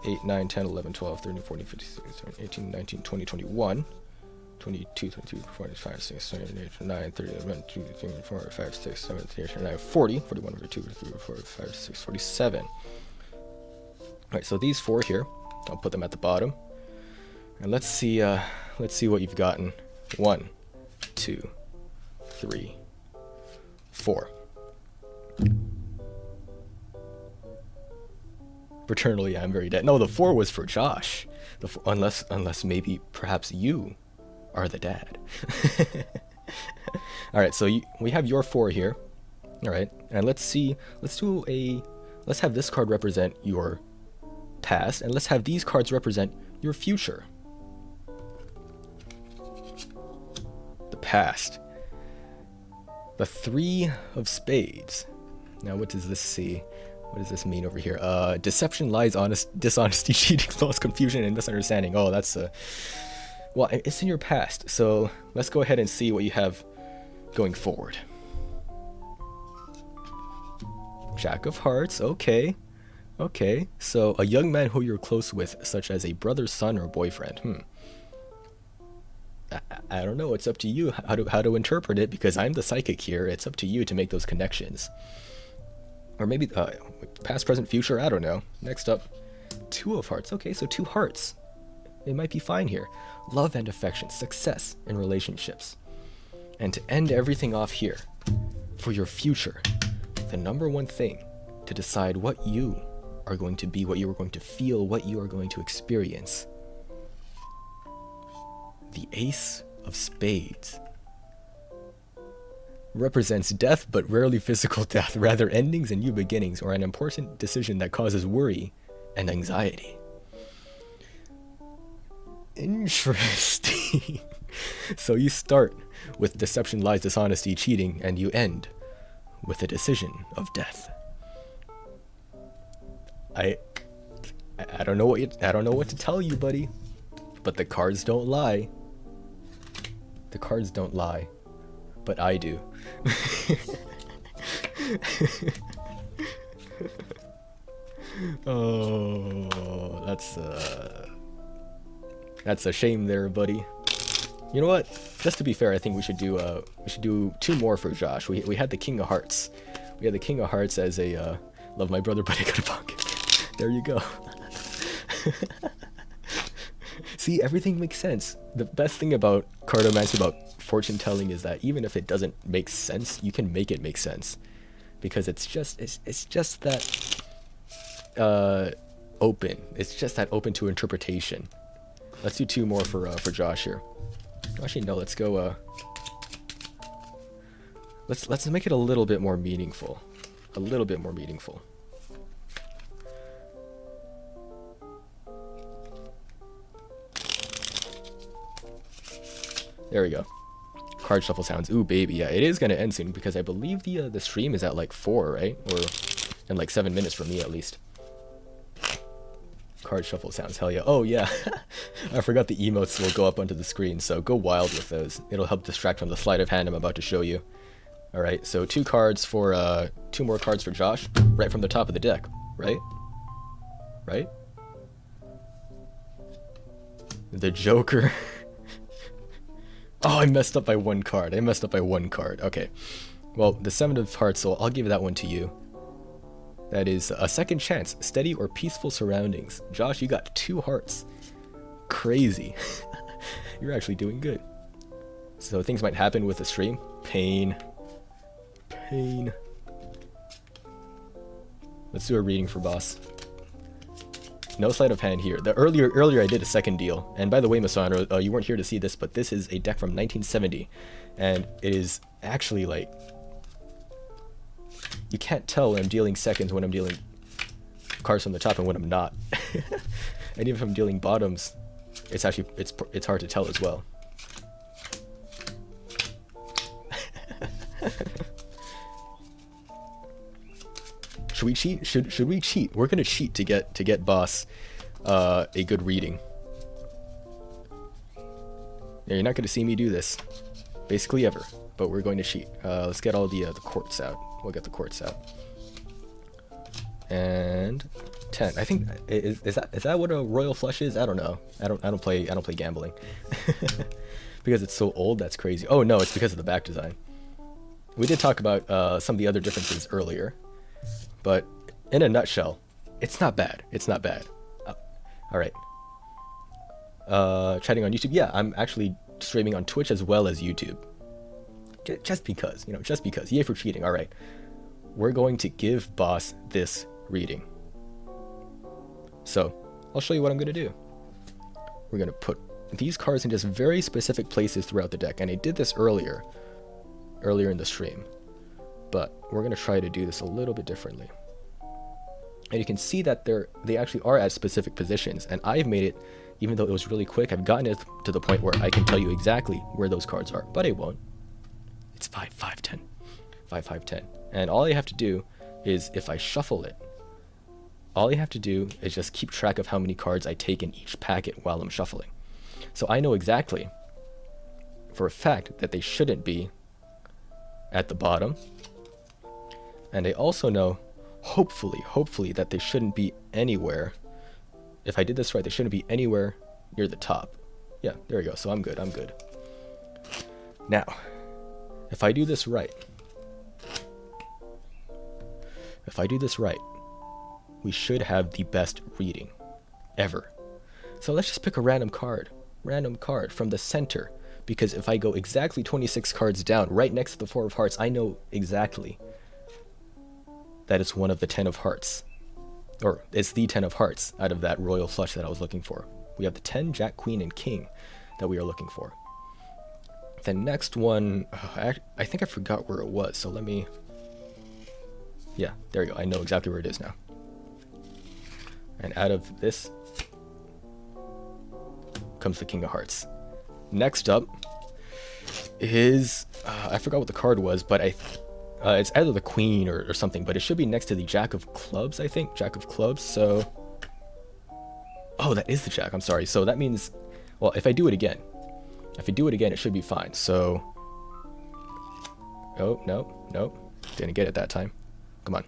8, 9, 10, 11, 12, 13, 14, 15, 16, 17, 18, 19, 20, 21, 22, 23, 24, 25, 26, 27, 28, 29, 30, 31, 2, 3, 4, 5, 6, 7, 8, 9, 40, 41, 42, 43, 44, 45, 46, 47. Alright, so these 4 here, I'll put them at the bottom. And let's see what you've gotten. 1, 2, 3, 4. Paternally, I'm very dead. No, the 4 was for Josh. Unless maybe perhaps you are the dad. All right, so we have your 4 here. All right, and let's have this card represent your past, and let's have these cards represent your future. The past. The 3 of Spades. Now, what does this see? What does this mean over here? Deception, lies, dishonesty, cheating, loss, confusion, and misunderstanding. Oh, that's well, it's in your past. So let's go ahead and see what you have going forward. Jack of Hearts. Okay. Okay. So a young man who you're close with, such as a brother, son, or boyfriend. I don't know. It's up to you how to interpret it, because I'm the psychic here. It's up to you to make those connections. Or maybe past, present, future, I don't know. Next up, 2 of Hearts. Okay, so 2 hearts. It might be fine here. Love and affection, success in relationships. And to end everything off here, for your future, the #1 thing to decide what you are going to be, what you are going to feel, what you are going to experience. The Ace of Spades represents death, but rarely physical death, rather endings and new beginnings, or an important decision that causes worry and anxiety. Interesting. So you start with deception, lies, dishonesty, cheating, and you end with a decision of death. I don't know what to tell you, buddy, but the cards don't lie. The cards don't lie, but I do. Oh, that's a shame there, buddy. You know what? Just to be fair, I think we should do 2 more for Josh. We had the King of Hearts. We had the King of Hearts as a love my brother, but I got a pocket. There you go. See, everything makes sense. The best thing about cartomancy, about fortune telling, is that even if it doesn't make sense, you can make it make sense, because it's just that open. It's just that open to interpretation. Let's do 2 more for Josh here. Actually, no. Let's go. Let's make it a little bit more meaningful. A little bit more meaningful. There we go. Card shuffle sounds. Ooh, baby. Yeah, it is gonna end soon because I believe the stream is at like 4, right? Or in like 7 minutes for me at least. Card shuffle sounds. Hell yeah. Oh yeah. I forgot the emotes will go up onto the screen, so go wild with those. It'll help distract from the sleight of hand I'm about to show you. All right. So 2 cards for 2 more cards for Josh, right from the top of the deck. Right. Right. The Joker. Oh, I messed up by 1 card. Okay. Well, the 7 of Hearts, so I'll give that one to you. That is a second chance. Steady or peaceful surroundings. Josh, you got 2 hearts. Crazy. You're actually doing good. So things might happen with the stream. Pain. Let's do a reading for boss. No sleight of hand here. Earlier I did a second deal. And by the way, Masandro, you weren't here to see this, but this is a deck from 1970. And it is actually like... You can't tell when I'm dealing seconds, when I'm dealing cards from the top, and when I'm not. And even if I'm dealing bottoms, it's actually it's hard to tell as well. Should we cheat? Should we cheat? We're gonna cheat to get boss a good reading. Yeah, you're not gonna see me do this, basically ever. But we're going to cheat. Let's get all the courts out. We'll get the courts out. And 10. I think is that what a royal flush is? I don't know. I don't play gambling. Because it's so old. That's crazy. Oh no, it's because of the back design. We did talk about some of the other differences earlier. But in a nutshell, it's not bad. It's not bad. All right. Chatting on YouTube. Yeah, I'm actually streaming on Twitch as well as YouTube. Just because, just because. Yay for cheating. All right. We're going to give boss this reading. So I'll show you what I'm going to do. We're going to put these cards in just very specific places throughout the deck. And I did this earlier in the stream. But we're going to try to do this a little bit differently. And you can see that they actually are at specific positions. And I've made it, even though it was really quick, I've gotten it to the point where I can tell you exactly where those cards are. But I won't. It's 5, 5, 10. 5, 5, 10. And all you have to do is, if I shuffle it, all you have to do is just keep track of how many cards I take in each packet while I'm shuffling. So I know exactly, for a fact, that they shouldn't be at the bottom. And I also know, hopefully, that they shouldn't be anywhere. If I did this right, they shouldn't be anywhere near the top. Yeah, there we go. So I'm good. Now, if I do this right, we should have the best reading ever. So let's just pick a random card from the center, because if I go exactly 26 cards down, right next to the 4 of hearts, I know exactly that it's one of the 10 of hearts, or it's the 10 of hearts out of that royal flush that I was looking for. We have the 10, Jack, Queen, and King that we are looking for. The next one, I think I forgot where it was, so let me... Yeah, there we go. I know exactly where it is now. And out of this comes the King of Hearts. Next up is... I forgot what the card was, but it's either the Queen or something, but it should be next to the Jack of Clubs, I think. Jack of Clubs, so... Oh, that is the Jack, I'm sorry. So that means... Well, if I do it again, it should be fine. So... Oh, no. Didn't get it that time. Come on.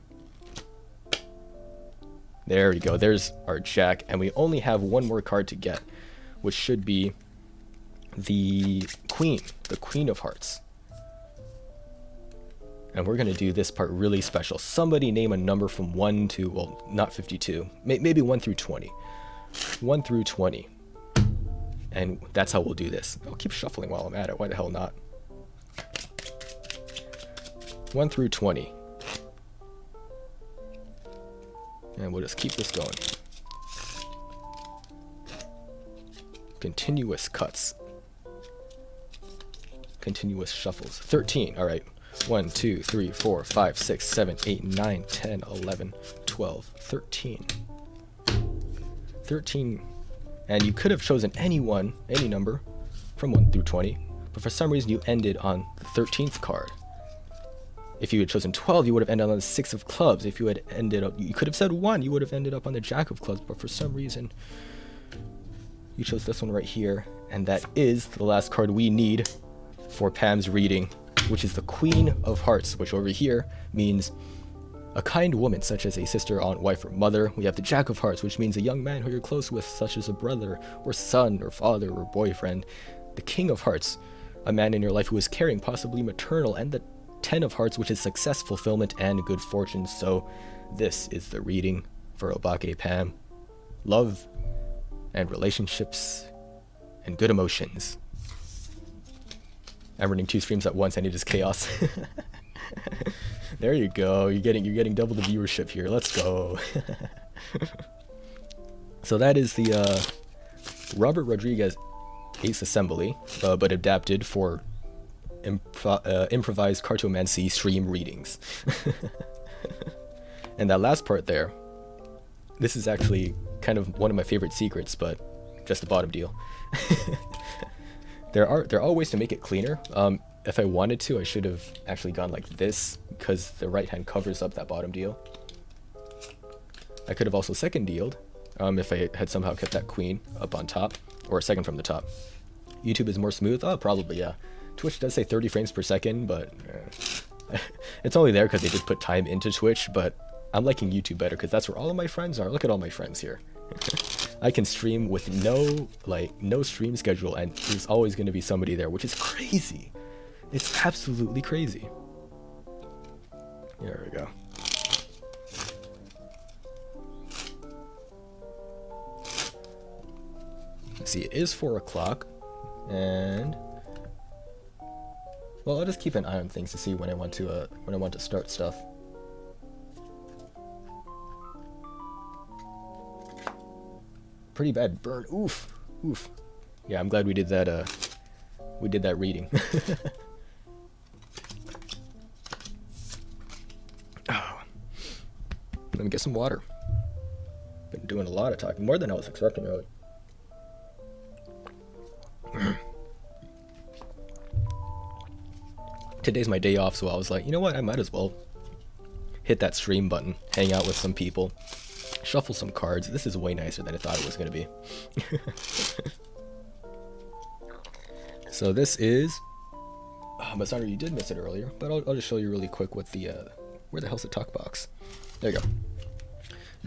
There we go. There's our Jack, and we only have one more card to get, which should be the Queen of Hearts. And we're going to do this part really special. Somebody name a number from 1 to, well, not 52. Maybe 1 through 20. 1 through 20. And that's how we'll do this. I'll keep shuffling while I'm at it. Why the hell not? 1 through 20. And we'll just keep this going. Continuous cuts. Continuous shuffles. 13. All right. 1, 2, 3, 4, 5, 6, 7, 8, 9, 10, 11, 12, 13. 13. And you could have chosen any number from 1 through 20, but for some reason you ended on the 13th card. If you had chosen 12, you would have ended on the 6 of clubs. If you had ended up, you could have said 1, you would have ended up on the Jack of clubs, but for some reason you chose this one right here, and that is the last card we need for Pam's reading, which is the Queen of Hearts, which over here means a kind woman, such as a sister, aunt, wife, or mother. We have the Jack of Hearts, which means a young man who you're close with, such as a brother, or son, or father, or boyfriend. The King of Hearts, a man in your life who is caring, possibly maternal, and the 10 of Hearts, which is success, fulfillment, and good fortune. So this is the reading for Obake Pam. Love and relationships and good emotions. I'm running 2 streams at once and it is chaos. There you go. You're getting double the viewership here. Let's go. So that is the Robert Rodriguez Ace Assembly, but adapted for improvised cartomancy stream readings. And that last part there, this is actually kind of one of my favorite secrets, but just a bottom deal. There are ways to make it cleaner. If I wanted to, I should have actually gone like this, because the right hand covers up that bottom deal. I could have also second dealed, if I had somehow kept that queen up on top, or second from the top. YouTube is more smooth? Oh, probably, yeah. Twitch does say 30 frames per second, but it's only there because they just put time into Twitch, but I'm liking YouTube better because that's where all of my friends are. Look at all my friends here. I can stream with no stream schedule, and there's always going to be somebody there, which is crazy. It's absolutely crazy. There we go. Let's see, it is 4 o'clock, and well, I'll just keep an eye on things to see when I want to start stuff. Pretty bad burn. Oof, oof. Yeah, I'm glad we did that. We did that reading. Oh. Let me get some water. Been doing a lot of talking, more than I was expecting earlier. Today's my day off, so I was like, you know what? I might as well hit that stream button, hang out with some people, shuffle some cards. This is way nicer than I thought it was going to be. So this is... but sorry, you did miss it earlier, but I'll just show you really quick what the... where the hell's the talk box? There you go.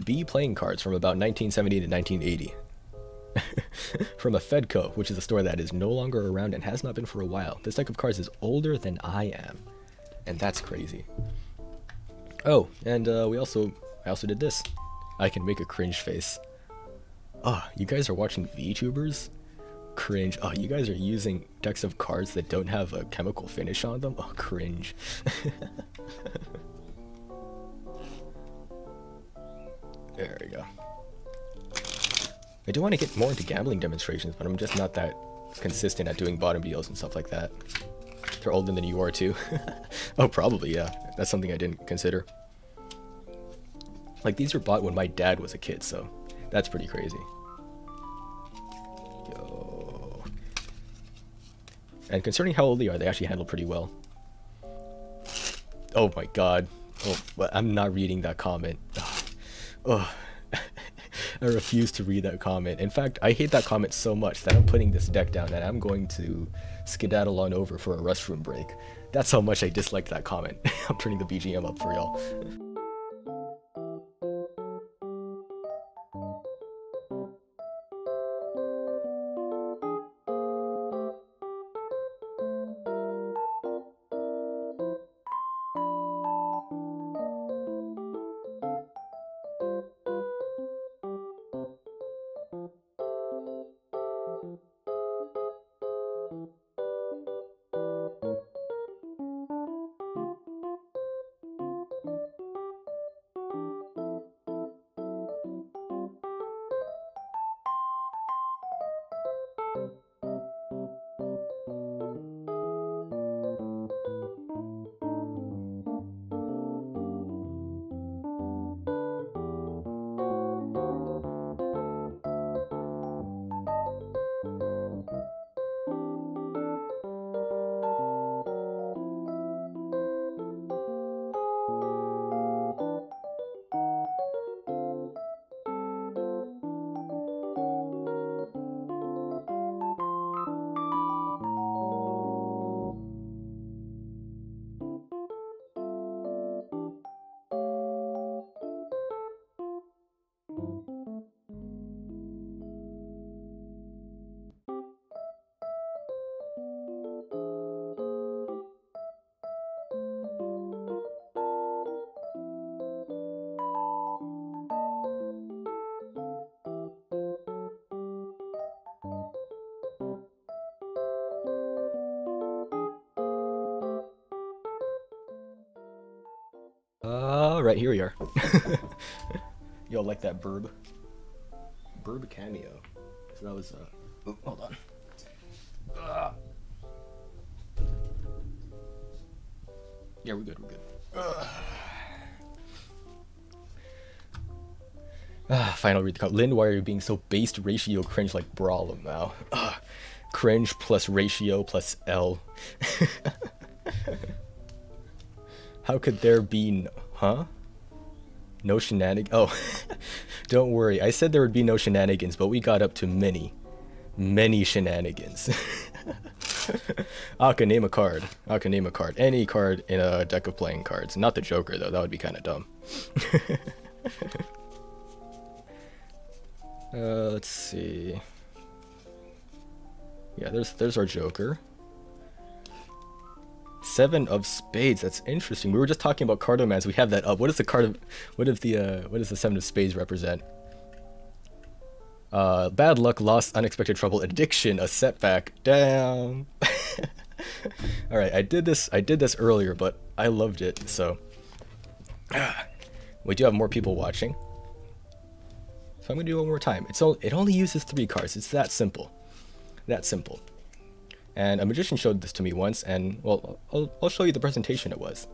B playing cards from about 1970 to 1980. From a Fedco, which is a store that is no longer around and has not been for a while. This deck of cards is older than I am, and that's crazy. Oh, and I also did this. I can make a cringe face. Oh, you guys are watching VTubers? Cringe. Oh, you guys are using decks of cards that don't have a chemical finish on them? Oh, cringe. There we go. I do want to get more into gambling demonstrations, but I'm just not that consistent at doing bottom deals and stuff like that. They're older than you are too. Oh, probably, yeah. That's something I didn't consider. Like, these were bought when my dad was a kid, so that's pretty crazy. Yo. And concerning how old they are, they actually handle pretty well. Oh my god. Oh, but I'm not reading that comment. Oh. I refuse to read that comment. In fact, I hate that comment so much that I'm putting this deck down and I'm going to skedaddle on over for a restroom break. That's how much I dislike that comment. I'm turning the BGM up for y'all. Right, here we are. Yo, like that burb cameo. So that was oh, hold on. Yeah, we're good. Final read the comment. Lynn, why are you being so based ratio cringe like Brawl now? Cringe plus ratio plus L. How could there be no shenanigans? Oh, don't worry. I said there would be no shenanigans, but we got up to many shenanigans. Aka, name a card. Any card in a deck of playing cards. Not the Joker, though. That would be kind of dumb. Let's see. Yeah, there's our Joker. 7 of spades. That's interesting. We were just talking about cardomans. We have that up. What is the what does the 7 of spades represent? Bad luck, loss, unexpected trouble, addiction, a setback. Damn. All right, I did this earlier, but I loved it. So we do have more people watching. So I'm gonna do it one more time. It only uses 3 cards. It's that simple. And a magician showed this to me once, and well, I'll show you the presentation it was.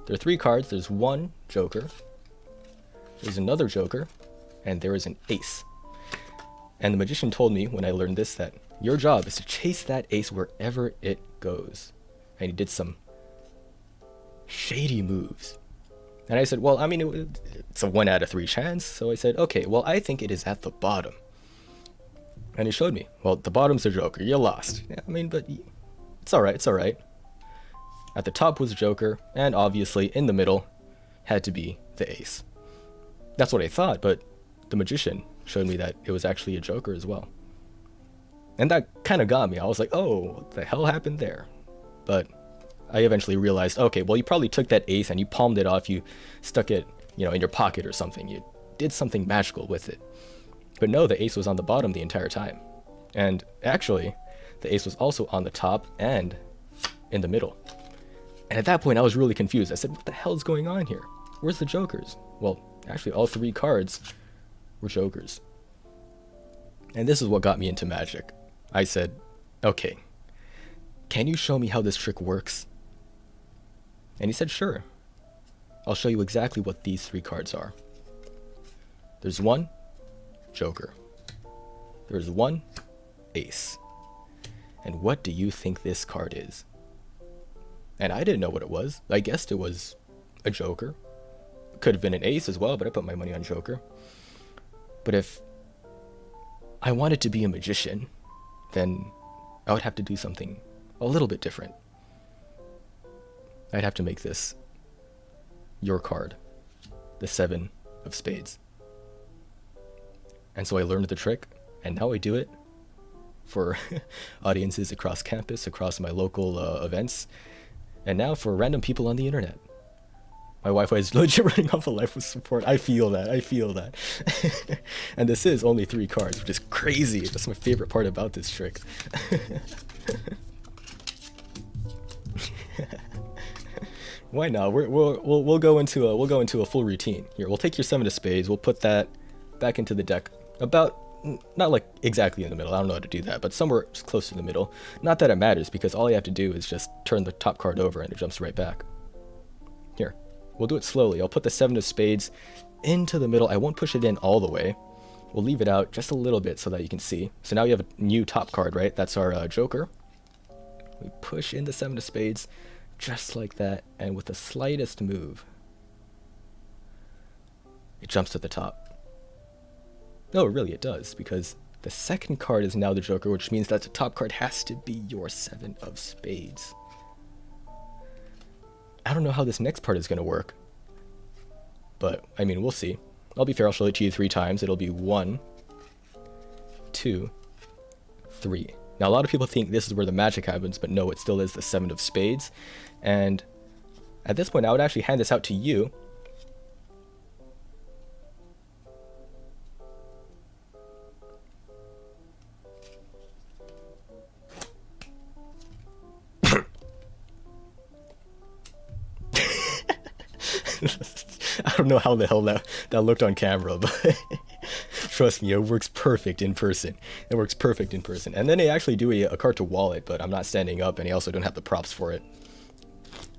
There are 3 cards. There's one Joker, there's another Joker, and there is an ace. And the magician told me when I learned this that your job is to chase that ace wherever it goes. And he did some shady moves. And I said, well, I mean, it's a 1 out of 3 chance. So I said, okay, well, I think it is at the bottom. And he showed me, well, the bottom's the Joker. You lost. Yeah, I mean, but it's all right. At the top was Joker, and obviously in the middle had to be the ace. That's what I thought, but the magician showed me that it was actually a Joker as well. And that kind of got me. I was like, oh, what the hell happened there? But I eventually realized, okay, well, you probably took that ace and you palmed it off. You stuck it, in your pocket or something. You did something magical with it. But no, the ace was on the bottom the entire time. And actually, the ace was also on the top and in the middle. And at that point, I was really confused. I said, what the hell is going on here? Where's the Jokers? Well, actually, all 3 cards were Jokers. And this is what got me into magic. I said, okay, can you show me how this trick works? And he said, sure. I'll show you exactly what these 3 cards are. There's 1 Joker. There's 1 ace. And what do you think this card is? And I didn't know what it was. I guessed it was a Joker. Could have been an ace as well, but I put my money on Joker. But if I wanted to be a magician, then I would have to do something a little bit different. I'd have to make this your card, the 7 of spades. And so I learned the trick, and now I do it for audiences across campus, across my local events, and now for random people on the internet. My Wi-Fi is legit running off of life with support. I feel that. And this is only 3 cards, which is crazy. That's my favorite part about this trick. Why not? We'll go into a full routine here. We'll take your 7 of spades. We'll put that back into the deck about not like exactly in the middle, I don't know how to do that, but somewhere close to the middle. Not that it matters, because all you have to do is just turn the top card over and it jumps right back. Here, we'll do it slowly. I'll put the 7 of spades into the middle. I won't push it in all the way. We'll leave it out just a little bit so that you can see. So now you have a new top card, right? That's our joker. We push in the 7 of spades just like that, and with the slightest move, it jumps to the top. No, really it does, because the second card is now the joker, which means that the top card has to be your 7 of spades. I don't know how this next part is going to work, but I mean, we'll see. I'll be fair, I'll show it to you 3 times. It'll be 1, 2, 3. Now, a lot of people think this is where the magic happens, but no, it still is the 7 of spades. And at this point, I would actually hand this out to you. I don't know how the hell that looked on camera, but trust me, it works perfect in person. It works perfect in person. And then they actually do a card to wallet, but I'm not standing up, and I also don't have the props for it.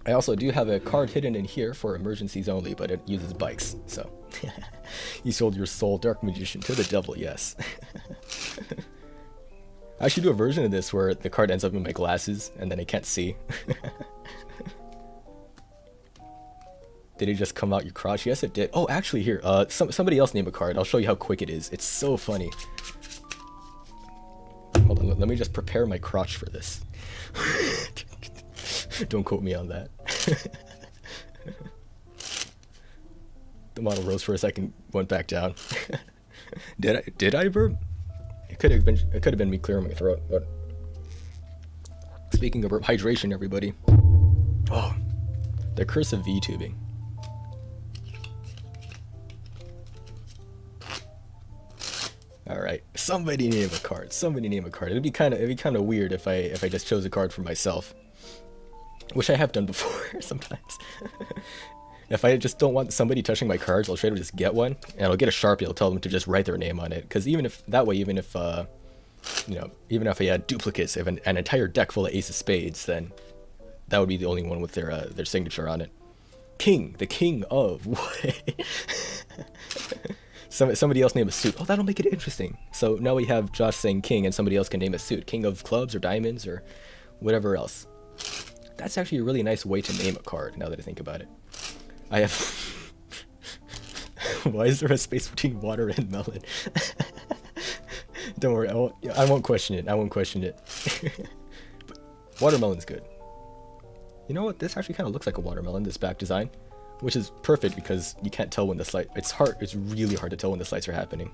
I also do have a card hidden in here for emergencies only, but it uses bikes, so. You sold your soul, Dark Magician, to the devil, yes. I should do a version of this where the card ends up in my glasses, and then I can't see. Did it just come out your crotch? Yes, it did. Oh, actually, here, somebody else name a card. I'll show you how quick it is. It's so funny. Hold on, let me just prepare my crotch for this. Don't quote me on that. The model rose for a second, went back down. Did I burp? It could have been me clearing my throat. But speaking of burp, hydration, everybody. Oh, the curse of VTubing. All right, somebody name a card. Somebody name a card. It'd be kind of weird if I just chose a card for myself, which I have done before sometimes. If I just don't want somebody touching my cards, I'll try to just get one, and I'll get a Sharpie. I'll tell them to just write their name on it, because even if I had duplicates of an entire deck full of Ace of Spades, then that would be the only one with their signature on it. King, the king of what? Somebody else name a suit. Oh, that'll make it interesting. So now we have Josh saying king, and somebody else can name a suit. King of clubs or diamonds or whatever else. That's actually a really nice way to name a card, now that I think about it. I have... Why is there a space between water and melon? Don't worry, I won't question it. I won't question it. But watermelon's good. You know what? This actually kind of looks like a watermelon, this back design. Which is perfect because you can't tell when the slide. It's really hard to tell when the slides are happening.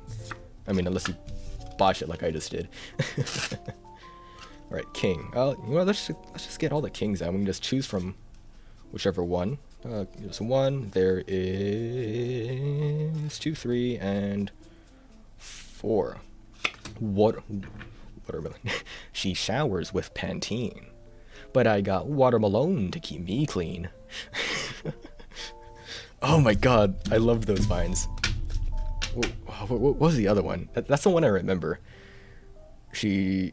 I mean, unless you botch it like I just did. All right, king. You know, let's just get all the kings out. We can just choose from whichever one. There's 1. There is 2, 3, and 4. Watermelon. She showers with Pantene, but I got watermelon to keep me clean. Oh my god, I love those vines. What was the other one? That's the one I remember. I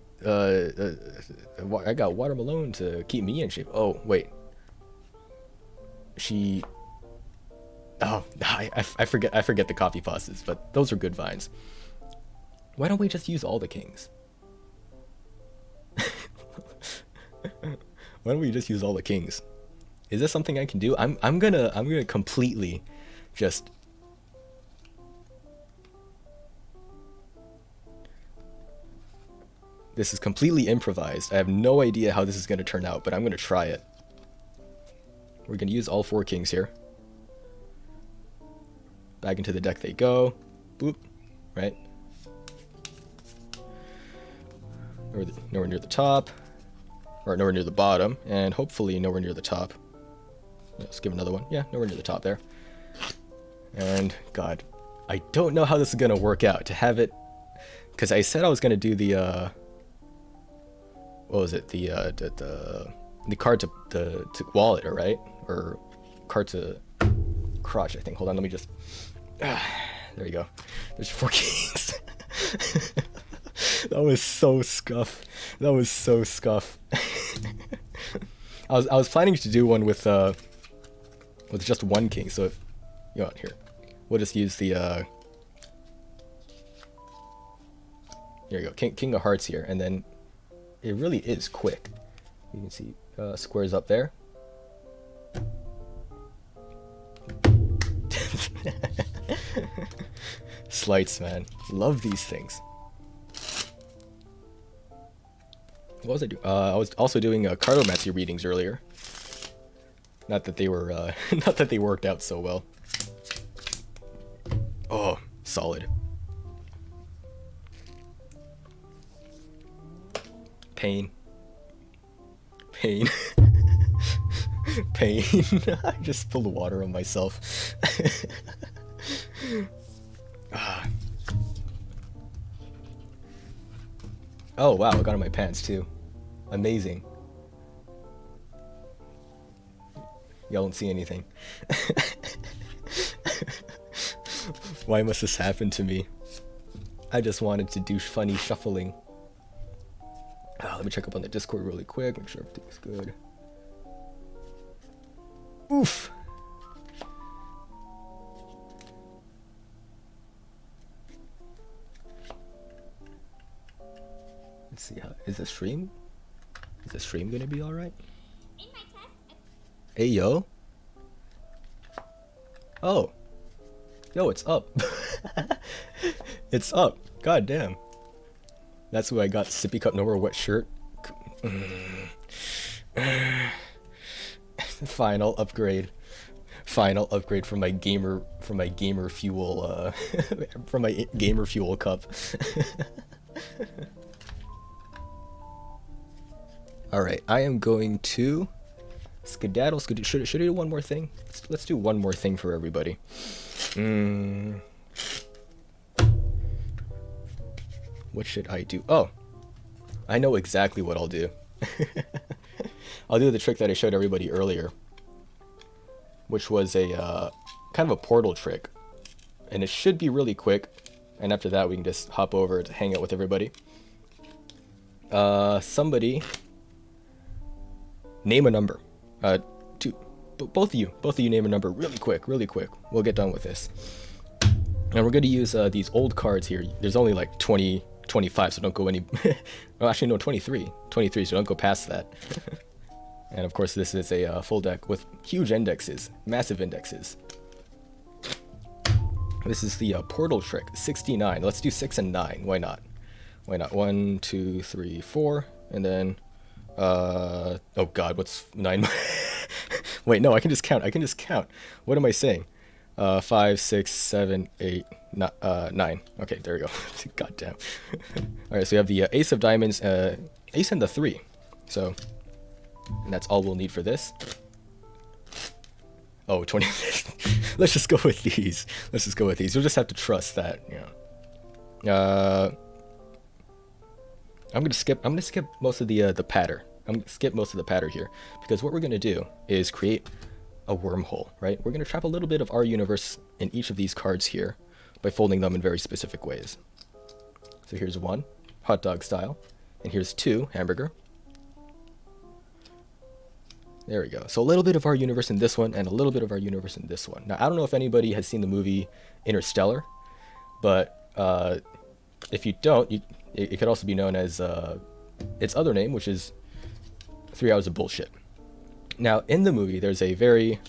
got watermelon to keep me in shape. Oh, wait. I forget the copy pastas, but those are good vines. Why don't we just use all the kings? Why don't we just use all the kings? Is this something I can do? I'm gonna completely just... This is completely improvised. I have no idea how this is gonna turn out, but I'm gonna try it. We're gonna use all 4 kings here. Back into the deck they go. Boop. Right? Nowhere near the top. Or nowhere near the bottom. And hopefully nowhere near the top. Let's give another one. Yeah, nowhere near the top there. And God, I don't know how this is gonna work out to have it, because I said I was gonna do the what was it, the card to wallet, right? Or card to crotch, I think. Hold on, let me just there you go. There's 4 kings. That was so scuff. That was so scuff. I was planning to do one with just one king. So if, you know, here, we'll just use the here you go, king of hearts here, and then it really is quick. You can see squares up there. Slights, man. Love these things. What was I doing? I was also doing cartomancy readings earlier. Not that they were, not that they worked out so well. Oh, solid. Pain. Pain. Pain. I just spilled water on myself. Oh wow, I got on my pants too. Amazing. Y'all don't see anything. Why must this happen to me? I just wanted to do funny shuffling. Let me check up on the Discord really quick, make sure everything's good. Oof. Let's see, how is the stream? Is the stream gonna be all right? Hey yo. Oh. Yo, it's up. It's up. God damn. That's who I got. Sippy cup nowhere wet shirt. Final upgrade. Final upgrade for my gamer fuel from my gamer fuel cup. Alright, I am going to skedaddle. Should I do one more thing? Let's do one more thing for everybody. What should I do? Oh, I know exactly what I'll do. I'll do the trick that I showed everybody earlier, which was a kind of a portal trick, and it should be really quick. And after that, we can just hop over to hang out with everybody. Somebody name a number. Both of you name a number really quick. We'll get done with this. And we're going to use these old cards here. There's only like 20, 25, so don't go any... well, actually, no, 23, so don't go past that. And of course, this is a full deck with huge indexes, massive indexes. This is the portal trick, 69. Let's do 6 and 9. Why not? 1, 2, 3, 4, and then... oh god, what's 9? Wait, no, I can just count. What am I saying? 5, 6, 7, 8, 9. Okay, there we go. God damn. Alright, so we have the ace of diamonds, ace and the 3. So, and that's all we'll need for this. Oh, 20. Let's just go with these. You'll just have to trust that, you know. I'm gonna skip most of the patter. I'm gonna skip most of the patter here, because what we're gonna do is create a wormhole, right? We're gonna trap a little bit of our universe in each of these cards here by folding them in very specific ways. So here's 1, hot dog style, and here's 2, hamburger. There we go. So a little bit of our universe in this one, and a little bit of our universe in this one. Now, I don't know if anybody has seen the movie Interstellar, but if you don't, it could also be known as its other name, which is 3 Hours of Bullshit. Now, in the movie, there's a very,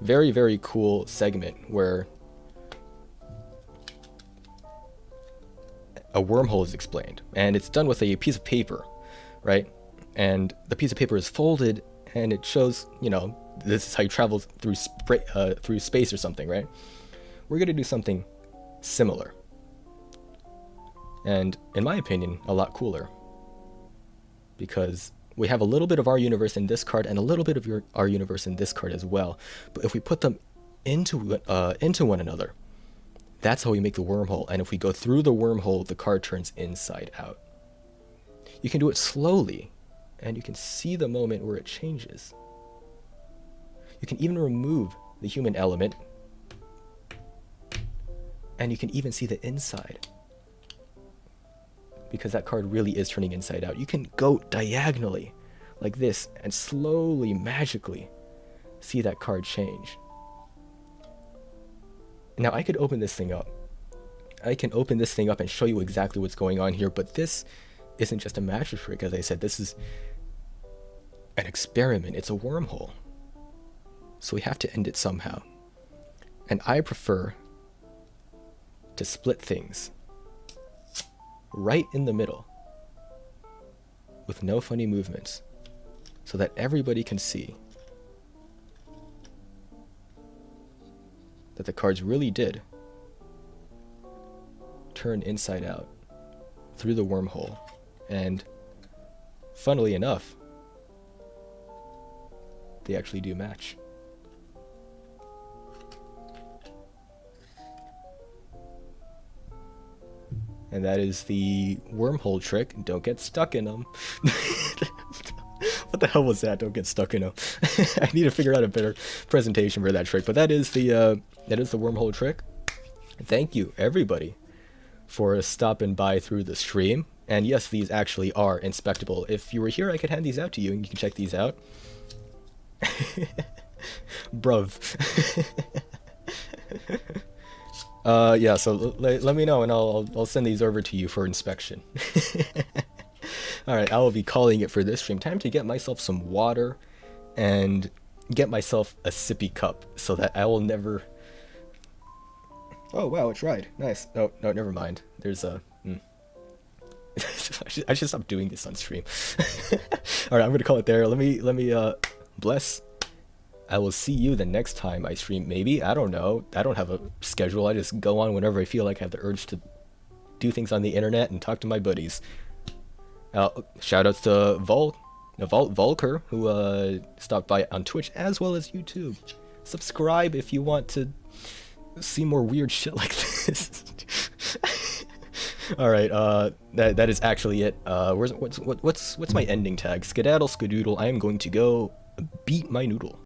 very, very cool segment where a wormhole is explained, and it's done with a piece of paper, right? And the piece of paper is folded, and it shows, you know, this is how you travel through space or something, right? We're gonna do something similar, and in my opinion, a lot cooler, because we have a little bit of our universe in this card and a little bit of our universe in this card as well. But if we put them into one another, that's how we make the wormhole. And if we go through the wormhole, the card turns inside out. You can do it slowly, and you can see the moment where it changes. You can even remove the human element, and you can even see the inside. because that card really is turning inside out. You can go diagonally like this and slowly, magically see that card change. Now I could open this thing up. I can open this thing up and show you exactly what's going on here, but this isn't just a magic trick. As I said, this is an experiment. It's a wormhole. So we have to end it somehow. And I prefer to split things right in the middle with no funny movements so that everybody can see that the cards really did turn inside out through the wormhole. And funnily enough, they actually do match. And that is the wormhole trick. Don't get stuck in them. What the hell was that? Don't get stuck in them. I need to figure out a better presentation for that trick. But that is the wormhole trick. Thank you, everybody, for stopping by through the stream. And yes, these actually are inspectable. If you were here, I could hand these out to you, and you can check these out. Bruv. Yeah, so let me know and I'll send these over to you for inspection. Alright, I will be calling it for this stream. Time to get myself some water and get myself a sippy cup so that I will never... Oh wow, it's right. Nice. No, never mind. There's a... I should stop doing this on stream. Alright, I'm gonna call it there. Let me bless. I will see you the next time I stream, maybe. I don't know. I don't have a schedule. I just go on whenever I feel like I have the urge to do things on the internet and talk to my buddies. Shoutouts to Volker, who stopped by on Twitch as well as YouTube. Subscribe if you want to see more weird shit like this. Alright, that is actually it. What's my ending tag? Skedaddle, skedoodle. I am going to go beat my noodle.